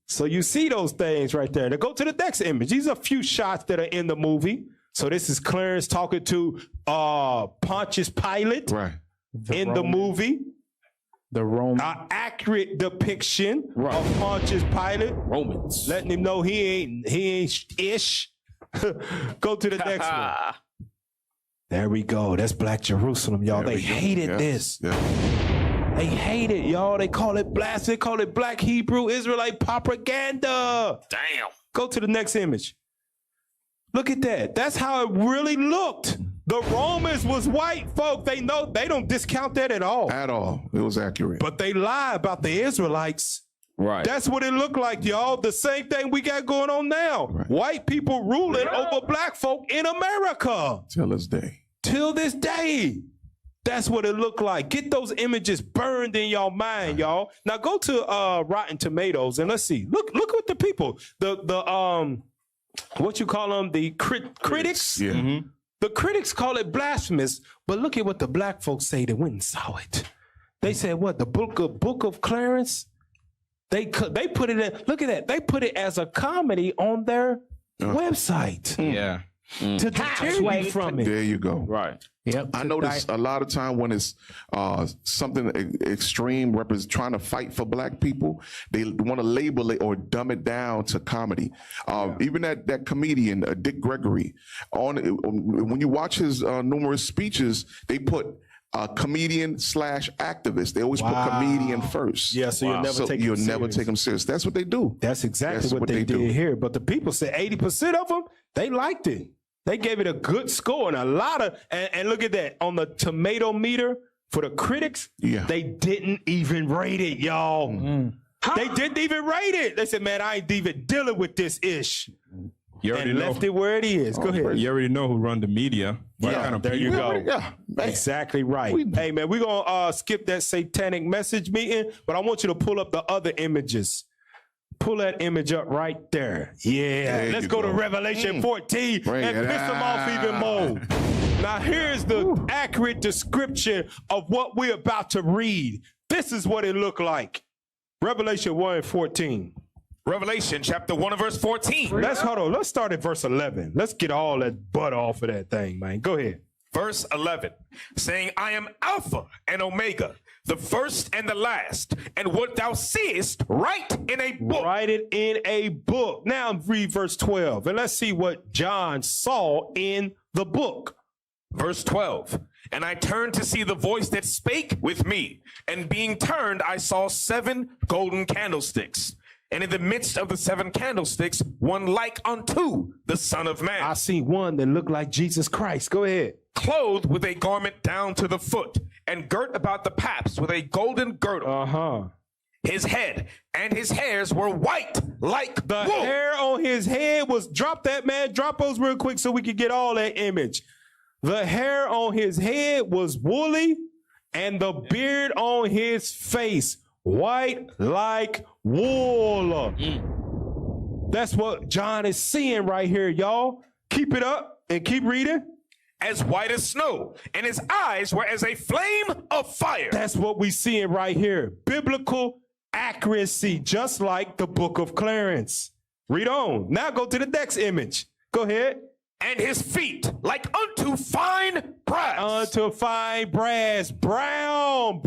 So you see those things right there. Now go to the next image. These are a few shots that are in the movie. So this is Clarence talking to Pontius Pilate in the movie. The Roman. An accurate depiction of Pontius Pilate. Romans. Letting him know he ain't ish. Go to the next one. There we go. That's Black Jerusalem, y'all. They hated this. They hate it, y'all. They call it blasphemy. They call it Black Hebrew Israelite propaganda. Damn. Go to the next image. Look at that. That's how it really looked. The Romans was white folk. They know they don't discount that at all. At all. It was accurate. But they lie about the Israelites. Right. That's what it looked like, y'all. The same thing we got going on now. White people ruling over black folk in America. Till this day. Till this day. That's what it looked like. Get those images burned in your mind, y'all. Now go to Rotten Tomatoes and let's see. Look what the people, the what you call them, the critics. Yeah. Mm-hmm. The critics call it blasphemous, but look at what the black folks say that went and saw it. They said what? The book of Clarence. They put it in. Look at that. They put it as a comedy on their website. Yeah. To deter you from it. There you go. Right. Yep. I notice a lot of time when it's something extreme, trying to fight for black people, they want to label it or dumb it down to comedy. Even that comedian, Dick Gregory, when you watch his numerous speeches, they put comedian / activist. They always put comedian first. Yeah, so you'll never take them serious. That's what they do. That's exactly what they did here. But the people said 80% of them, they liked it. They gave it a good score, and a lot of and look at that on the tomato meter for the critics. Yeah, they didn't even rate it, y'all. They didn't even rate it. They said, "Man, I ain't even dealing with this ish." You already and know. left it where it is. Go ahead. You already know who run the media. There you go. Exactly right. Hey, man, we're going to skip that satanic message meeting, but I want you to pull up the other images. Pull that image up right there. Yeah. Let's go to Revelation 14 and piss them off even more. Now, here's the accurate description of what we're about to read. This is what it looked like. Revelation 1:14. Revelation chapter 1 and verse 14. Hold on. Let's start at verse 11. Let's get all that butt off of that thing, man. Go ahead. Verse 11, saying, I am Alpha and Omega, the first and the last, and what thou seest, write in a book. Write it in a book. Now read verse 12, and let's see what John saw in the book. Verse 12, and I turned to see the voice that spake with me, and being turned, I saw 7 golden candlesticks. And in the midst of the 7 candlesticks, one like unto the Son of Man. I see one that looked like Jesus Christ. Go ahead. Clothed with a garment down to the foot, and girt about the paps with a golden girdle. His head and his hairs were white like the wool. Hair on his head was, drop those real quick so we can get all that image. The hair on his head was woolly, and the beard on his face white like wool. That's what John is seeing right here, y'all. Keep it up and keep reading. As white as snow, and his eyes were as a flame of fire. That's what we seeing right here. Biblical accuracy, just like the book of Clarence. Read on. Now go to the next image. Go ahead. And his feet like unto fine brass. Unto fine brass. Brown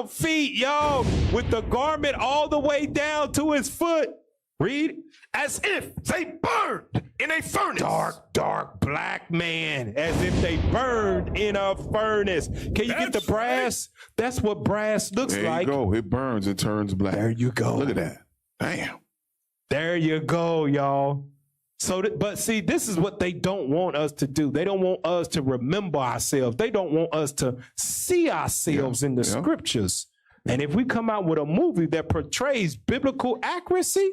feet, y'all, with the garment all the way down to his foot. Read. As if they burned in a furnace. Dark black man. As if they burned in a furnace. Can you get the brass? That's what brass looks like. There you go. It burns. It turns black. There you go. Look at that. Damn. There you go, y'all. So, but see, this is what they don't want us to do. They don't want us to remember ourselves. They don't want us to see ourselves in the scriptures. And if we come out with a movie that portrays biblical accuracy,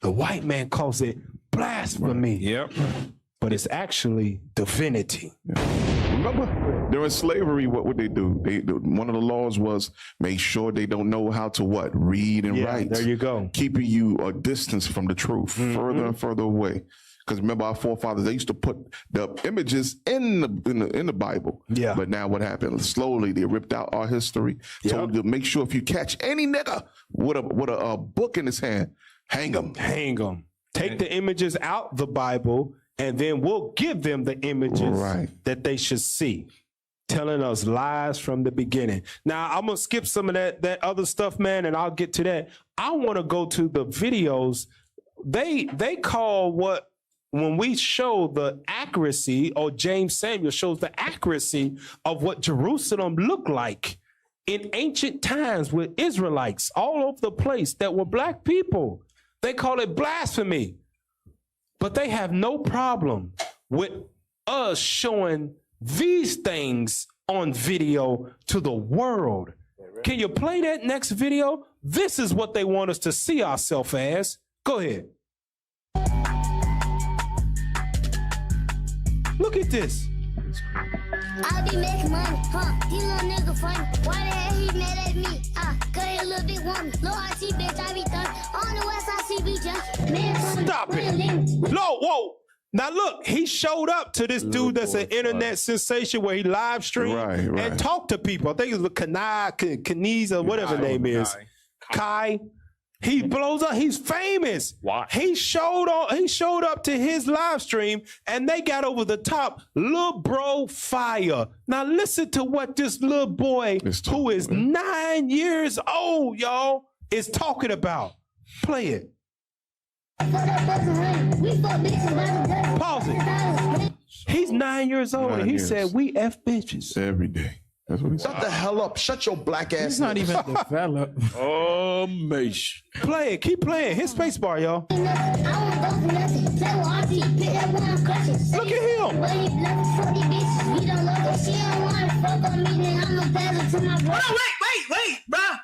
the white man calls it blasphemy. Yep. But it's actually divinity. Remember, during slavery, what would they do? One of the laws was make sure they don't know how to read and write. There you go. Keeping you a distance from the truth, further and further away. Because remember, our forefathers, they used to put the images in the Bible. Yeah. But now what happened? Slowly, they ripped out our history. Told you to make sure if you catch any nigga with a book in his hand, hang him. Hang them. Take the images out the Bible, and then we'll give them the images that they should see, telling us lies from the beginning. Now, I'm going to skip some of that other stuff, man, and I'll get to that. I want to go to the videos. They call when we show the accuracy, or James Samuel shows the accuracy of what Jerusalem looked like in ancient times with Israelites all over the place that were black people. They call it blasphemy. But they have no problem with us showing these things on video to the world. Can you play that next video? This is what they want us to see ourselves as. Go ahead. Look at this. I be making money, He little nigga funny. Why the hell he mad at me? Cause he a little bit woman. Low RT bitch, I be done. On the west side, CB just. Man, stop it. No, whoa. Now look, he showed up to this dude that's an internet sensation where he live streamed and talked to people. I think it was Kaniz or whatever his name is. Kai. He blows up. He's famous. Why? He showed up to his live stream, and they got over the top. Lil bro fire. Now listen to what this little boy, who is 9 years old, y'all, is talking about. Play it. Pause it. He's 9 years old, and he said, "We F bitches every day." That's what he Shut the hell up. Shut your black ass. He's not even developed. Oh, Mish. Play it. Keep playing. Hit space bar, y'all. Look at him. Wait, bruh.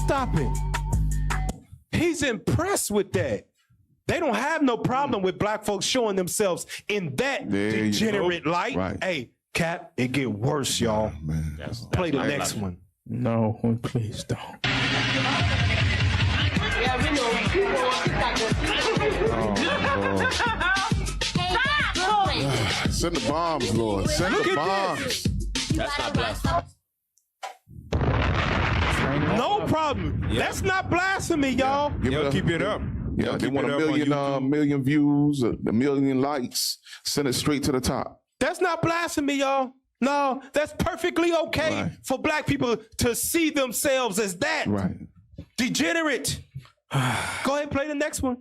Stop it. He's impressed with that. They don't have no problem with black folks showing themselves in that degenerate light. Right. Hey, Cap, it get worse, y'all. Play the next one. No, please don't. Send the bombs, Lord. Send the bombs. That's not blasphemy. No problem. That's not blasphemy, y'all. Keep it up. Yeah, they keep want it a up on million views, a million likes. Send it straight to the top. That's not blasphemy, y'all. No, that's perfectly okay for black people to see themselves as that. Right. Degenerate. Go ahead and play the next one.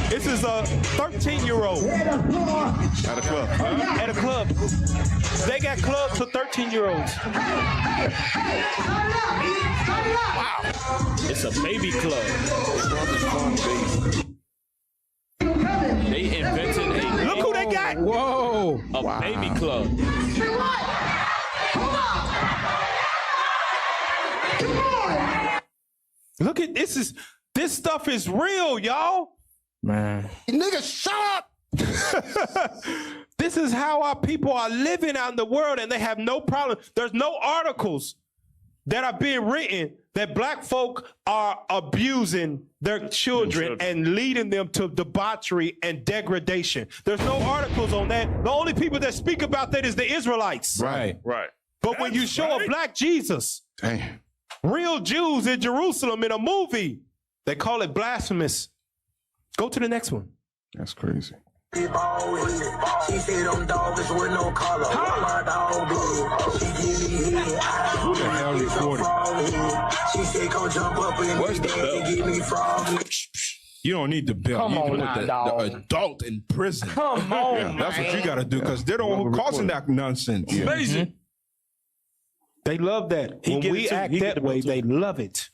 This is a 13-year-old. At a club. At a club. They got clubs for 13-year-olds. Wow. It's a baby club. They invented a... Look who they got. Whoa. A baby club. Look at this stuff is real, y'all. Man. Nigga, shut up. This is how our people are living out in the world, and they have no problem. There's no articles that are being written that black folk are abusing their children and leading them to debauchery and degradation. There's no articles on that. The only people that speak about that is the Israelites. Right. But when you show a black Jesus, real Jews in Jerusalem in a movie, they call it blasphemous. Go to the next one. That's crazy. She said them dogs with no color. My dog Who the hell recorded? She said come jump up and get me frog. You don't need the bill. Come you on put now, the dog. adult in prison. Come on, That's what you man. got to do because they're the one who causing that nonsense. Amazing. They love that. When we act that way, they love it.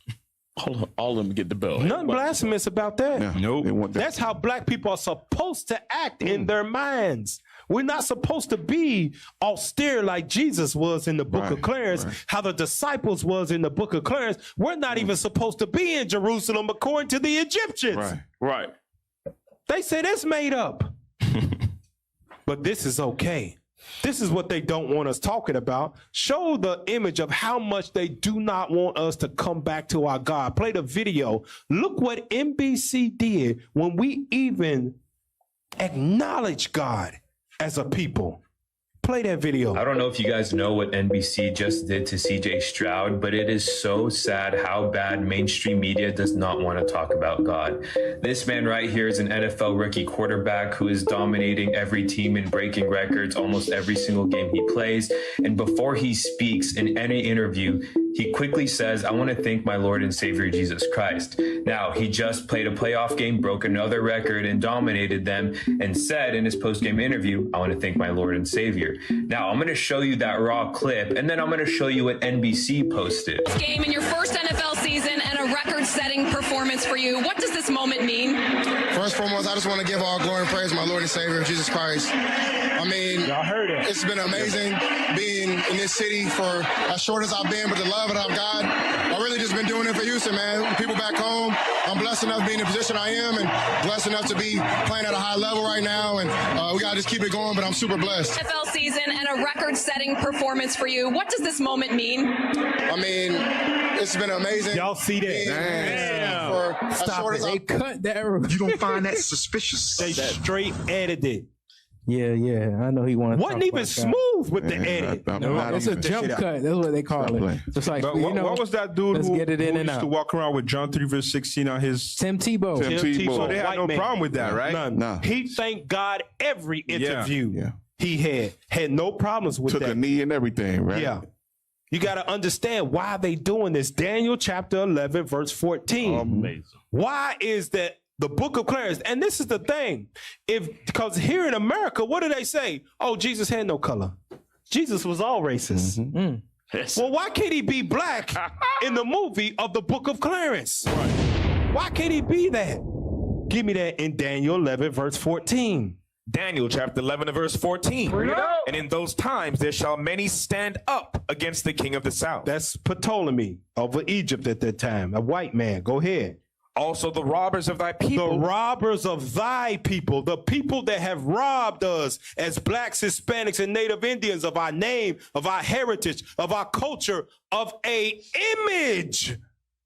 All of them get the bill. Nothing blasphemous about that. Nope. That's how black people are supposed to act in their minds. We're not supposed to be austere like Jesus was in the book of Clarence, how the disciples was in the book of Clarence. We're not even supposed to be in Jerusalem according to the Egyptians. Right. They say that's made up. But this is okay. This is what they don't want us talking about. Show the image of how much they do not want us to come back to our God. Play the video. Look what NBC did when we even acknowledge God as a people. Play that video. I don't know if you guys know what NBC just did to CJ Stroud, but it is so sad how bad mainstream media does not want to talk about God. This man right here is an NFL rookie quarterback who is dominating every team and breaking records almost every single game he plays. And before he speaks in any interview, he quickly says, I want to thank my Lord and Savior Jesus Christ. Now, he just played a playoff game, broke another record, and dominated them, and said in his post-game interview, I want to thank my Lord and Savior. Now, I'm going to show you that raw clip, and then I'm going to show you what NBC posted. Game in your first NFL season and a record-setting performance for you. What does this moment mean? First and foremost, I just want to give all glory and praise to my Lord and Savior, Jesus Christ. I mean, y'all heard it. It's been amazing being in this city for as short as I've been, but the love that I've got, I've really just been doing it for Houston, man. People back home, I'm blessed enough to be in the position I am and blessed enough to be playing at a high level right now, and we got to just keep it going, but I'm super blessed. NFL season and a record-setting performance for you. What does this moment mean? I mean, it's been amazing. Y'all see that? Damn. For as short as I've cut that. You don't find that suspicious? They straight edited. Yeah, I know he wanted. Wasn't even smooth with the edit. It's a jump cut. That's what they call it. It's like, But what was that dude let's who, get it in who and used to out. walk around with John 3 verse 16 on his Tim Tebow. Tim Tebow. So they had no problem with that, right? None. He thanked God every interview he had no problems with Took that. a knee and everything, right? Yeah. You got to understand why they doing this. Daniel chapter 11, verse 14. Amazing. Why is that the book of Clarence. And this is the thing. Because here in America, what do they say? Oh, Jesus had no color. Jesus was all racist. Well, why can't he be black in the movie of the book of Clarence? Why can't he be that? Give me that in Daniel 11, verse 14. Daniel chapter 11 and verse 14. And in those times there shall many stand up against the king of the south. That's Ptolemy of Egypt at that time, a white man. Go ahead. Also the robbers of thy people. The robbers of thy people, the people that have robbed us as blacks, Hispanics, and Native Indians of our name, of our heritage, of our culture, of a image.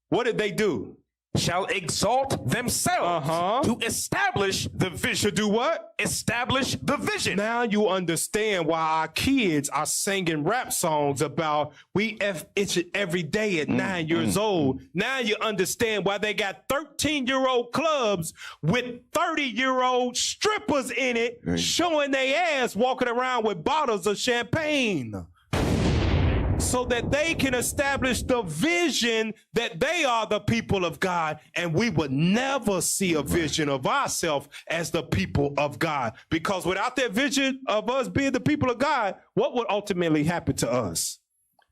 What did they do? Shall exalt themselves to establish the vision. To do what? Establish the vision. Now you understand why our kids are singing rap songs about we itch it every day at 9 years old. Now you understand why they got 13-year-old clubs with 30-year-old strippers in it showing their ass walking around with bottles of champagne. So that they can establish the vision that they are the people of God, and we would never see a vision of ourselves as the people of God. Because without that vision of us being the people of God, what would ultimately happen to us?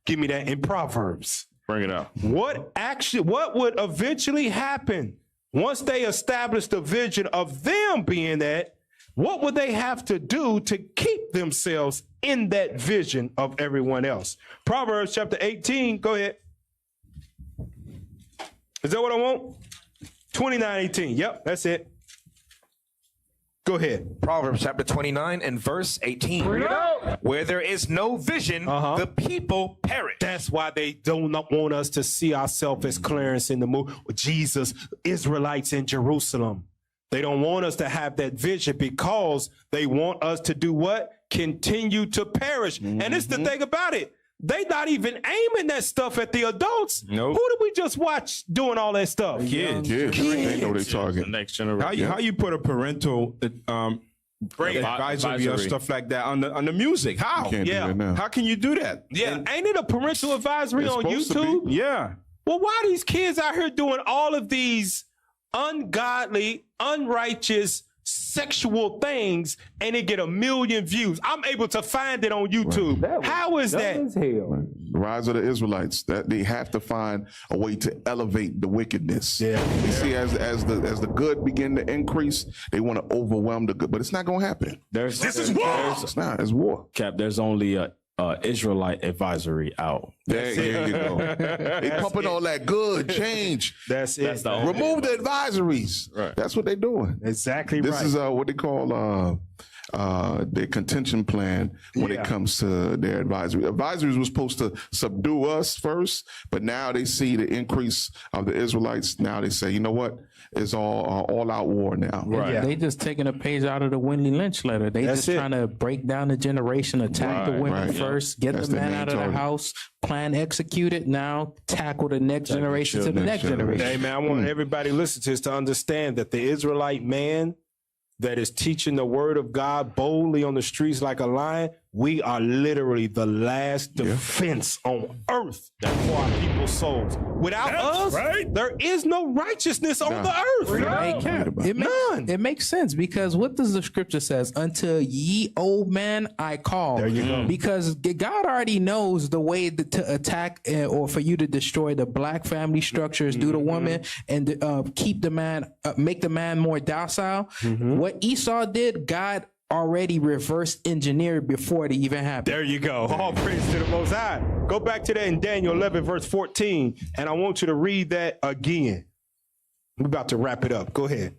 Give me that in Proverbs. Bring it up. What would eventually happen once they establish the vision of them being that? What would they have to do to keep themselves in that vision of everyone else? Proverbs chapter 18, go ahead. Is that what I want? 29:18. Yep, that's it. Go ahead. Proverbs chapter 29 and verse 18. Where there is no vision, the people perish. That's why they don't want us to see ourselves as Clarence in the movie. Jesus, Israelites in Jerusalem. They don't want us to have that vision because they want us to do what? Continue to perish. And it's the thing about it. They not even aiming that stuff at the adults. Nope. Who did we just watch doing all that stuff? Kids. They know they target. The next generation. How you put a parental advisory or stuff like that on the music? How? Can't do that now. How can you do that? Yeah, ain't it a parental advisory on YouTube? Yeah. Well, why are these kids out here doing all of these ungodly, unrighteous, sexual things, and they get 1 million views? I'm able to find it on YouTube. How is that? The rise of the Israelites. That they have to find a way to elevate the wickedness. They see as the good begin to increase, they want to overwhelm the good, but it's not going to happen. This is war. It's not. It's war. Cap, there's only a Israelite advisory out. There you go. They pumping all that good change. That's it. Remove the advisories. Right. That's what they're doing. Exactly This right. is what they call their contention plan when it comes to their advisory. Advisories were supposed to subdue us first, but now they see the increase of the Israelites. Now they say, you know what? It's all out war now. Right. Yeah. They just taking a page out of the Winnie Lynch letter. They just trying to break down the generation, attack the women first, get the man out of the house, plan, execute it. Now tackle the next generation to the next generation. Hey man, I want everybody to listen to this to understand that the Israelite man that is teaching the word of God boldly on the streets like a lion, we are literally the last defense on earth for our people's souls. Without us, there is no righteousness on the earth. Hey, Cap, it makes sense because what does the scripture says? Until ye old man I call. There you go. Because God already knows the way to attack or for you to destroy the black family structures, do the woman, and keep the man, make the man more docile. What Esau did, God already reverse engineered before it even happened. There you go. All praise to the Most High. Go back to that in Daniel 11, verse 14, and I want you to read that again. We're about to wrap it up. Go ahead.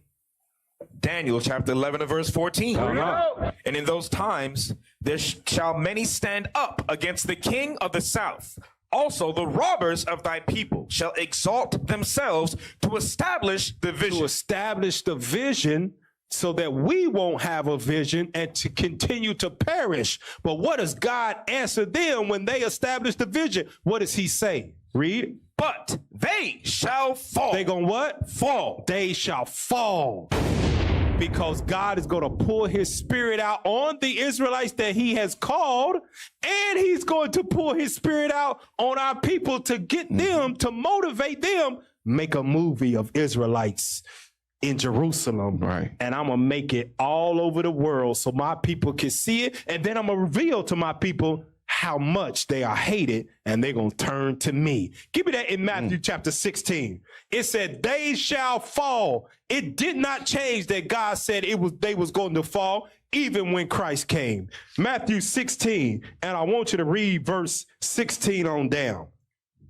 Daniel chapter 11 and verse 14. And in those times there shall many stand up against the king of the south. Also the robbers of thy people shall exalt themselves to establish the vision. To establish the vision so that we won't have a vision and to continue to perish. But what does God answer them when they establish the vision? What does he say? Read. But they shall fall. They gonna what? Fall. They shall fall. Because God is going to pour his spirit out on the Israelites that he has called, and he's going to pour his spirit out on our people to get them, to motivate them, make a movie of Israelites in Jerusalem. Right. And I'm going to make it all over the world so my people can see it. And then I'm going to reveal to my people how much they are hated, and they're going to turn to me. Give me that in Matthew chapter 16. It said, they shall fall. It did not change that God said they was going to fall even when Christ came. Matthew 16, and I want you to read verse 16 on down.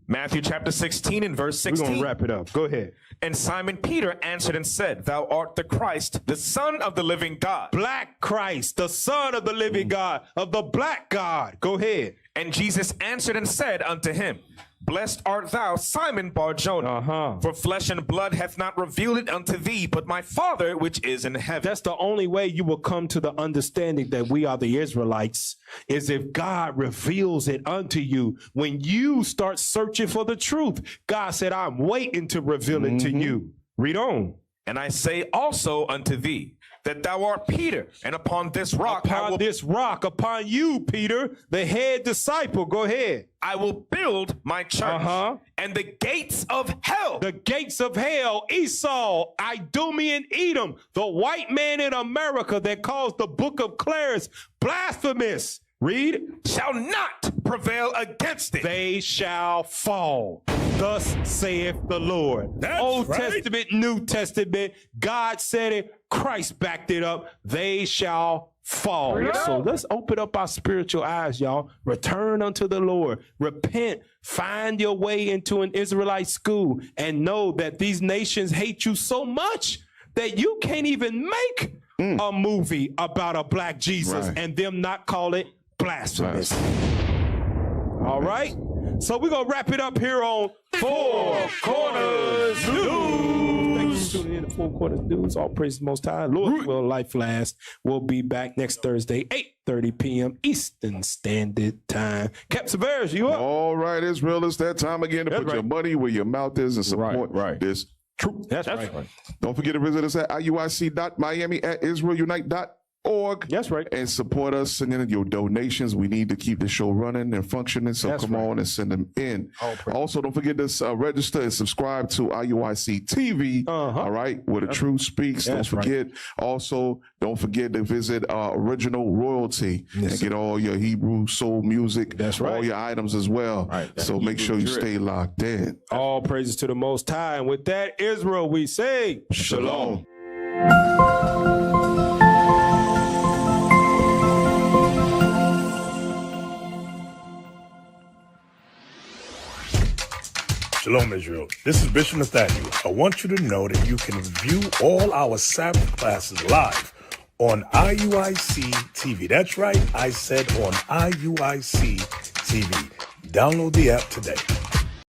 Matthew chapter 16 and verse 16. We're going to wrap it up. Go ahead. And Simon Peter answered and said, Thou art the Christ, the Son of the living God. Black Christ, the Son of the living God, of the black God. Go ahead. And Jesus answered and said unto him, Blessed art thou, Simon Bar-Jonah, for flesh and blood hath not revealed it unto thee, but my Father which is in heaven. That's the only way you will come to the understanding that we are the Israelites, is if God reveals it unto you. When you start searching for the truth, God said, I'm waiting to reveal it to you. Read on. And I say also unto thee, that thou art Peter, and upon this rock upon you, Peter, the head disciple. Go ahead. I will build my church, and the gates of hell. The gates of hell, Esau, Idumean Edom, the white man in America that calls the book of Clarence blasphemous. Read. Shall not prevail against it. They shall fall. Thus saith the Lord. That's Old right. Testament, New Testament, God said it, Christ backed it up. They shall fall. So let's open up our spiritual eyes, y'all. Return unto the Lord. Repent. Find your way into an Israelite school and know that these nations hate you so much that you can't even make a movie about a black Jesus and them not call it blasphemous. All right? So we're going to wrap it up here on Four Corners News. Thank you for tuning in to Four Corners News. All praise the Most High. Lord will life last. We'll be back next Thursday, 8:30 p.m. Eastern Standard Time. Cap Severus, you up? All right, Israel, it's that time again to put your money where your mouth is and support this truth. That's right. Don't forget to visit us at IUIC.Miami at IsraelUnite.org. That's right. And support us, send in your donations. We need to keep the show running and functioning. So come on and send them in. Also, don't forget to register and subscribe to IUIC TV. All right, where the truth speaks. Don't forget. Also, don't forget to visit Original Royalty and get all your Hebrew soul music. That's right. All your items as well. So make sure you stay locked in. All praises to the Most High. And with that, Israel, we say Shalom. Shalom, Israel. This is Bishop Nathaniel. I want you to know that you can view all our Sabbath classes live on IUIC TV. That's right, I said on IUIC TV. Download the app today.